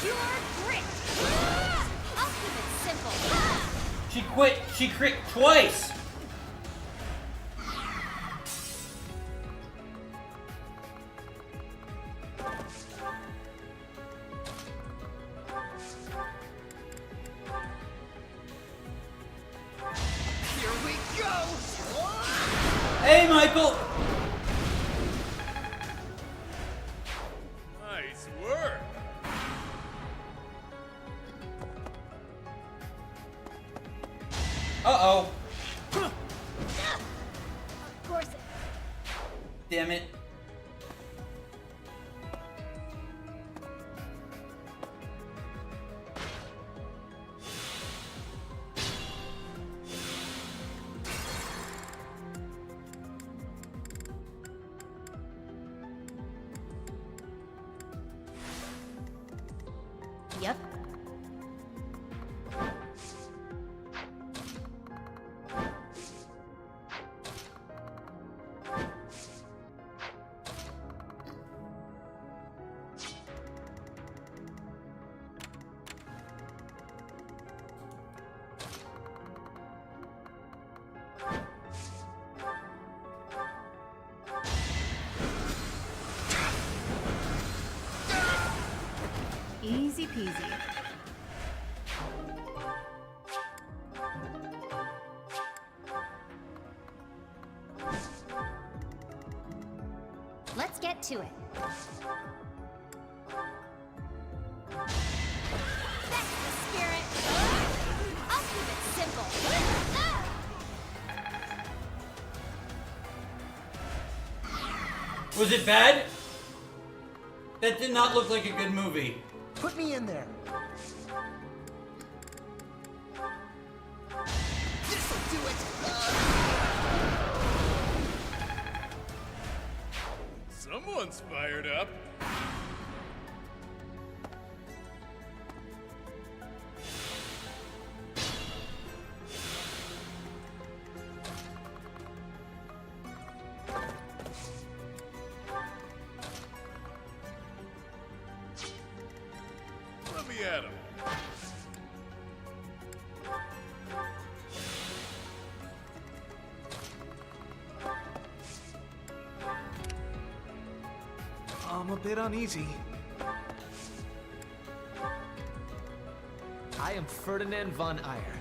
Pure grit! I'll keep it simple. She crit twice! Here we go! Hey, Michael! Nice work! Uh-oh. Of course it. Damn it. Yep. Easy peasy. Let's get to it. That's the spirit. I'll keep it simple. Was it bad? That did not look like a good movie. Put me in there. This'll do it! Someone's fired up. Let me at him. I'm a bit uneasy. I am Ferdinand von Eyre.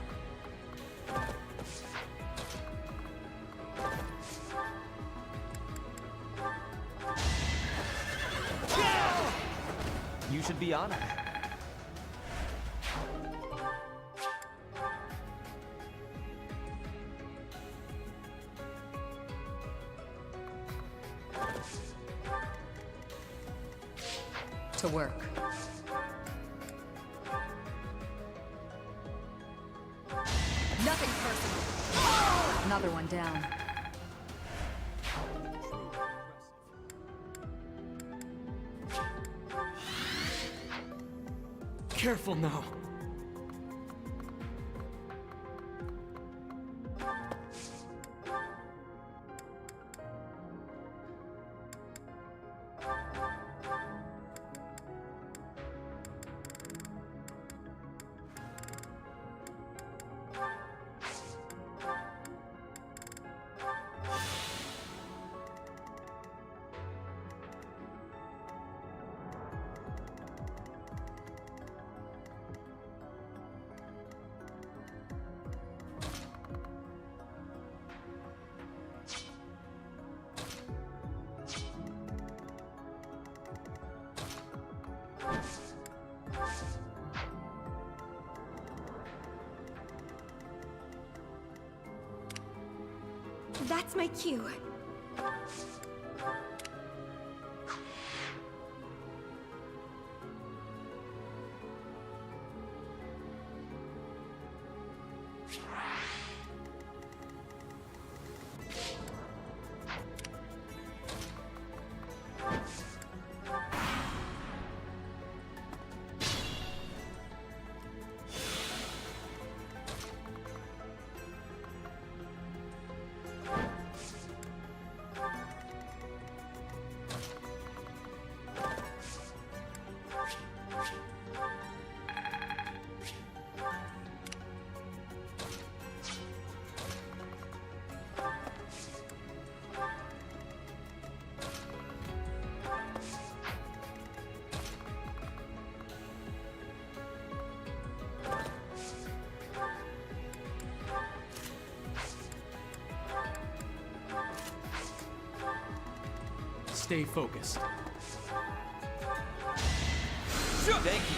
You should be honored. To work. Nothing personal. Another one down. Careful now. That's my cue. stay focused. Thank you.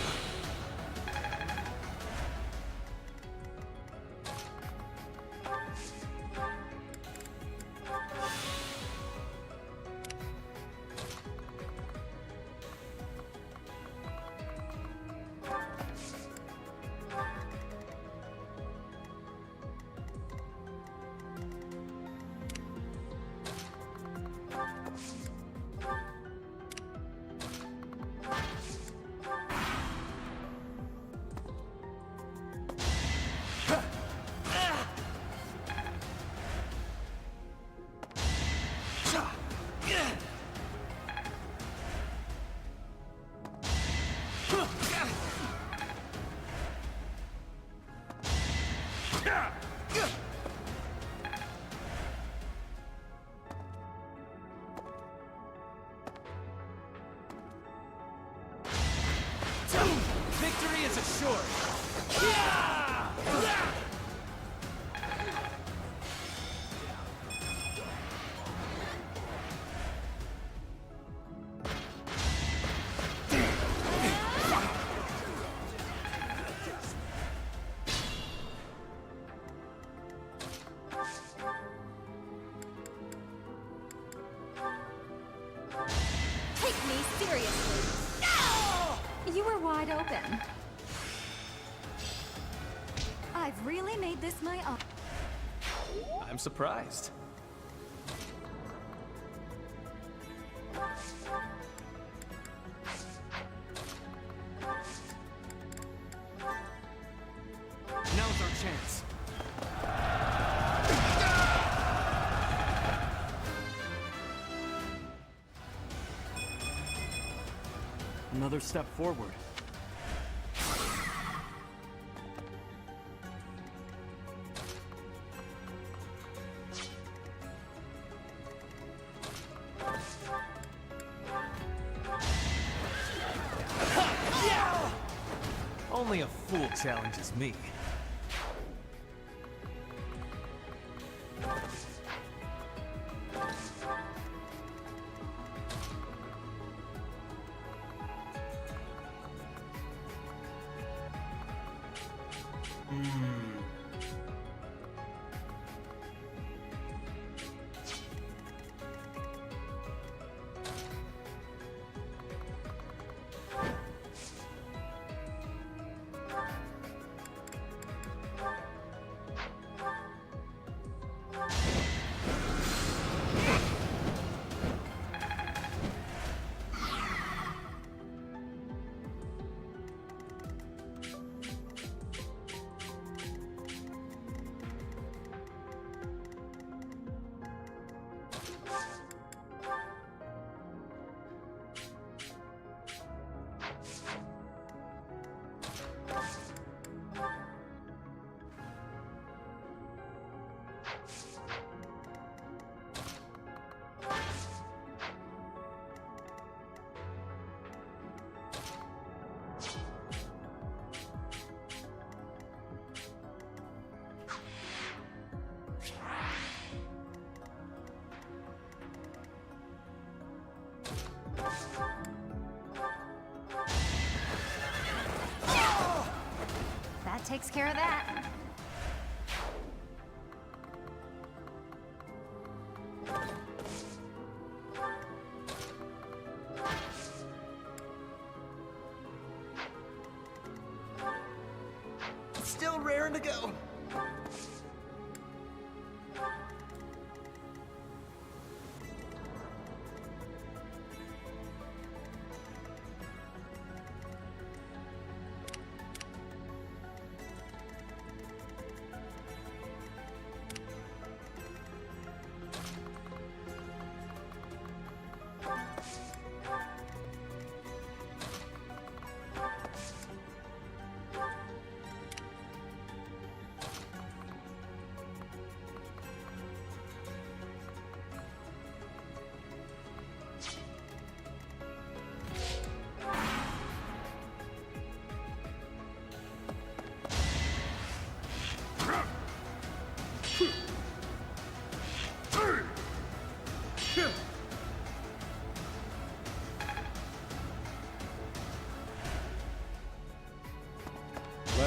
Victory is assured! Take me seriously. You were wide open. I've really made this my own. I'm surprised. Now's our chance. Another step forward. Only a fool challenges me. That takes care of that. Still raring to go.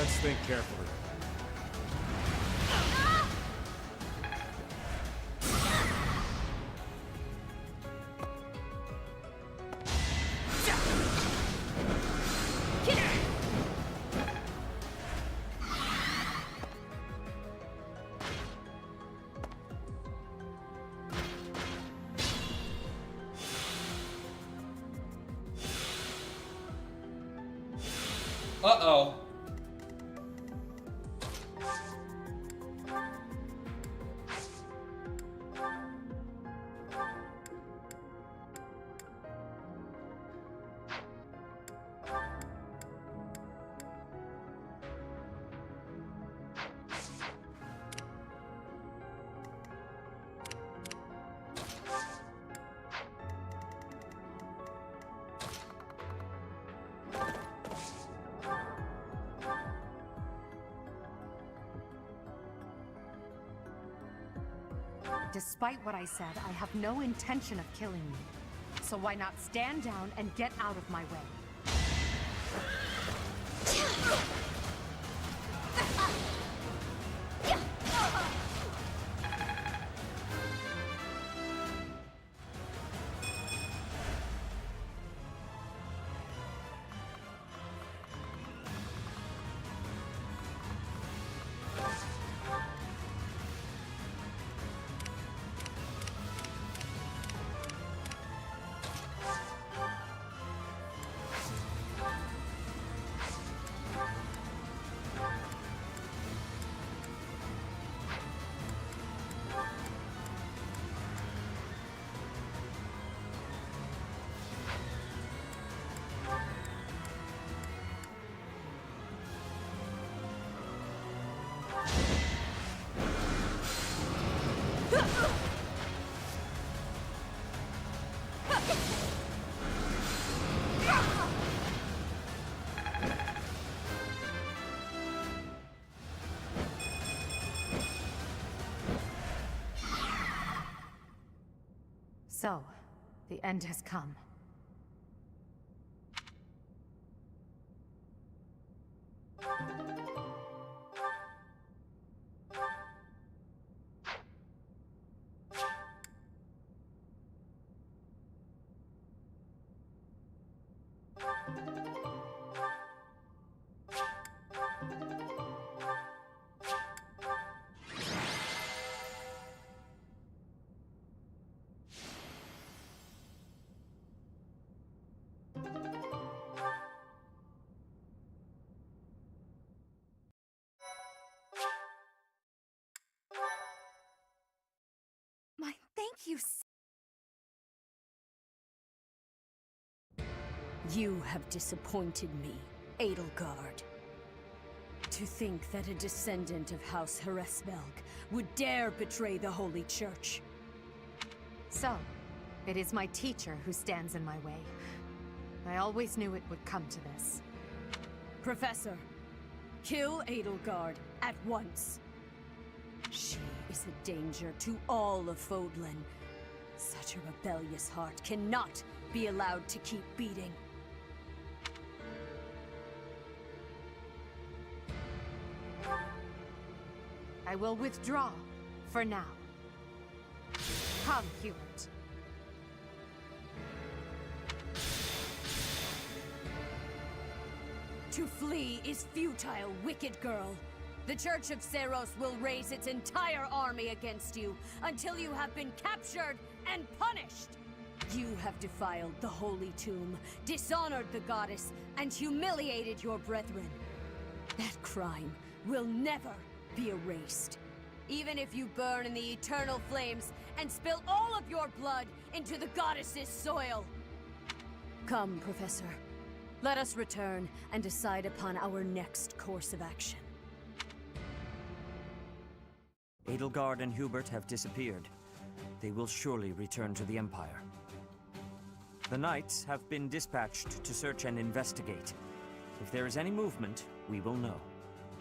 Let's think carefully. Uh-oh. Despite what I said, I have no intention of killing you. So why not stand down and get out of my way? So, the end has come. My thank you. You have disappointed me, Edelgard. To think that a descendant of House Hresvelg would dare betray the Holy Church. So, it is my teacher who stands in my way. I always knew it would come to this. Professor, kill Edelgard at once. She is a danger to all of Fodlan. Such a rebellious heart cannot be allowed to keep beating. I will withdraw, for now. Come, Hubert. To flee is futile, wicked girl. The Church of Seiros will raise its entire army against you until you have been captured and punished. You have defiled the Holy Tomb, dishonored the goddess, and humiliated your brethren. That crime will never be erased. Even if you burn in the eternal flames and spill all of your blood into the goddess's soil. Come, Professor. Let us return and decide upon our next course of action. Edelgard and Hubert have disappeared. They will surely return to the Empire. The Knights have been dispatched to search and investigate. If there is any movement, we will know.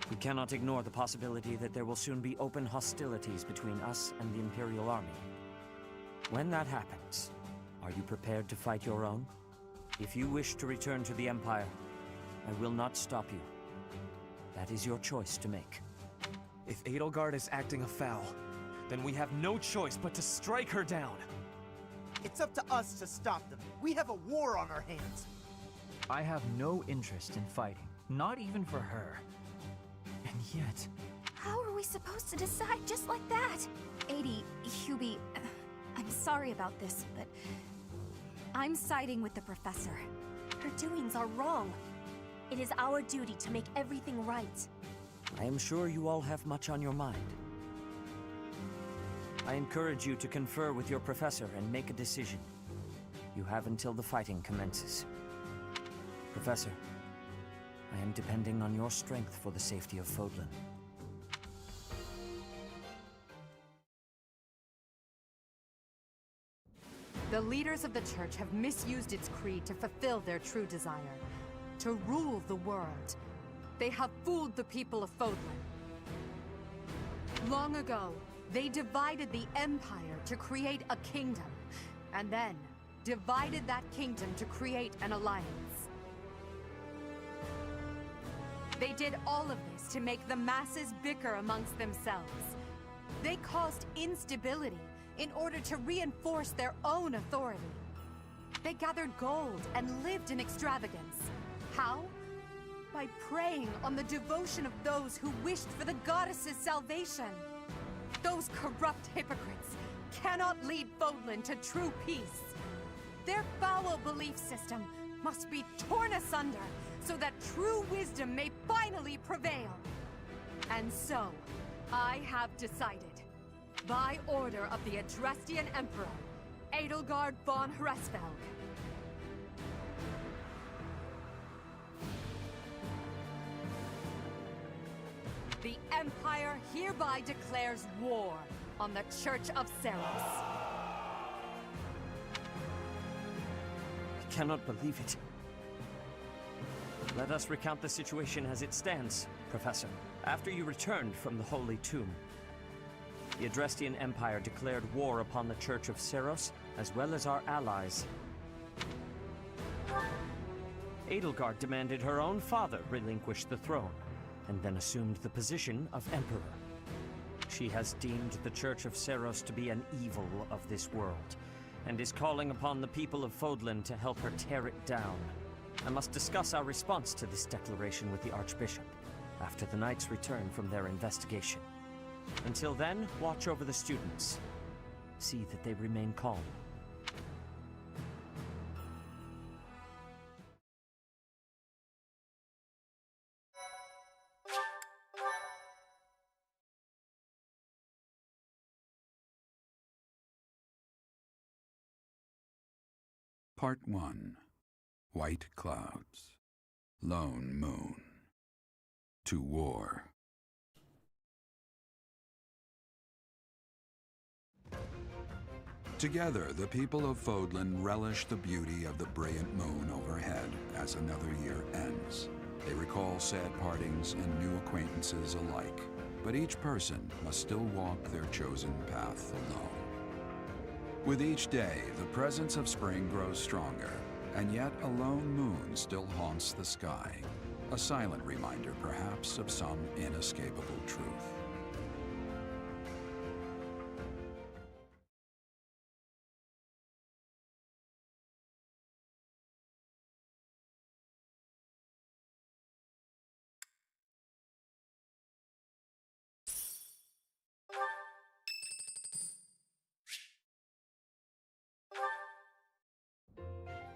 We cannot ignore the possibility that there will soon be open hostilities between us and the Imperial Army. When that happens, are you prepared to fight your own? If you wish to return to the Empire, I will not stop you. That is your choice to make. If Edelgard is acting afoul, then we have no choice but to strike her down. It's up to us to stop them. We have a war on our hands. I have no interest in fighting, not even for her. And yet... How are we supposed to decide just like that? 80, Hubie, I'm sorry about this, but I'm siding with the professor. Her doings are wrong. It is our duty to make everything right. I am sure you all have much on your mind. I encourage you to confer with your professor and make a decision. You have until the fighting commences. Professor, I am depending on your strength for the safety of Fodlan. The leaders of the church have misused its creed to fulfill their true desire, to rule the world. They have fooled the people of Fodlan. Long ago, they divided the Empire to create a kingdom, and then divided that kingdom to create an alliance. They did all of this to make the masses bicker amongst themselves. They caused instability in order to reinforce their own authority. They gathered gold and lived in extravagance. How? By preying on the devotion of those who wished for the goddess's salvation. Those corrupt hypocrites cannot lead Fodlan to true peace. Their foul belief system must be torn asunder so that true wisdom may finally prevail. And so, I have decided, by order of the Adrestian Emperor, Edelgard von Hresvelg, the Empire hereby declares war on the Church of Seros. I cannot believe it. Let us recount the situation as it stands, Professor. After you returned from the Holy Tomb, the Adrestian Empire declared war upon the Church of Seros, as well as our allies. Edelgard demanded her own father relinquish the throne, and then assumed the position of Emperor. She has deemed the Church of Seros to be an evil of this world, and is calling upon the people of Fodlan to help her tear it down. I must discuss our response to this declaration with the Archbishop, after the Knights return from their investigation. Until then, watch over the students. See that they remain calm. Part 1. White Clouds. Lone Moon. To War. Together, the people of Fodlan relish the beauty of the brilliant moon overhead as another year ends. They recall sad partings and new acquaintances alike, but each person must still walk their chosen path alone. With each day, the presence of spring grows stronger, and yet a lone moon still haunts the sky, a silent reminder perhaps of some inescapable truth.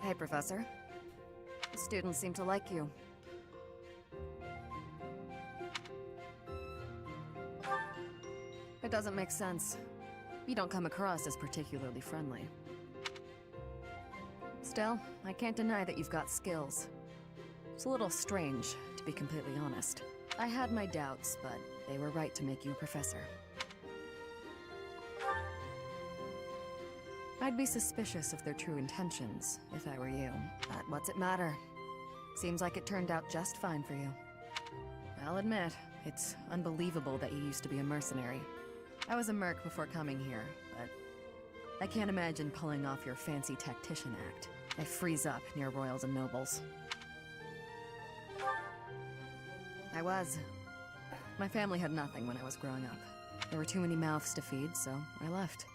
Hey, Professor. The students seem to like you. It doesn't make sense. You don't come across as particularly friendly. Still, I can't deny that you've got skills. It's a little strange, to be completely honest. I had my doubts, but they were right to make you a professor. I'd be suspicious of their true intentions, if I were you. But what's it matter? Seems like it turned out just fine for you. I'll admit, it's unbelievable that you used to be a mercenary. I was a merc before coming here, but I can't imagine pulling off your fancy tactician act. I freeze up near royals and nobles. I was. My family had nothing when I was growing up. There were too many mouths to feed, so I left.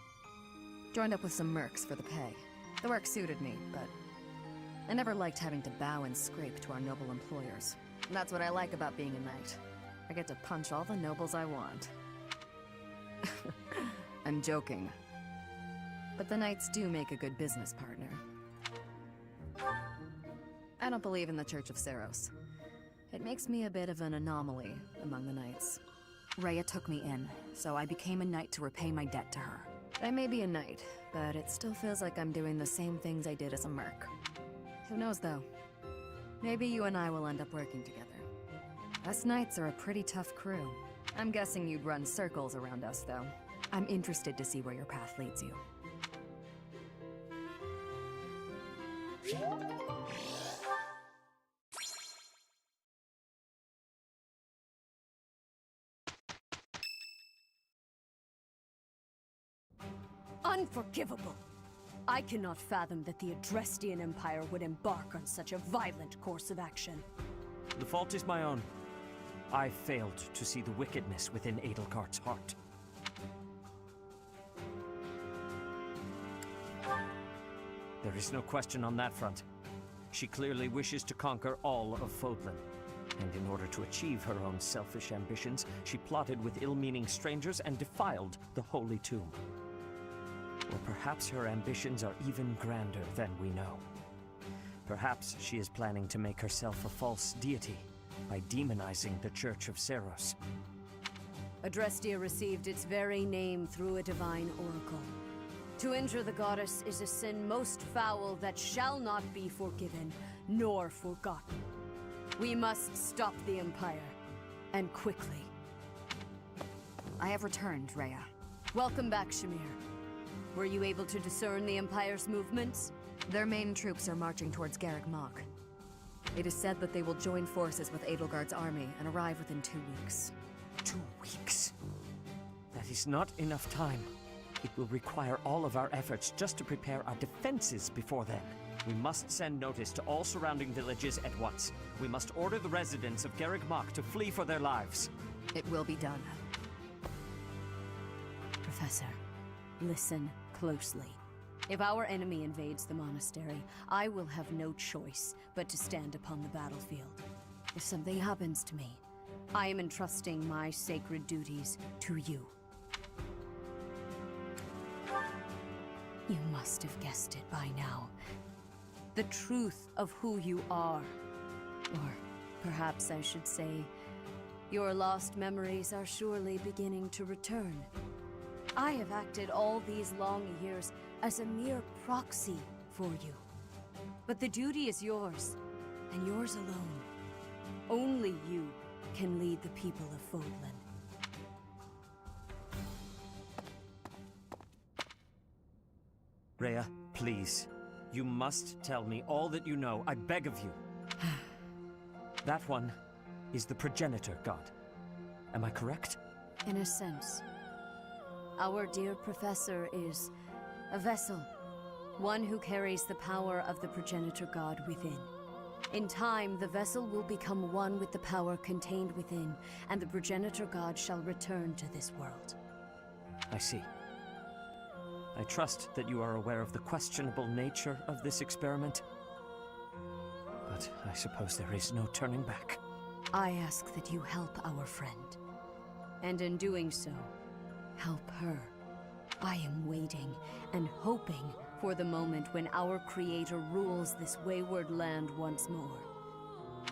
Joined up with some mercs for the pay. The work suited me, but I never liked having to bow and scrape to our noble employers. And that's what I like about being a knight. I get to punch all the nobles I want. I'm joking. But the knights do make a good business partner. I don't believe in the Church of Seros. It makes me a bit of an anomaly among the knights. Rhea took me in, so I became a knight to repay my debt to her. I may be a knight, but it still feels like I'm doing the same things I did as a merc. Who knows, though? Maybe you and I will end up working together. Us knights are a pretty tough crew. I'm guessing you'd run circles around us, though. I'm interested to see where your path leads you. Unforgivable! I cannot fathom that the Adrestian Empire would embark on such a violent course of action. The fault is my own. I failed to see the wickedness within Edelgard's heart. There is no question on that front. She clearly wishes to conquer all of Fodlan. And in order to achieve her own selfish ambitions, she plotted with ill-meaning strangers and defiled the Holy Tomb. Or perhaps her ambitions are even grander than we know. Perhaps she is planning to make herself a false deity by demonizing the Church of Seros. Adrestia received its very name through a divine oracle. To injure the goddess is a sin most foul that shall not be forgiven, nor forgotten. We must stop the Empire, and quickly. I have returned, Rhea. Welcome back, Shamir. Were you able to discern the Empire's movements? Their main troops are marching towards Garreg Mach. It is said that they will join forces with Edelgard's army and arrive within 2 weeks. 2 weeks? That is not enough time. It will require all of our efforts just to prepare our defenses before then. We must send notice to all surrounding villages at once. We must order the residents of Garreg Mach to flee for their lives. It will be done. Professor, listen closely. If our enemy invades the monastery, I will have no choice but to stand upon the battlefield. If something happens to me, I am entrusting my sacred duties to you. You must have guessed it by now. The truth of who you are. Or perhaps I should say, your lost memories are surely beginning to return. I have acted all these long years as a mere proxy for you. But the duty is yours, and yours alone. Only you can lead the people of Fodlan. Rhea, please. You must tell me all that you know. I beg of you. That one is the progenitor god. Am I correct? In a sense. Our dear professor is a vessel. One who carries the power of the progenitor god within. In time, the vessel will become one with the power contained within, and the progenitor god shall return to this world. I see. I trust that you are aware of the questionable nature of this experiment. But I suppose there is no turning back. I ask that you help our friend. And in doing so, help her. I am waiting and hoping for the moment when our creator rules this wayward land once more.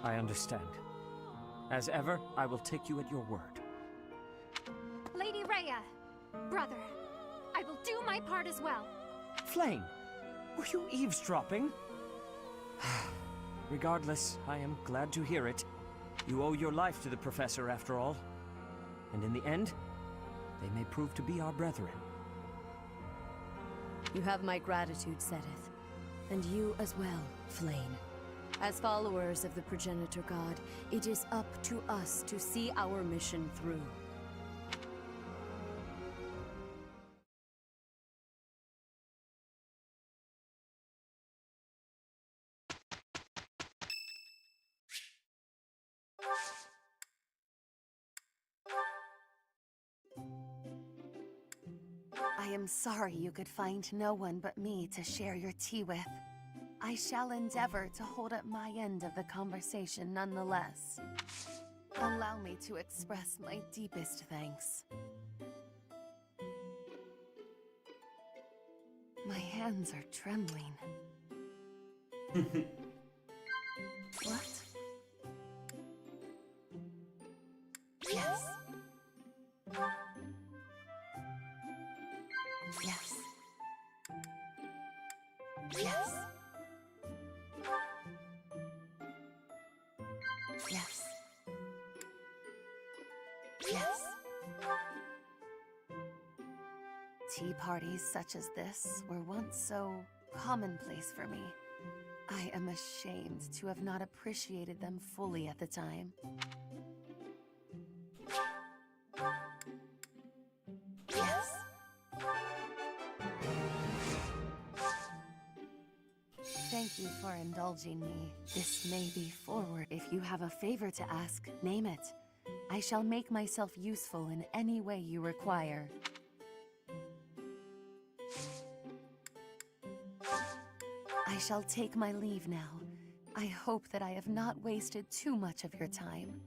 I understand. As ever, I will take you at your word. Lady Rhea, brother, I will do my part as well. Flame, were you eavesdropping? Regardless, I am glad to hear it. You owe your life to the Professor, after all. And in the end, they may prove to be our brethren. You have my gratitude, Sedith. And you as well, Flame. As followers of the progenitor god, it is up to us to see our mission through. am sorry you could find no one but me to share your tea with. I shall endeavor to hold up my end of the conversation nonetheless. Allow me to express my deepest thanks. My hands are trembling. What? Yes. Yes. Yes. Yes. Yes. Tea parties such as this were once so commonplace for me. I am ashamed to have not appreciated them fully at the time. Yes. Thank you for indulging me. This may be forward. If you have a favor to ask, name it. I shall make myself useful in any way you require. I shall take my leave now. I hope that I have not wasted too much of your time.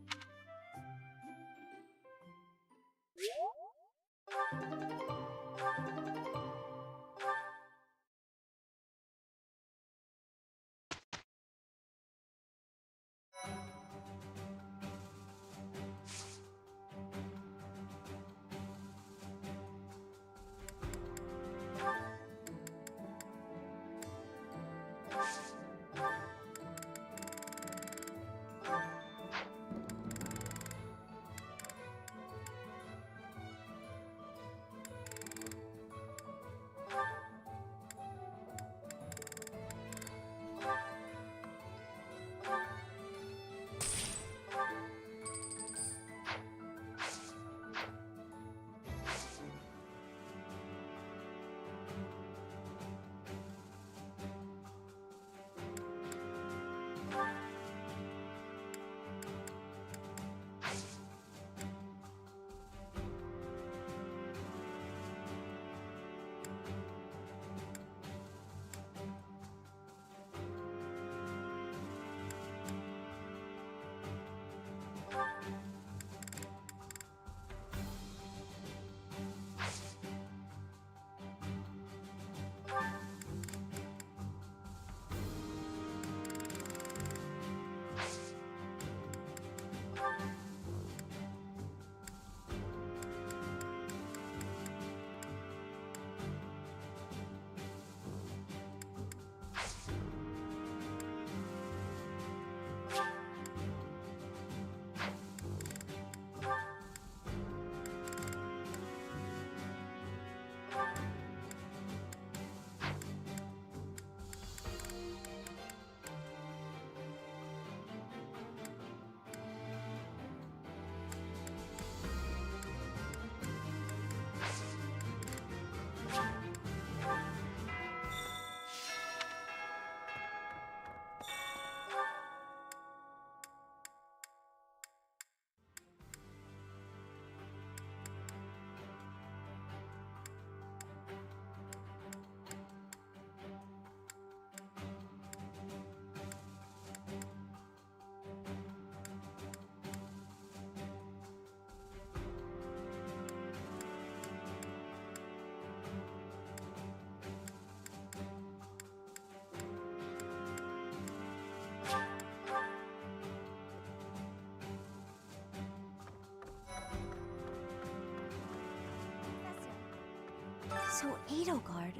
So Edelgard,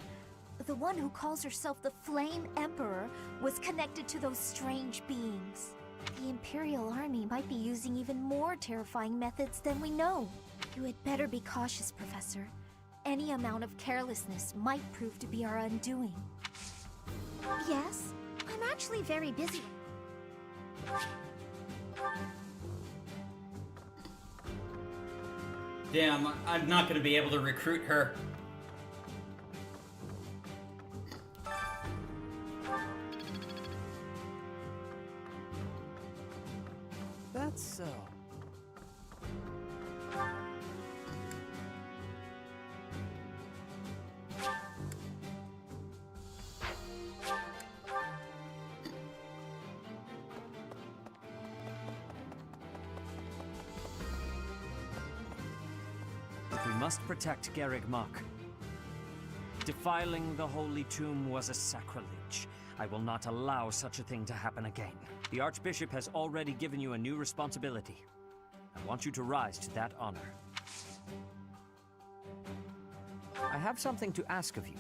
the one who calls herself the Flame Emperor, was connected to those strange beings. The Imperial Army might be using even more terrifying methods than we know. You had better be cautious, Professor. Any amount of carelessness might prove to be our undoing. Yes? I'm actually very busy. Damn, I'm not gonna be able to recruit her. That's so. but we must protect Garreg Mach. Defiling the Holy Tomb was a sacrilege. I will not allow such a thing to happen again. The Archbishop has already given you a new responsibility. I want you to rise to that honor. I have something to ask of you.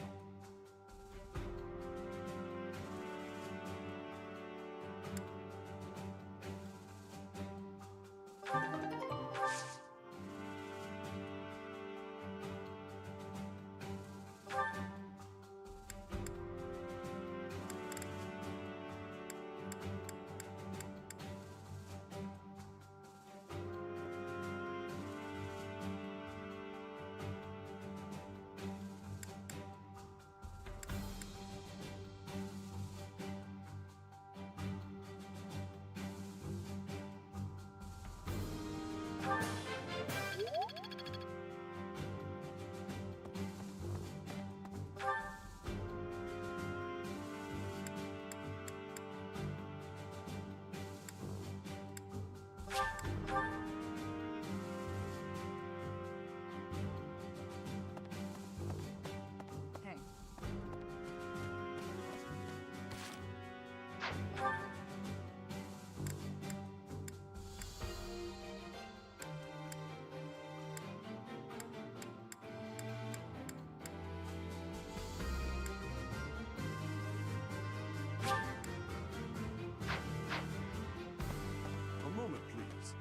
A moment, please.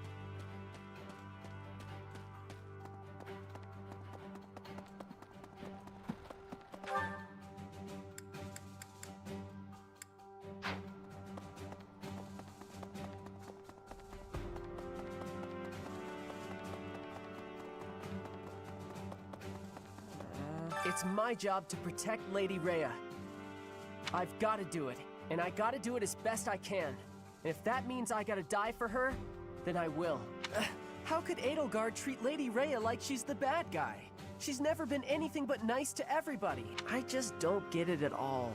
It's my job to protect Lady Rhea. I've got to do it, and I gotta do it as best I can. And if that means I gotta die for her, then I will. How could Edelgard treat Lady Rhea like she's the bad guy? She's never been anything but nice to everybody. I just don't get it at all.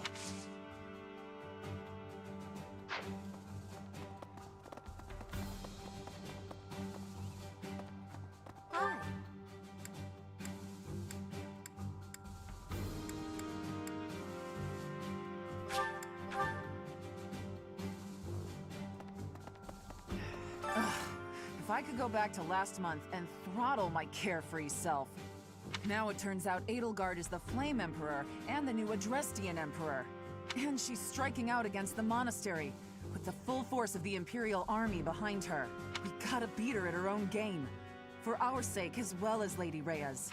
Hi. If I could go back to last month and throttle my carefree self. Now it turns out Edelgard is the Flame Emperor and the new Adrestian Emperor. And she's striking out against the monastery, with the full force of the Imperial Army behind her. We gotta beat her at her own game. For our sake as well as Lady Rhea's.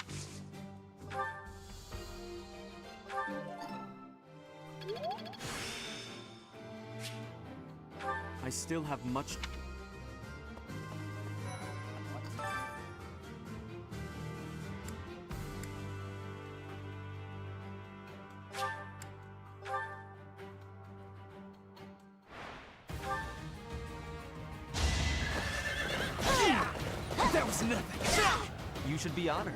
I still have much... That was nothing. You should be honored.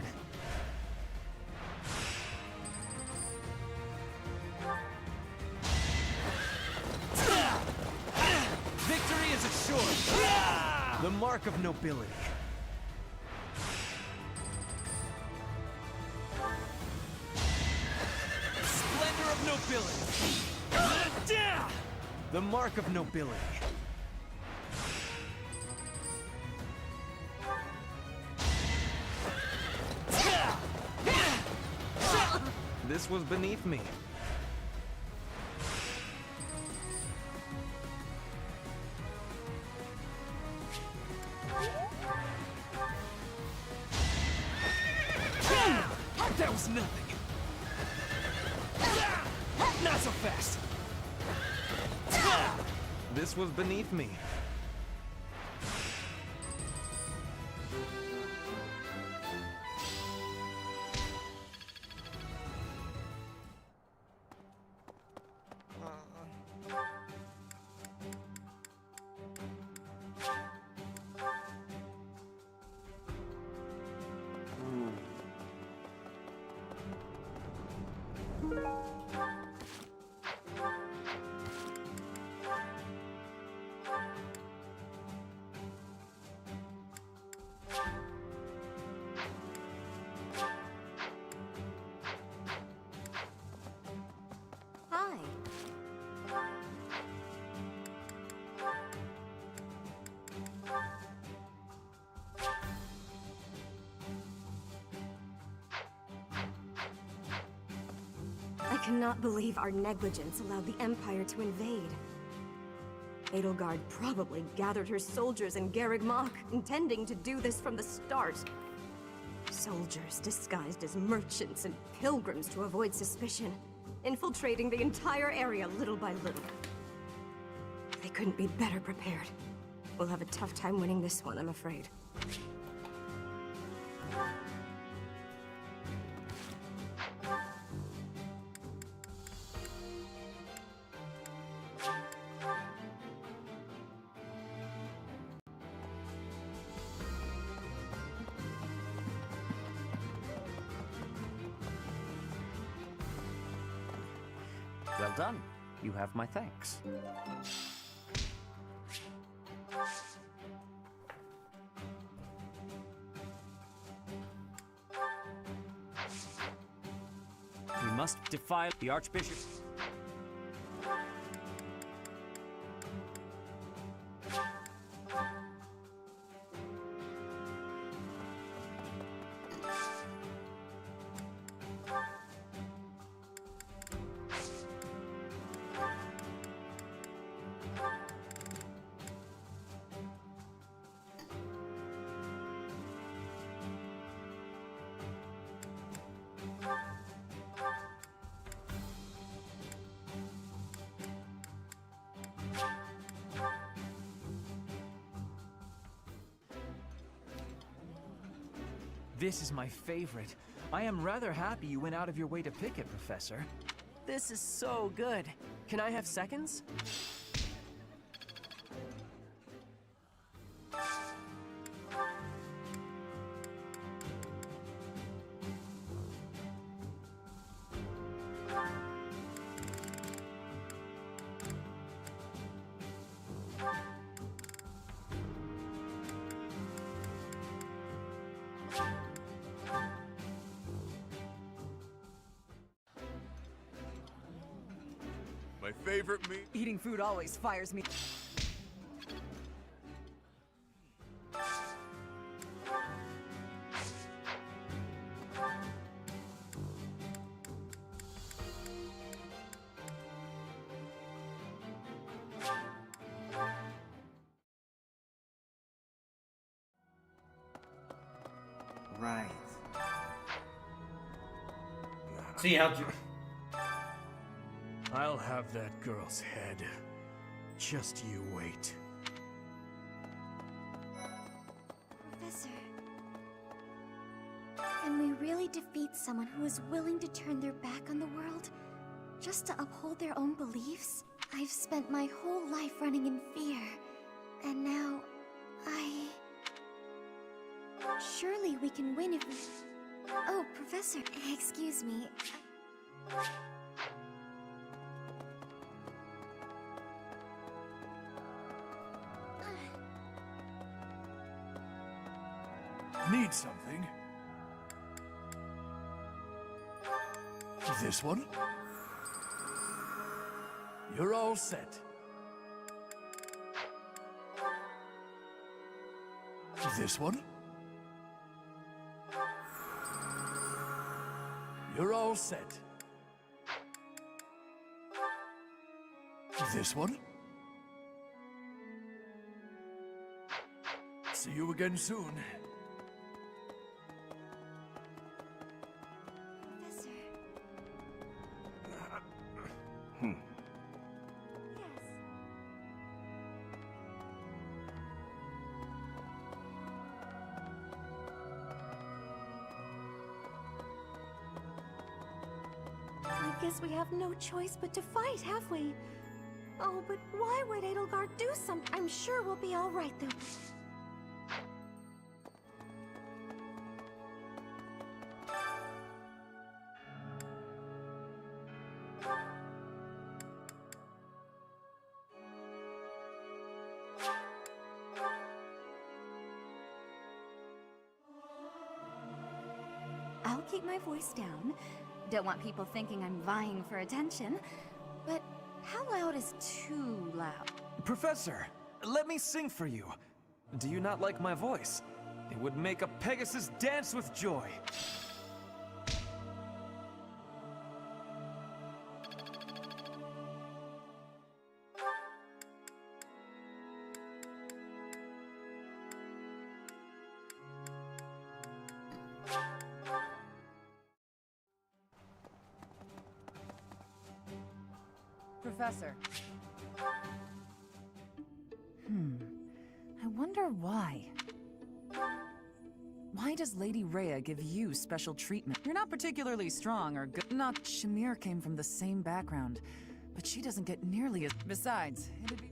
Victory is assured. The mark of nobility. Splendor of nobility. The mark of nobility. This was beneath me. That was nothing. Not so fast. This was beneath me. cannot believe our negligence allowed the Empire to invade. Edelgard probably gathered her soldiers in Garreg Mach, intending to do this from the start. Soldiers disguised as merchants and pilgrims to avoid suspicion, infiltrating the entire area little by little. They couldn't be better prepared. We'll have a tough time winning this one, I'm afraid. Well done. You have my thanks. We must defy the Archbishop. This is my favorite. I am rather happy you went out of your way to pick it, Professor. This is so good. Can I have seconds? My favorite meat. Eating food always fires me. Right. See how... I'll have that girl's head. Just you wait. Professor, can we really defeat someone who is willing to turn their back on the world just to uphold their own beliefs? I've spent my whole life running in fear, and now surely we can win if we... Oh, Professor, excuse me. Need something? This one? You're all set. This one? You're all set. This one? See you again soon. Professor. Hmm. Yes. I guess we have no choice but to fight, have we? Oh, but why would Edelgard do something? I'm sure we'll be all right, though. I'll keep my voice down. Don't want people thinking I'm vying for attention. But how loud is too loud? Professor, let me sing for you. Do you not like my voice? It would make a Pegasus dance with joy. Professor. I wonder why. Why does Lady Rhea give you special treatment? You're not particularly strong or good. Not Shamir came from the same background, but she doesn't get nearly as. Besides, it'd be.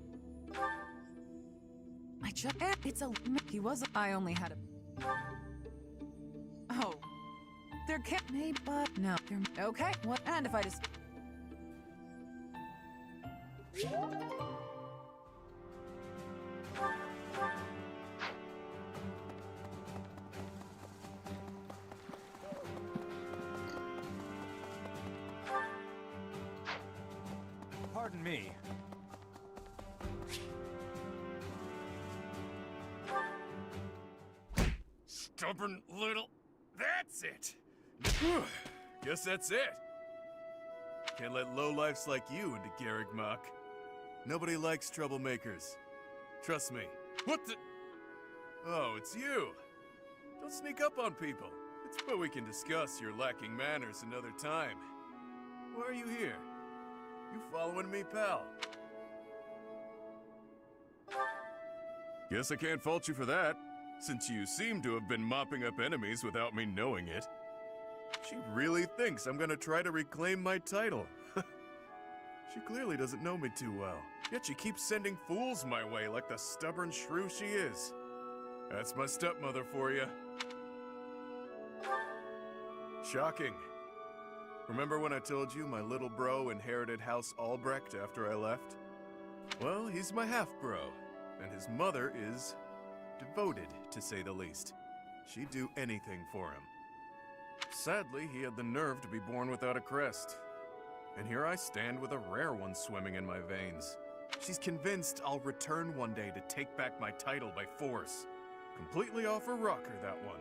I just. It's a. He was. I only had a. Oh. There can't. Maybe, but no. There. Okay. What? And if I just. Pardon me. Stubborn little... That's it! Guess that's it. Can't let lowlifes like you into Garrick Mach. Nobody likes troublemakers. Trust me. What the... Oh, it's you. Don't sneak up on people. It's where we can discuss your lacking manners another time. Why are you here? You following me, pal? Guess I can't fault you for that, since you seem to have been mopping up enemies without me knowing it. She really thinks I'm gonna try to reclaim my title. She clearly doesn't know me too well, yet she keeps sending fools my way like the stubborn shrew she is. That's my stepmother for you. Shocking. Remember when I told you my little bro inherited House Albrecht after I left? Well, he's my half-bro, and his mother is devoted, to say the least. She'd do anything for him. Sadly, he had the nerve to be born without a crest. And here I stand with a rare one swimming in my veins. She's convinced I'll return one day to take back my title by force. Completely off her rocker, that one.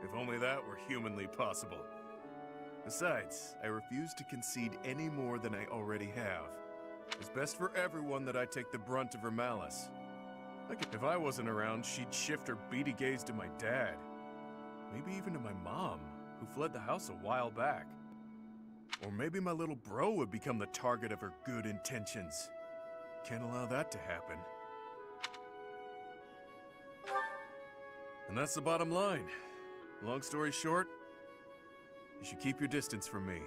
If only that were humanly possible. Besides, I refuse to concede any more than I already have. It's best for everyone that I take the brunt of her malice. If I wasn't around, she'd shift her beady gaze to my dad. Maybe even to my mom, who fled the house a while back. Or maybe my little bro would become the target of her good intentions. Can't allow that to happen. And that's the bottom line. Long story short, you should keep your distance from me.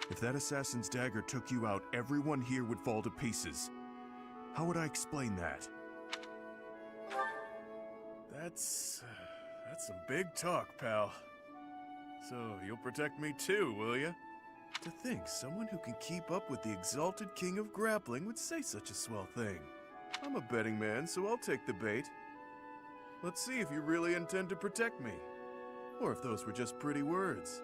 If that assassin's dagger took you out, everyone here would fall to pieces. How would I explain that? That's some big talk, pal. So, you'll protect me too, will ya? To think someone who can keep up with the exalted king of grappling would say such a swell thing. I'm a betting man, so I'll take the bait. Let's see if you really intend to protect me. Or if those were just pretty words.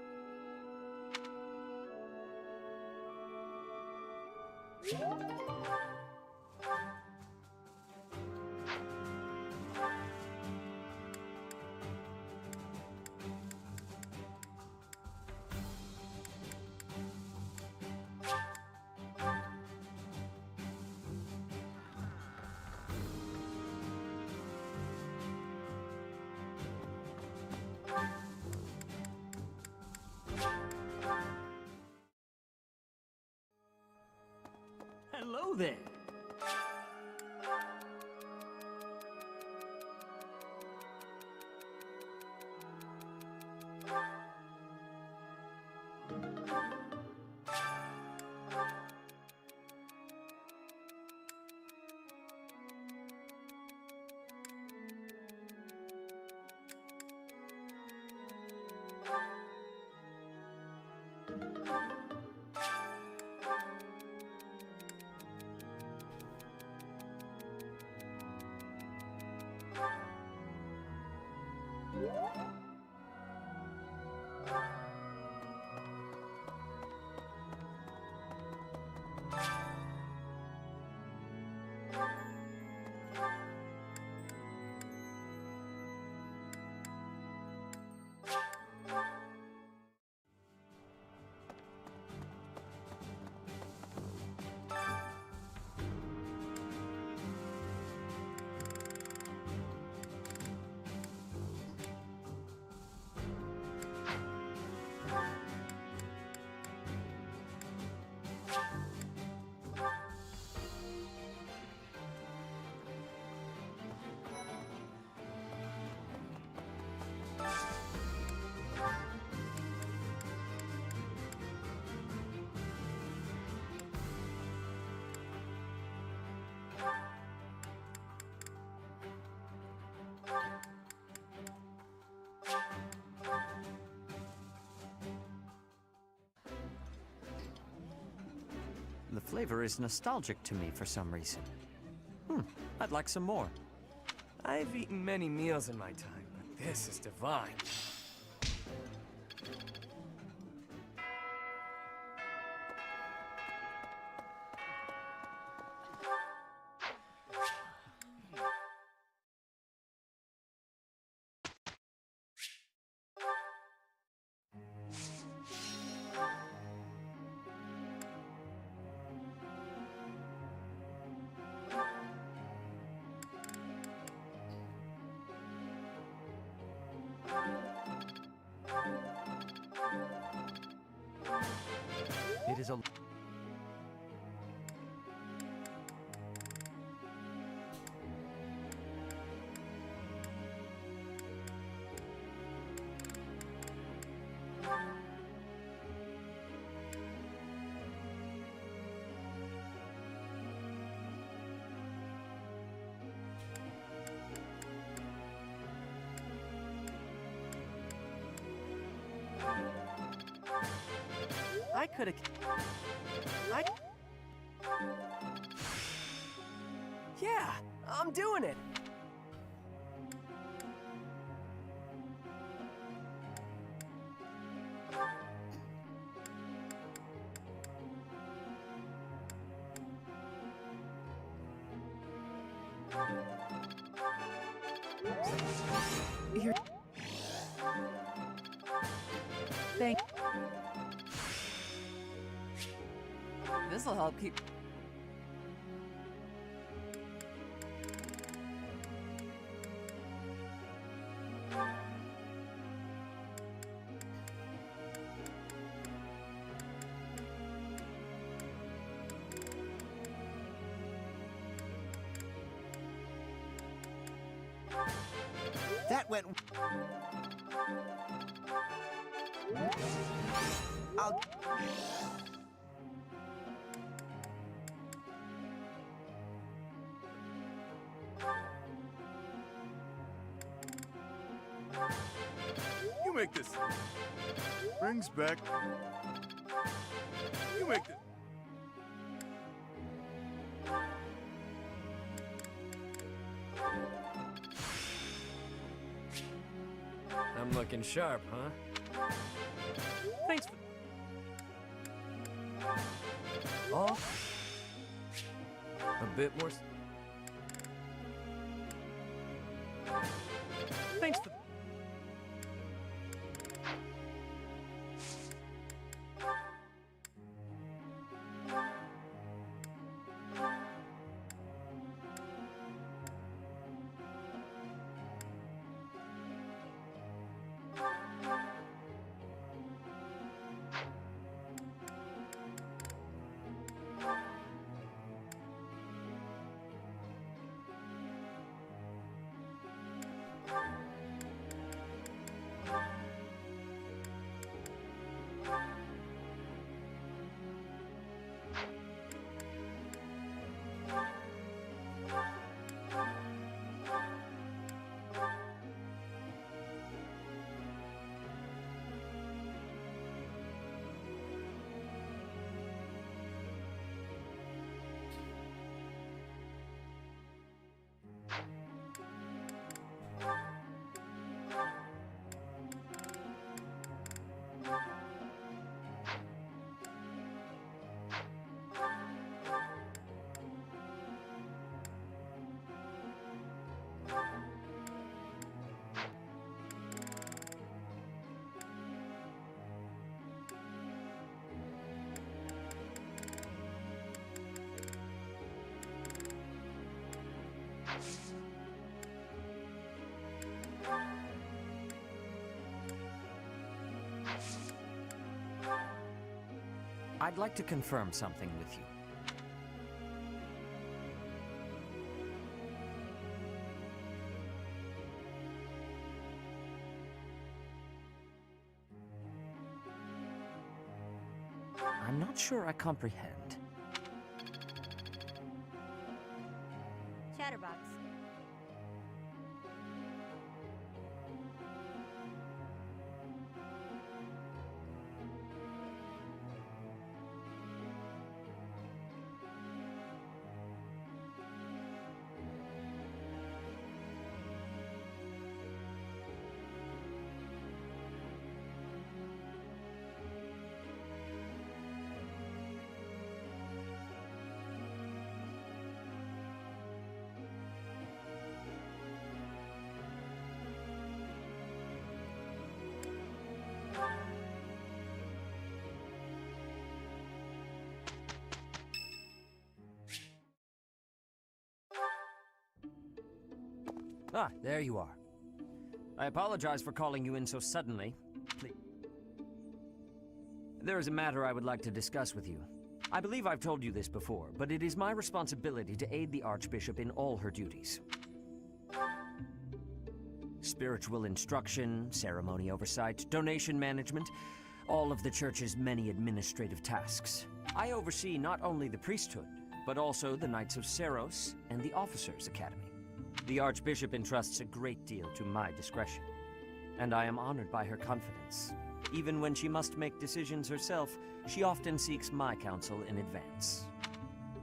Hello there. The flavor is nostalgic to me for some reason. I'd like some more. I've eaten many meals in my time, but this is divine. It is a... I could've... Yeah, I'm doing it! You're... Thank... This'll help keep... That went... I'll... You make this. Brings back. You make this. I'm looking sharp, huh? Thanks for... Oh. A bit more... Thanks for... I'd like to confirm something with you. I'm not sure I comprehend. Chatterbox. Ah, there you are. I apologize for calling you in so suddenly. Please. There is a matter I would like to discuss with you. I believe I've told you this before, but it is my responsibility to aid the Archbishop in all her duties. Spiritual instruction, ceremony oversight, donation management, all of the Church's many administrative tasks. I oversee not only the priesthood, but also the Knights of Seros and the Officers' Academy. The Archbishop entrusts a great deal to my discretion, and I am honored by her confidence. Even when she must make decisions herself, she often seeks my counsel in advance.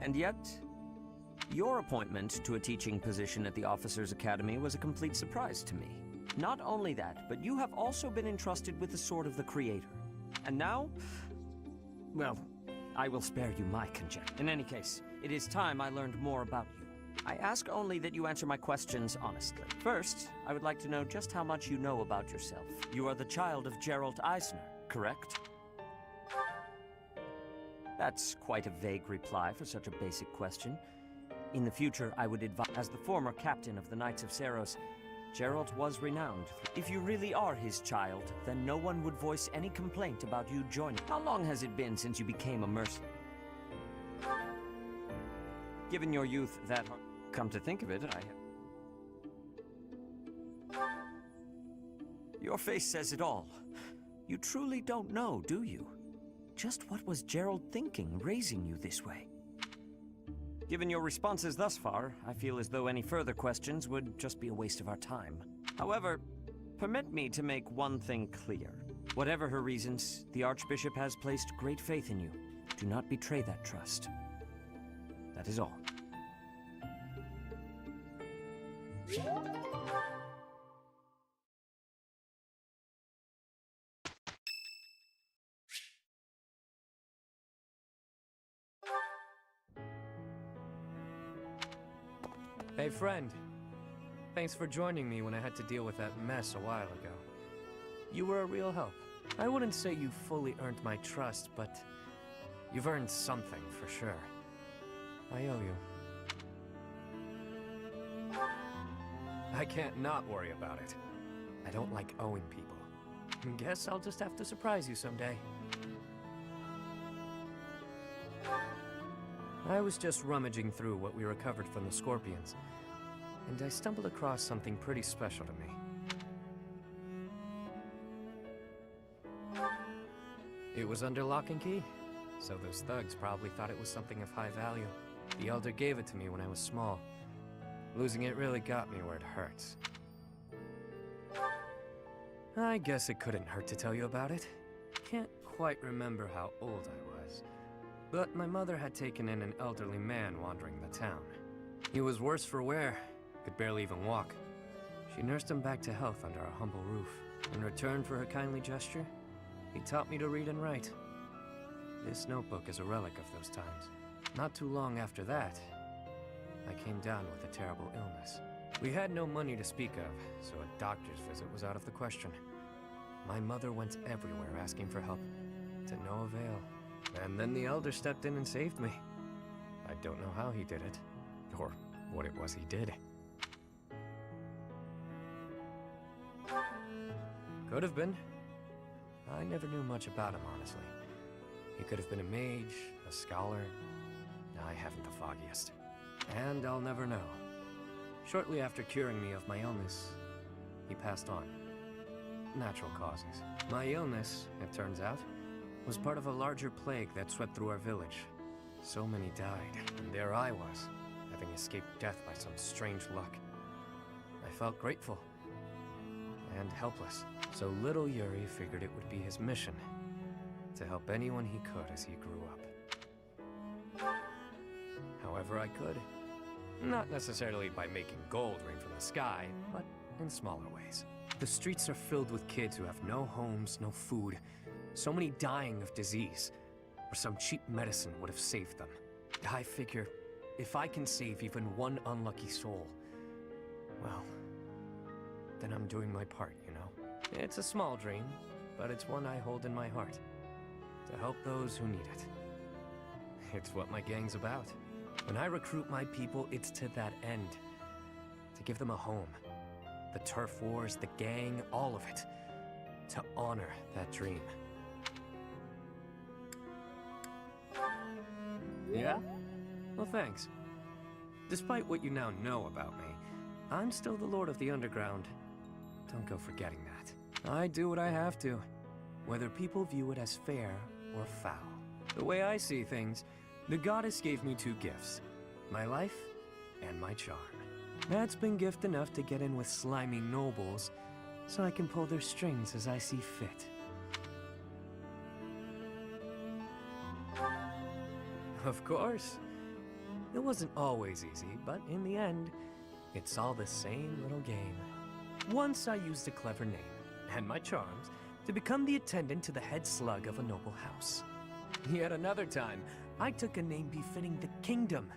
And yet, your appointment to a teaching position at the Officers' Academy was a complete surprise to me. Not only that, but you have also been entrusted with the Sword of the Creator. And now, well, I will spare you my conjecture. In any case, it is time I learned more about you. I ask only that you answer my questions honestly. First, I would like to know just how much you know about yourself. You are the child of Gerald Eisner, correct? That's quite a vague reply for such a basic question. In the future, I would advise, as the former captain of the Knights of Seros, Gerald was renowned. If you really are his child, then no one would voice any complaint about you joining. How long has it been since you became a mercenary? Given your youth that hard, come to think of it, I have... Your face says it all. You truly don't know, do you? Just what was Gerald thinking, raising you this way? Given your responses thus far, I feel as though any further questions would just be a waste of our time. However, permit me to make one thing clear. Whatever her reasons, the Archbishop has placed great faith in you. Do not betray that trust. That is all. Hey, friend. Thanks for joining me when I had to deal with that mess a while ago. You were a real help. I wouldn't say you fully earned my trust, but you've earned something for sure. I owe you. I can't not worry about it. I don't like owing people. Guess I'll just have to surprise you someday. I was just rummaging through what we recovered from the Scorpions, and I stumbled across something pretty special to me. It was under lock and key, so those thugs probably thought it was something of high value. The Elder gave it to me when I was small. Losing it really got me where it hurts. I guess it couldn't hurt to tell you about it. Can't quite remember how old I was, but my mother had taken in an elderly man wandering the town. He was worse for wear, could barely even walk. She nursed him back to health under our humble roof. In return for her kindly gesture, he taught me to read and write. This notebook is a relic of those times. Not too long after that, I came down with a terrible illness. We had no money to speak of, so a doctor's visit was out of the question. My mother went everywhere asking for help, to no avail. And then the Elder stepped in and saved me. I don't know how he did it, or what it was he did. Could have been. I never knew much about him, honestly. He could have been a mage, a scholar. I haven't the foggiest. And I'll never know. Shortly after curing me of my illness, he passed on. Natural causes. My illness, it turns out, was part of a larger plague that swept through our village. So many died, and there I was, having escaped death by some strange luck. I felt grateful and helpless, so little Yuri figured it would be his mission to help anyone he could as he grew up. However I could. Not necessarily by making gold rain from the sky, but in smaller ways. The streets are filled with kids who have no homes, no food, so many dying of disease, or some cheap medicine would have saved them. I figure, if I can save even one unlucky soul, well, then I'm doing my part, you know? It's a small dream, but it's one I hold in my heart. To help those who need it. It's what my gang's about. When I recruit my people, it's to that end. To give them a home, The turf wars, the gang, all of it. To honor that dream. Yeah? Well, thanks. Despite what you now know about me, I'm still the Lord of the Underground. Don't go forgetting that. I do what I have to, whether people view it as fair or foul. The way I see things, the goddess gave me two gifts. My life and my charm. That's been gift enough to get in with slimy nobles, so I can pull their strings as I see fit. Of course. It wasn't always easy, but in the end, it's all the same little game. Once I used a clever name, and my charms, to become the attendant to the head slug of a noble house. Yet another time, I took a name befitting the kingdom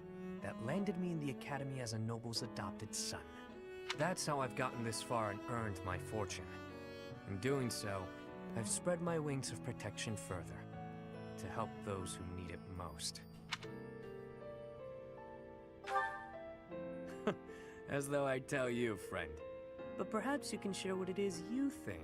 that landed me in the academy as a noble's adopted son. That's how I've gotten this far and earned my fortune. In doing so, I've spread my wings of protection further, to help those who need it most. As though I'd tell you, friend. But perhaps you can share what it is you think,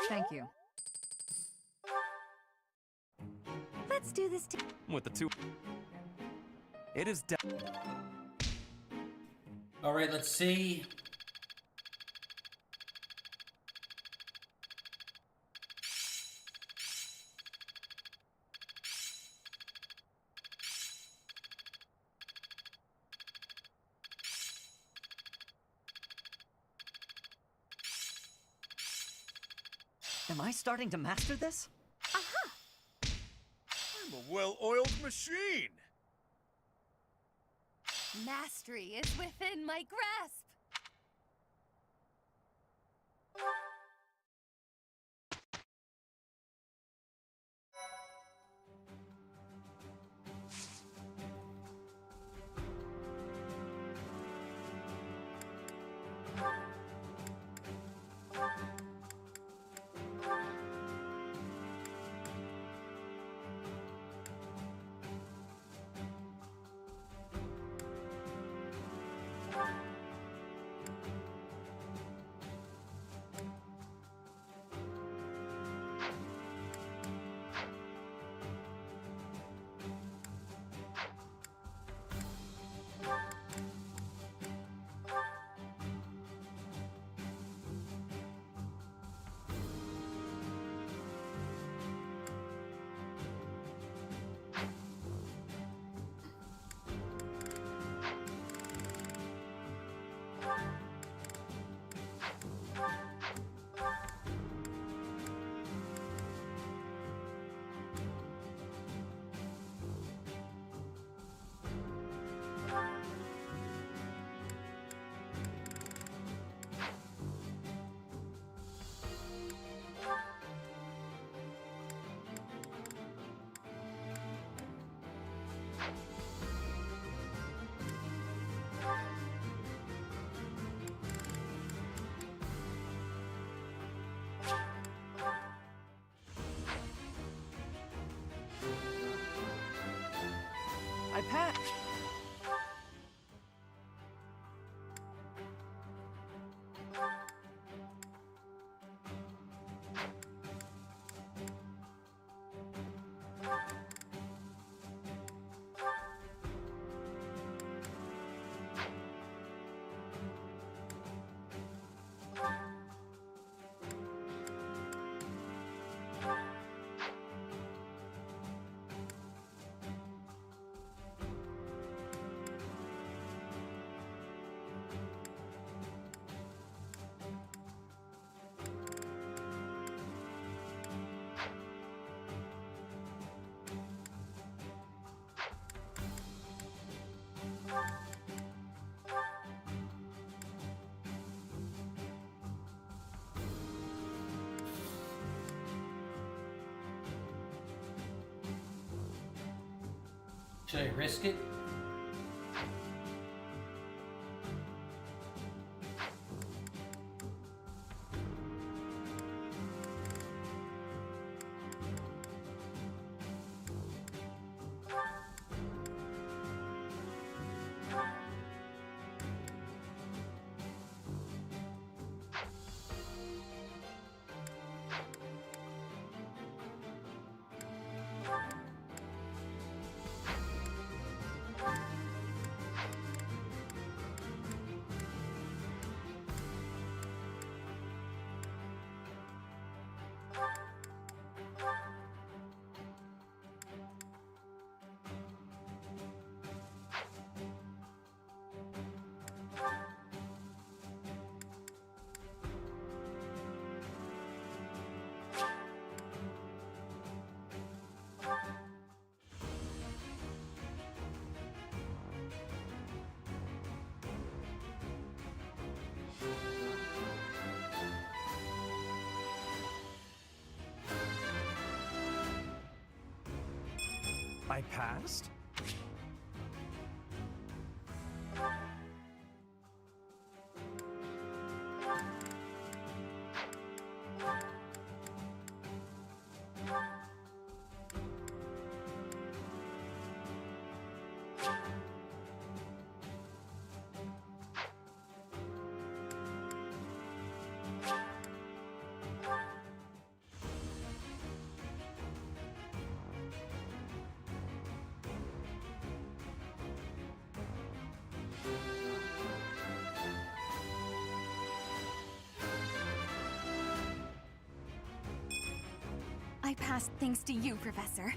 Thank you. Let's do this With the two... It is All right, let's see. Am I starting to master this? I'm a well-oiled machine! Mastery is within my grasp! I patched. Should I risk it? I passed? I passed thanks to you, Professor.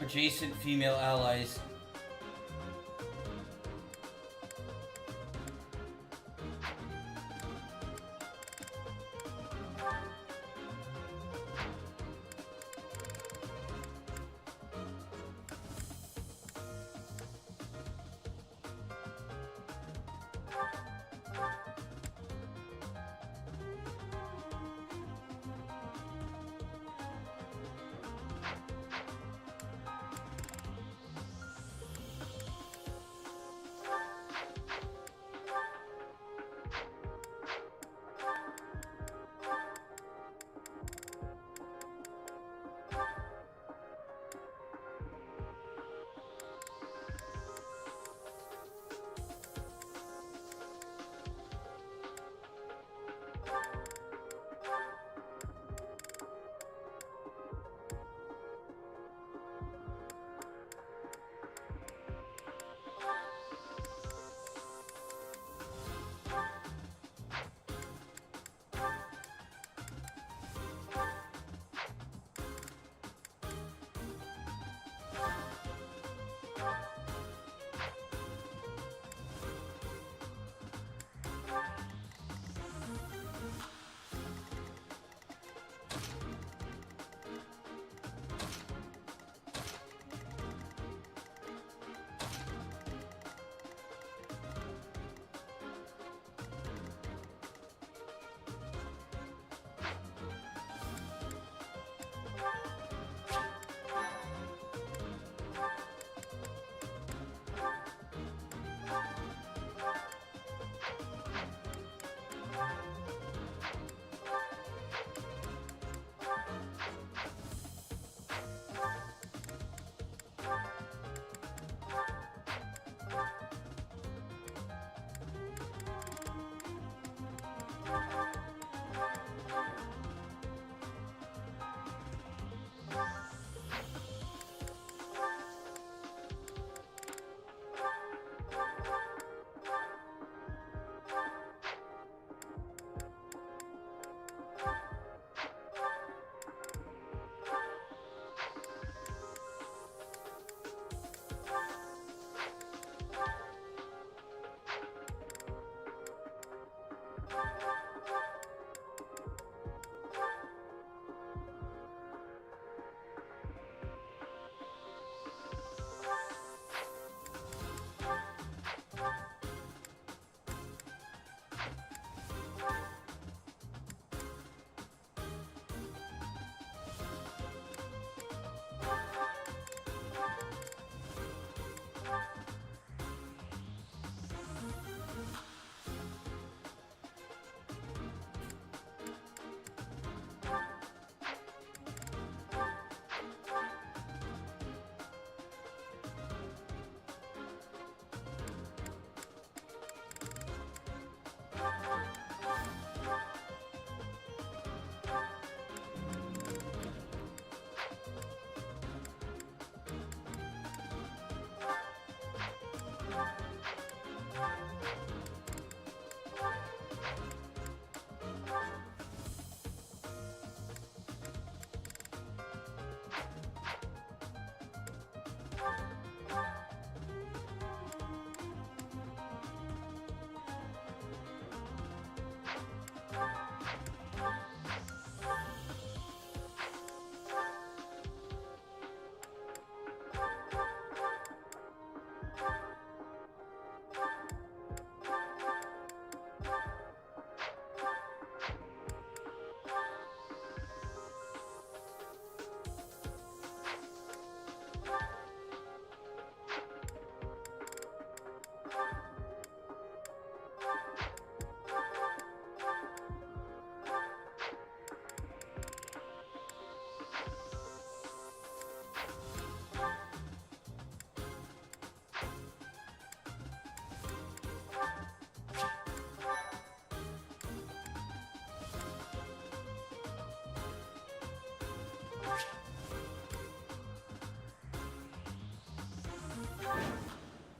Adjacent female allies.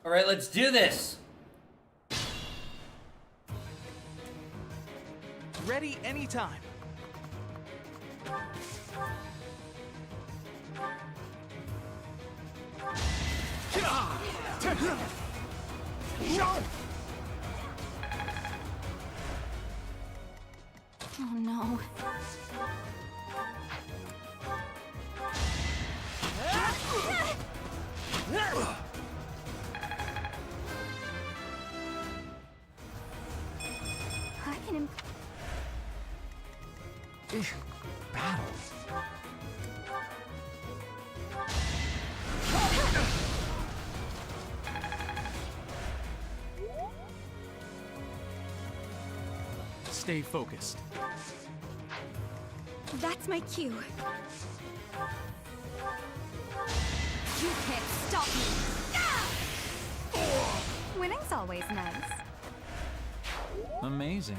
All right, let's do this. Ready anytime. Oh no. I can Battle. Stay focused. That's my cue. You can't stop me. Winning's always nice. Amazing.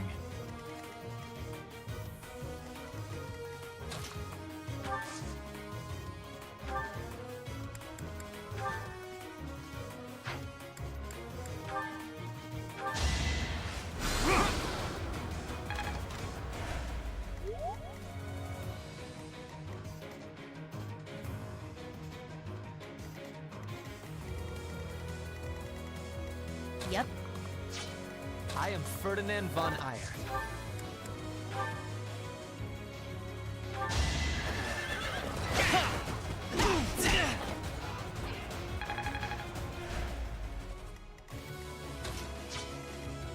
Yep. I am Ferdinand von Ayer.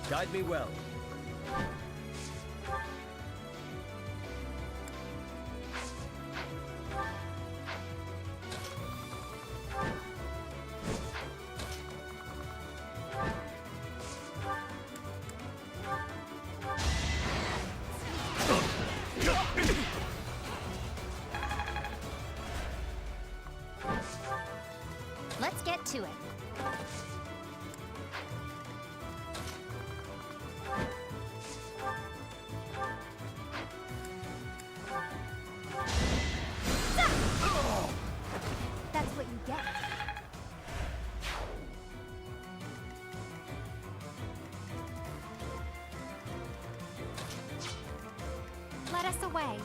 Guide me well. Let's get to it. That's what you get. Let us away.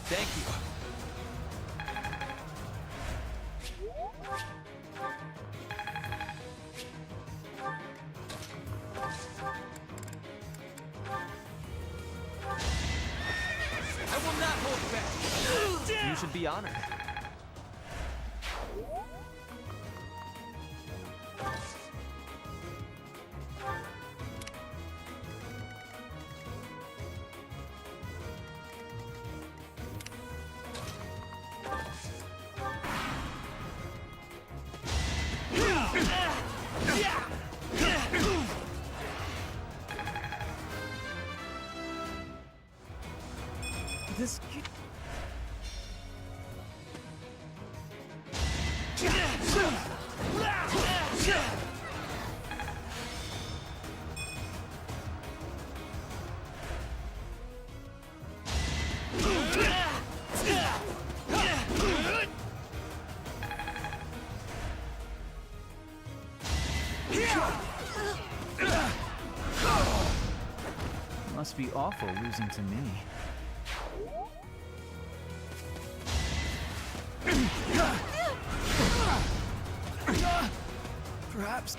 Thank you. I will not hold back. You should be honored. This Must be awful losing to me. Perhaps.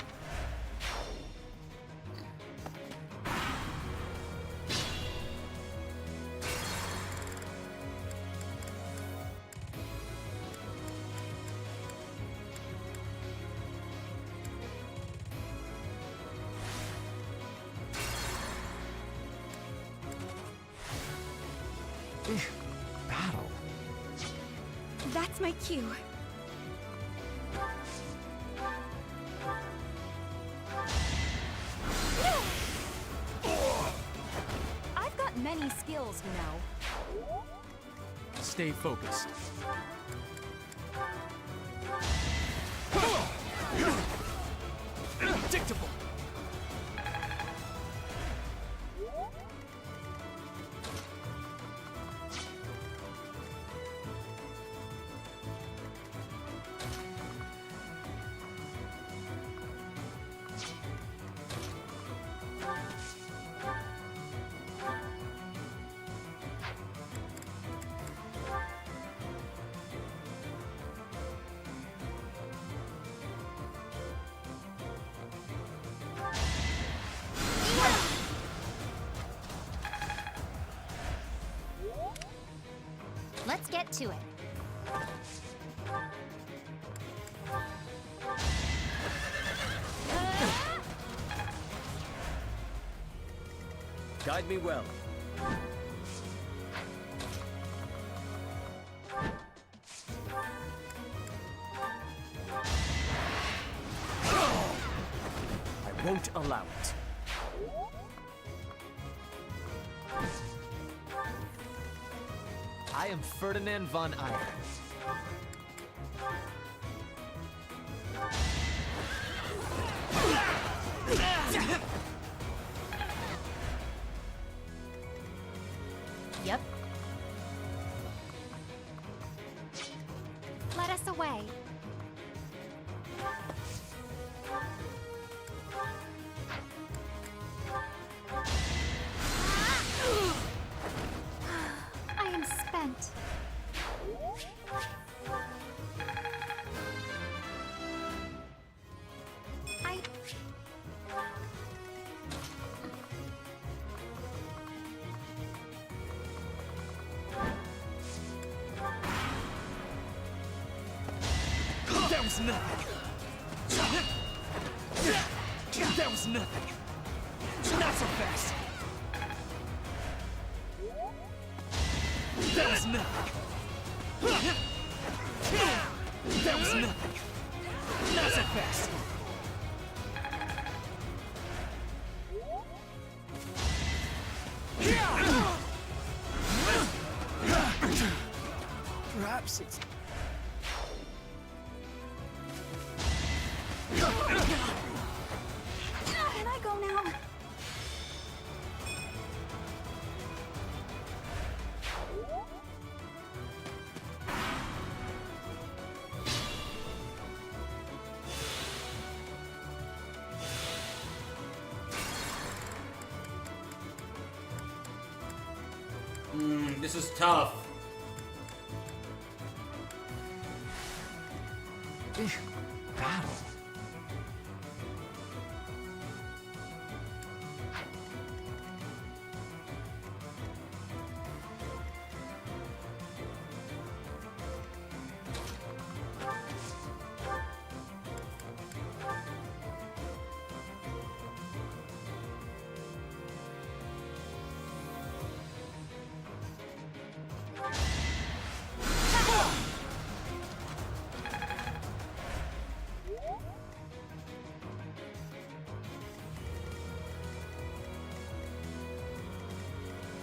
Battle. That's my cue. I've got many skills, you know. Stay focused. Predictable. get to it. Guide me well. I won't allow it. I am Ferdinand von Eyre. Yep. Let us away. I am spent. That was nothing. That was nothing. Not so fast. That was nothing. That was nothing. Not so fast. Perhaps it's... Can I go now? This is tough. Battle.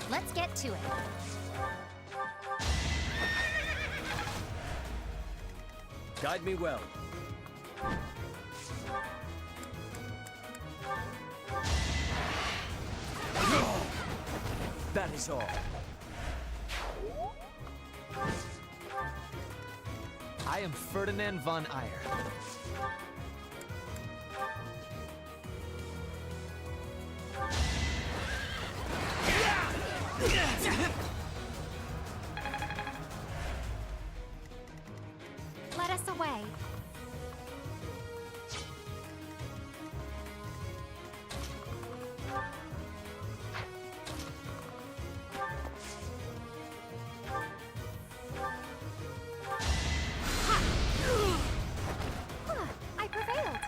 Let's get to it. Guide me well. That is all. I am Ferdinand von Eyre. Let us away. I prevailed.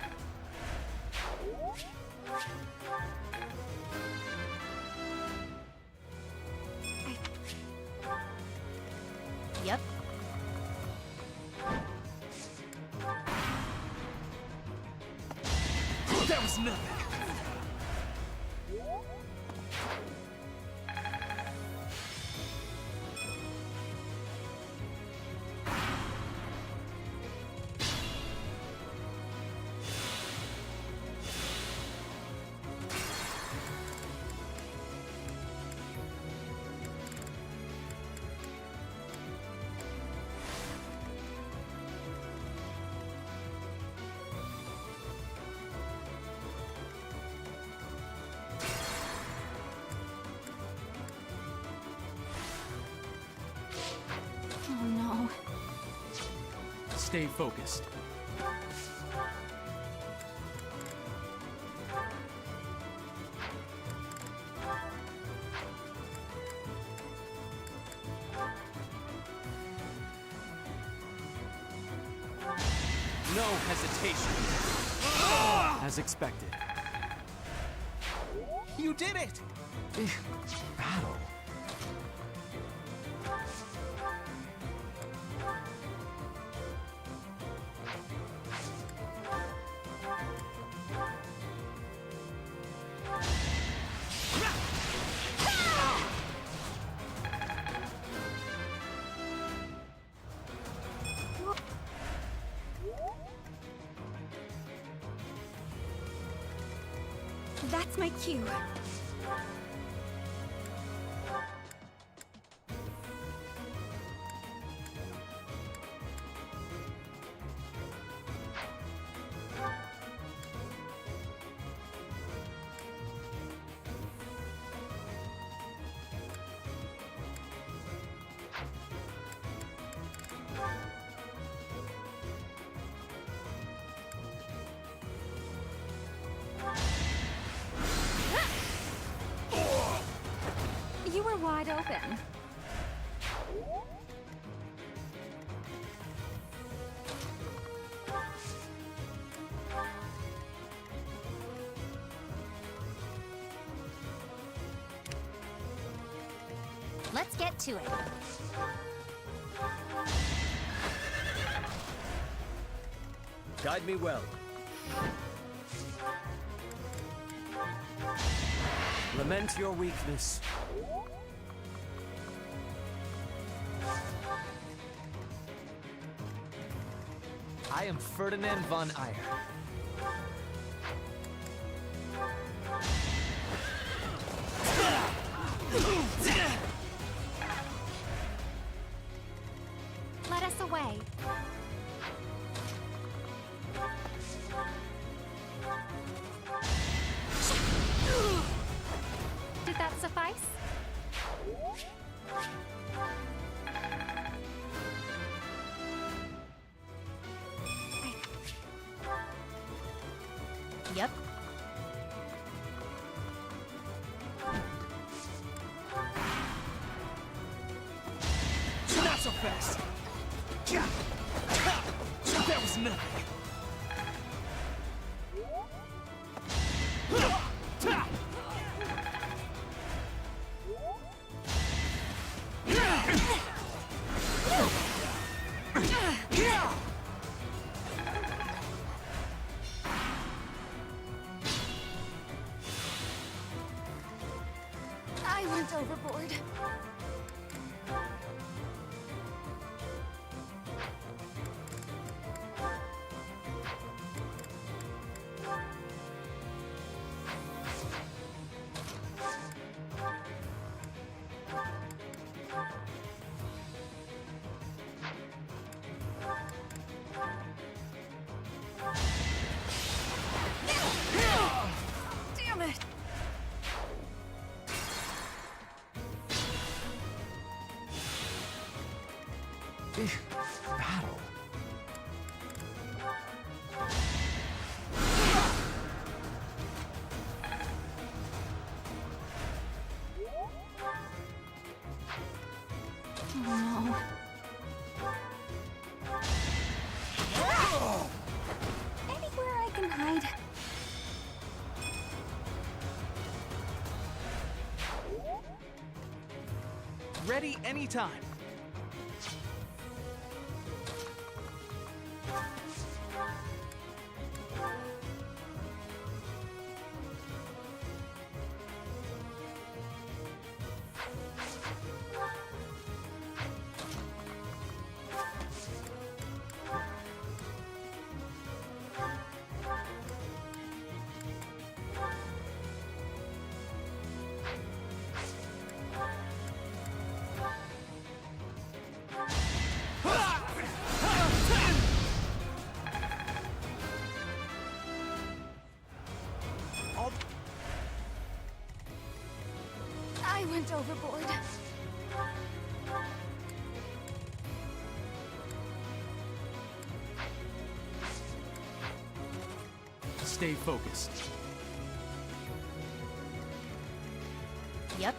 Yep. That was nothing. Oh no. Stay focused. hesitation. As expected. You did it! Battle. That's my cue. You were wide open. Let's get to it. Guide me well. Lament your weakness. I am Ferdinand von Eyre. Let us away. Did that suffice? Yep. Not so fast. That was nothing. I went overboard. Damn it! Battle. Oh no. Anywhere I can hide. Ready anytime. I went overboard. Stay focused. Yep.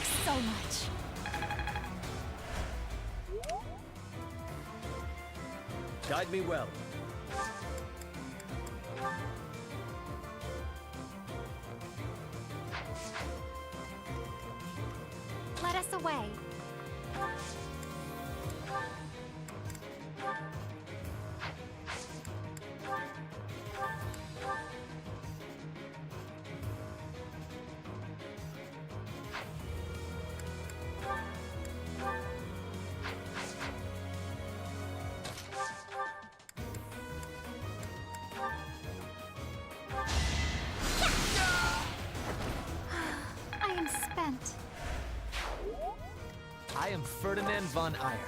Thanks so much. Guide me well. Let us away. I am spent. I am Ferdinand von Eyre.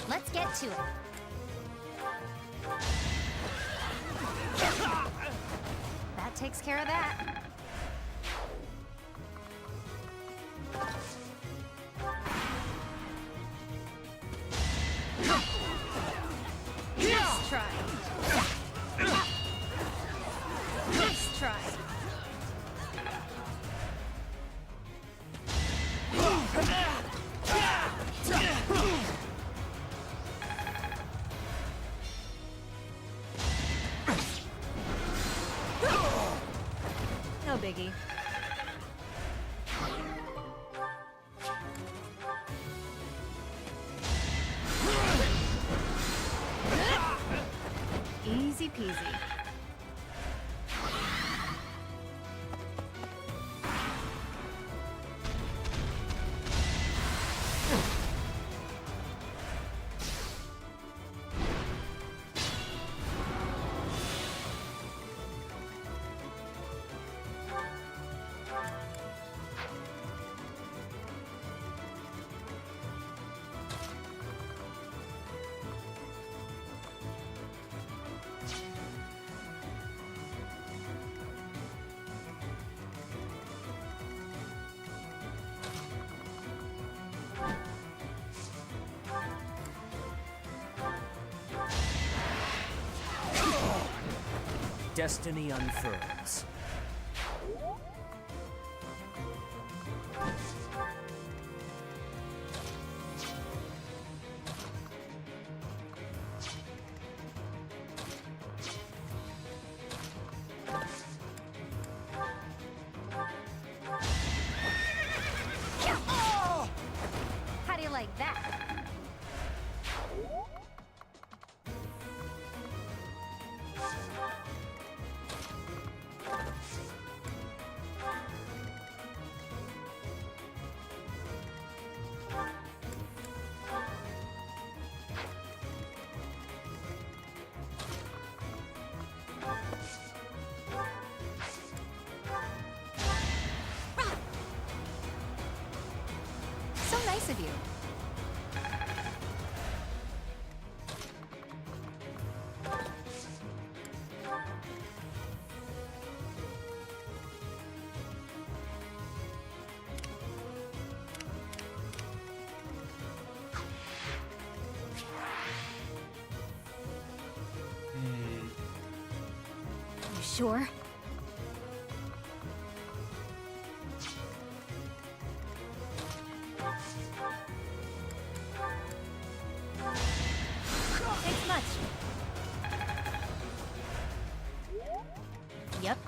Let's get to it. That takes care of that. Nice try. Nice try. No biggie. Easy peasy. Destiny unfurls. How do you like that? So nice of you. You sure? Thanks much. Yep.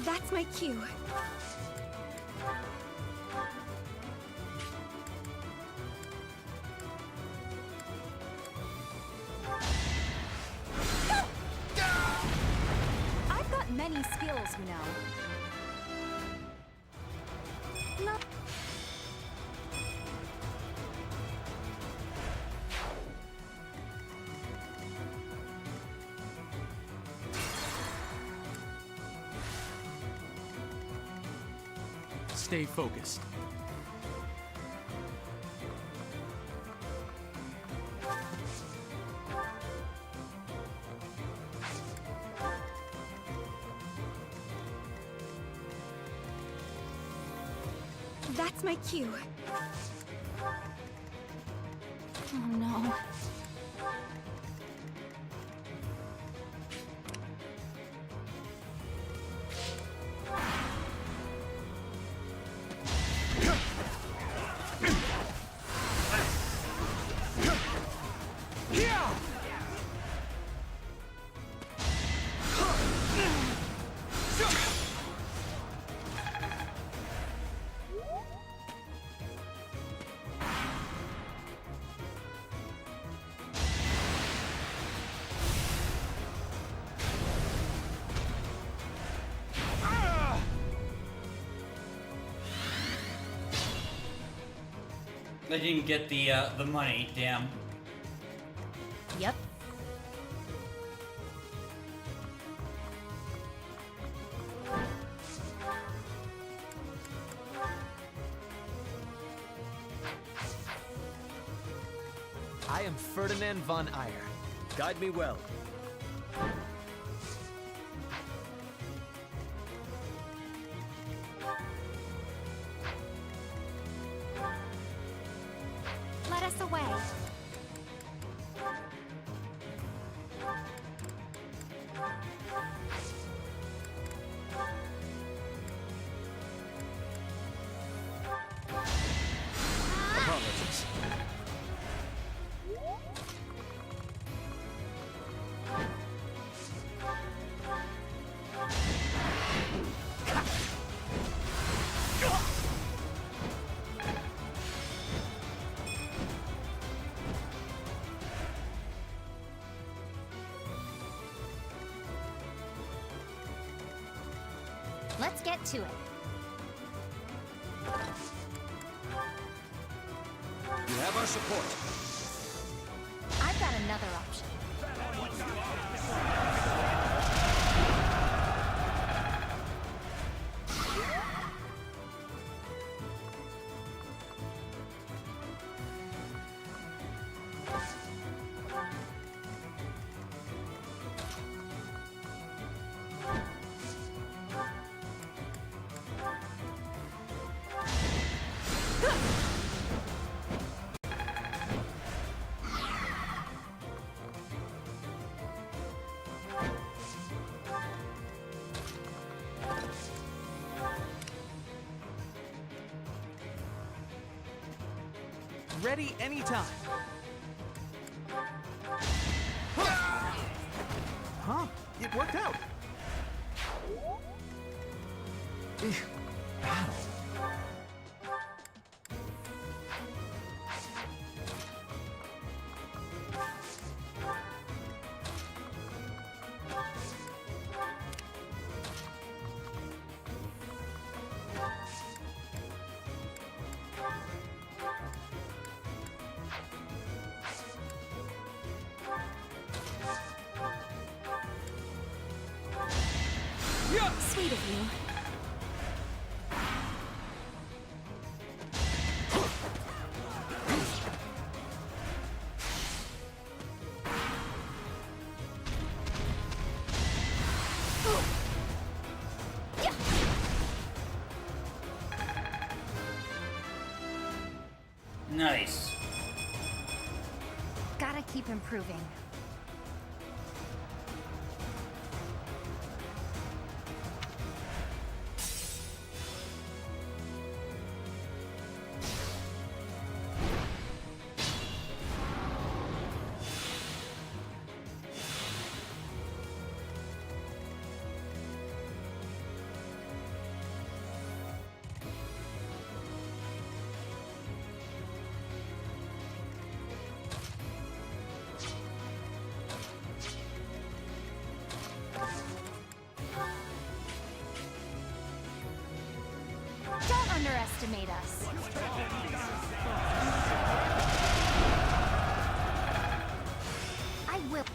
That's my cue. locals who know. No. Stay focused. That's my cue. Oh no. I didn't get the money, damn. Yep. I am Ferdinand von Eyre. Guide me well. Let us away. Apologies. Let's get to it. You have our support. I've got another option. Ready anytime. Huh? It worked out. Battle. Sweet of you. Nice. Gotta keep improving. underestimate us. I will.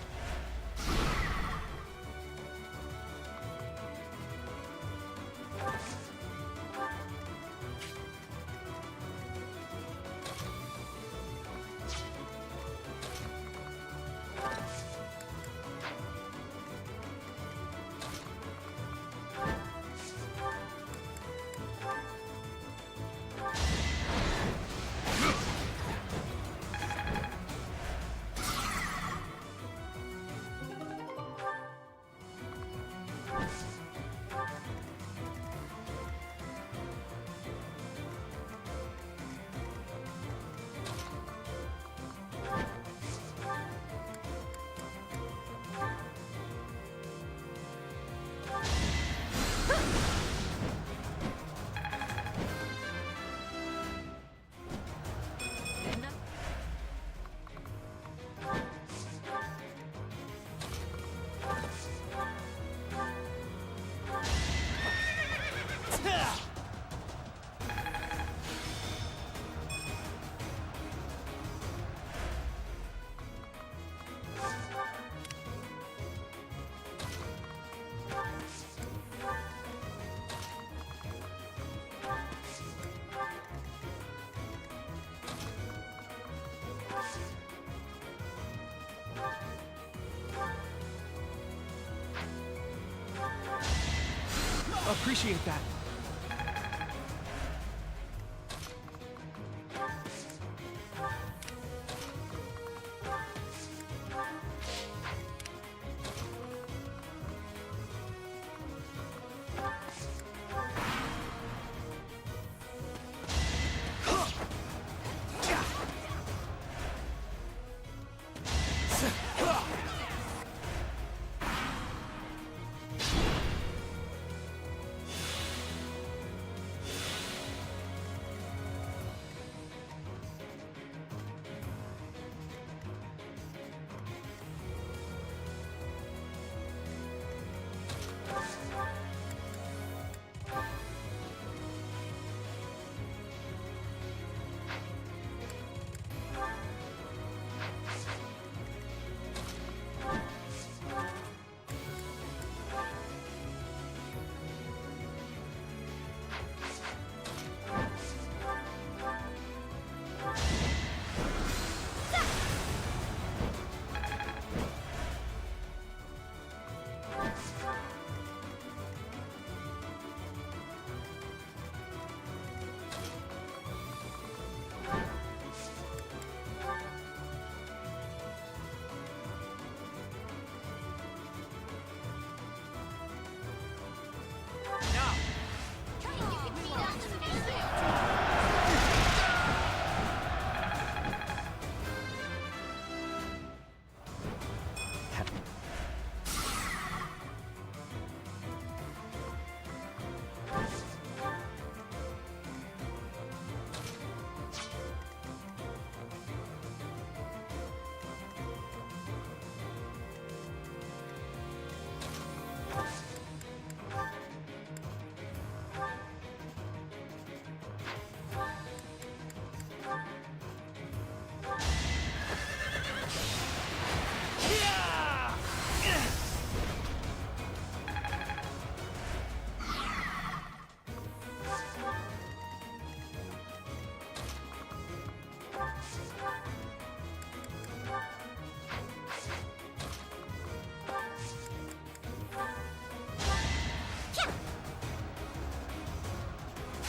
Appreciate that.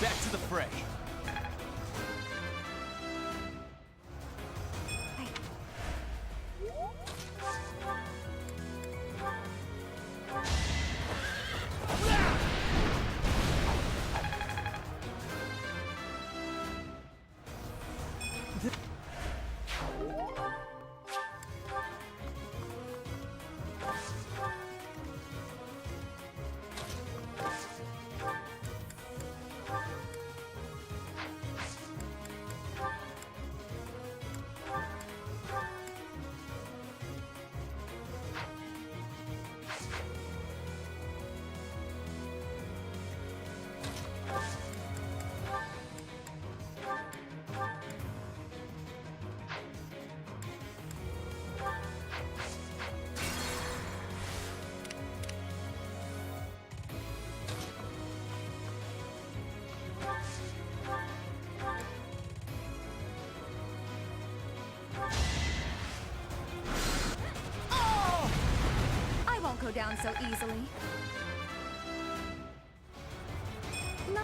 Back to the fray. go down so easily. No.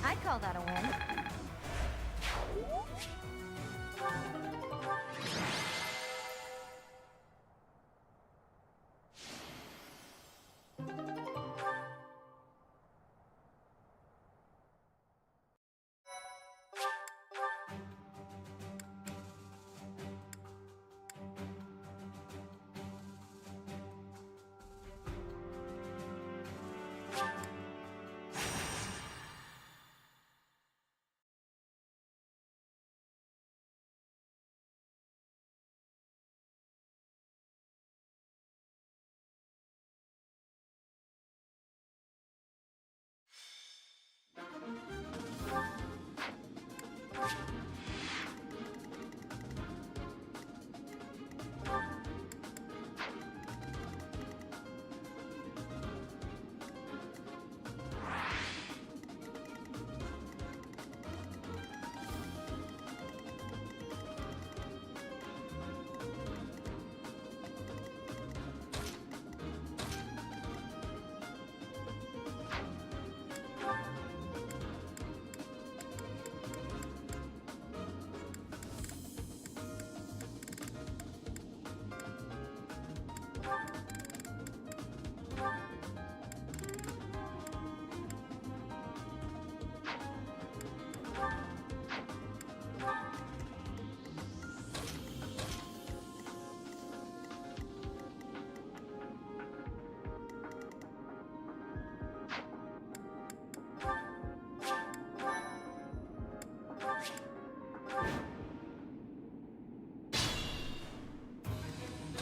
I'd call that a win.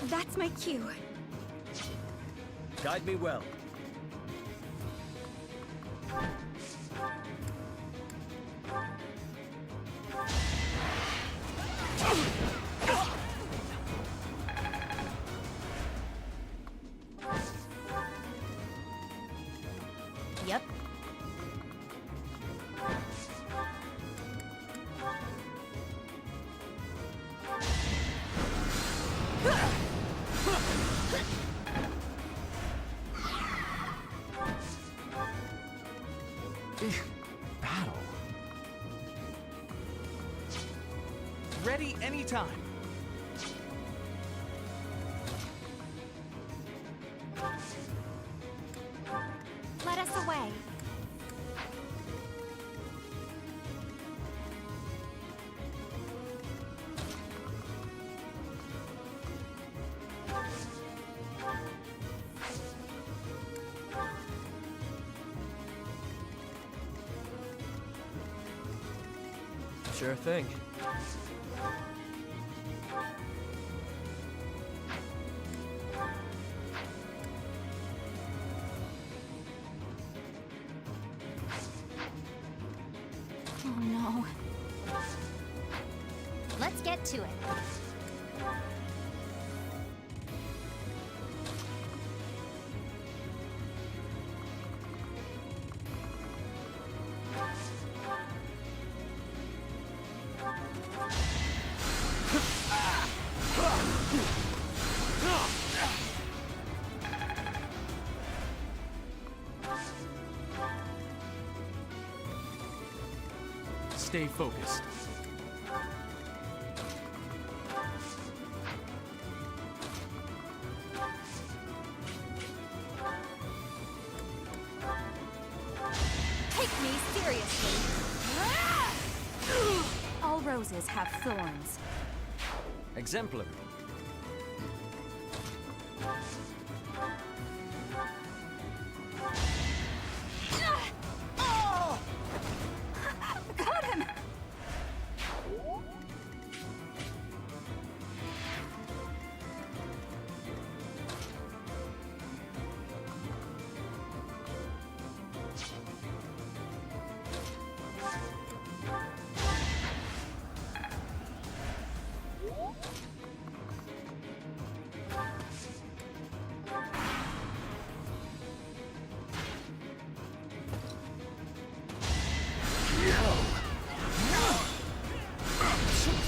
That's my cue. Guide me well. Yep. Battle. Ready anytime. Let us away. Sure thing. Oh no. Let's get to it. Stay focused. Take me seriously. All roses have thorns. Exemplary. Got him!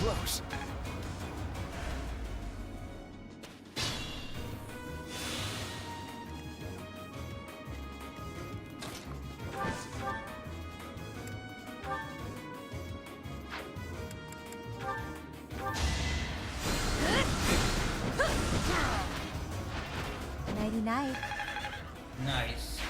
close. Nighty night. Nice.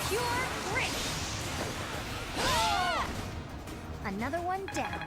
Pure grit. Another one down.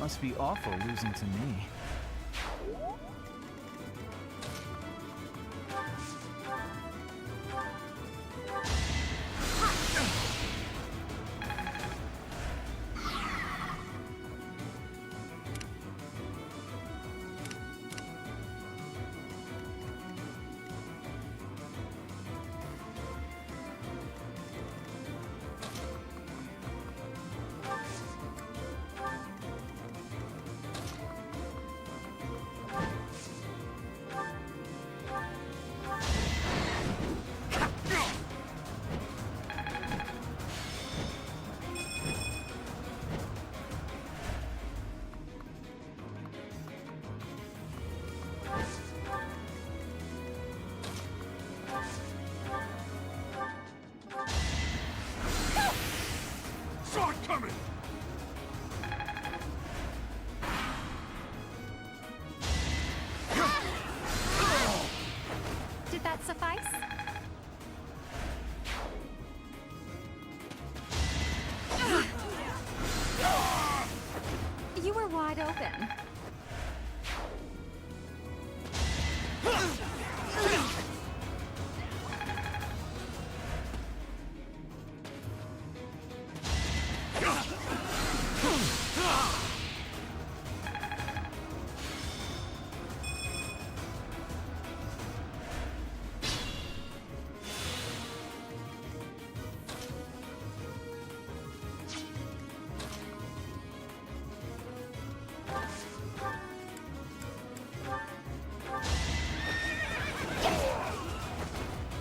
Must be awful losing to me. Saw it coming! Did that suffice? You were wide open.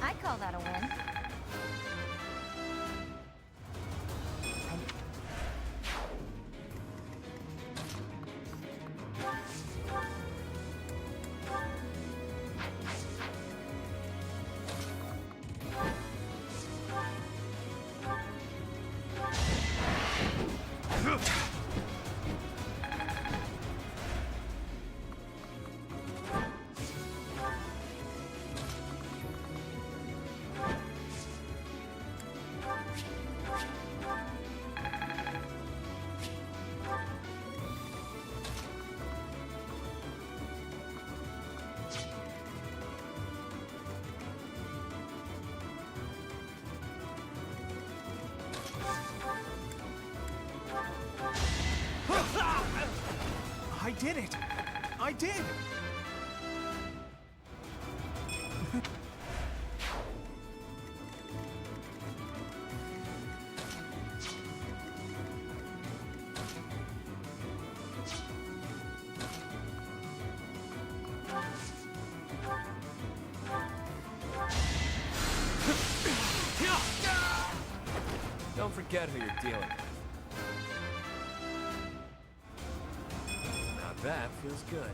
I call that a win. I did it! I did! forget who you're dealing with. Now that feels good.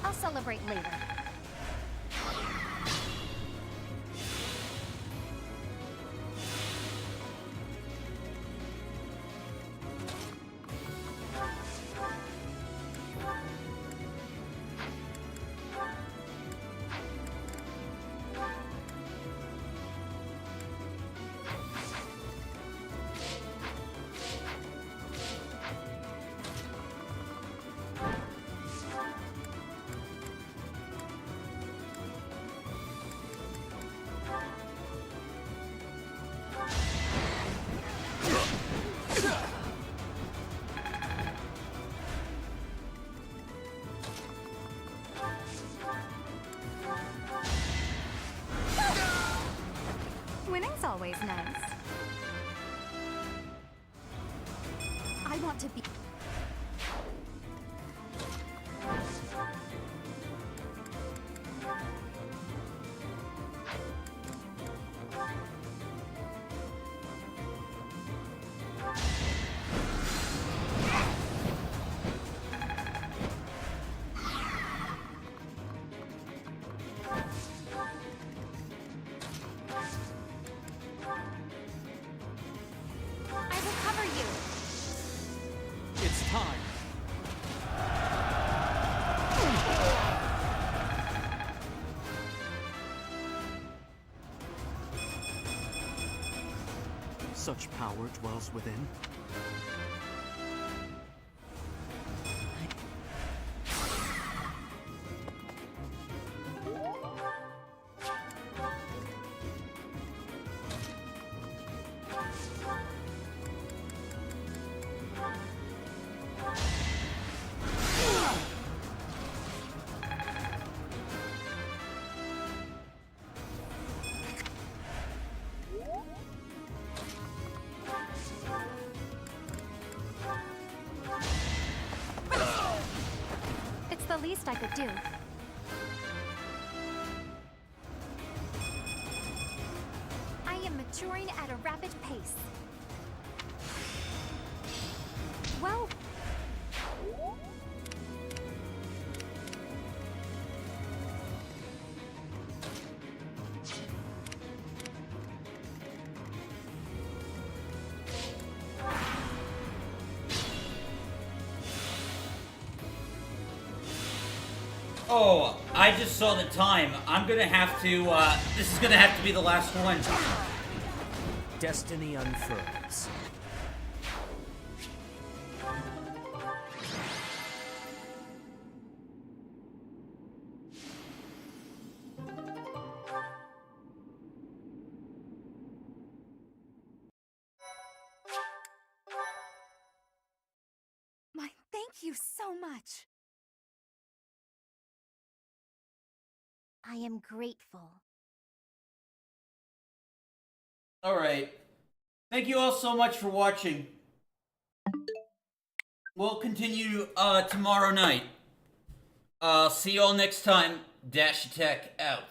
I'll celebrate later. Winning's always nice. I want to be... I will cover you. It's time. Such power dwells within. It's the least I could do. I am maturing at a rapid pace. Well... Oh, I just saw the time. I'm gonna have to, this is gonna have to be the last one. Destiny unfurls. Thank you so much. I am grateful. Alright. Thank you all so much for watching. We'll continue tomorrow night. See you all next time. Dash Attack out.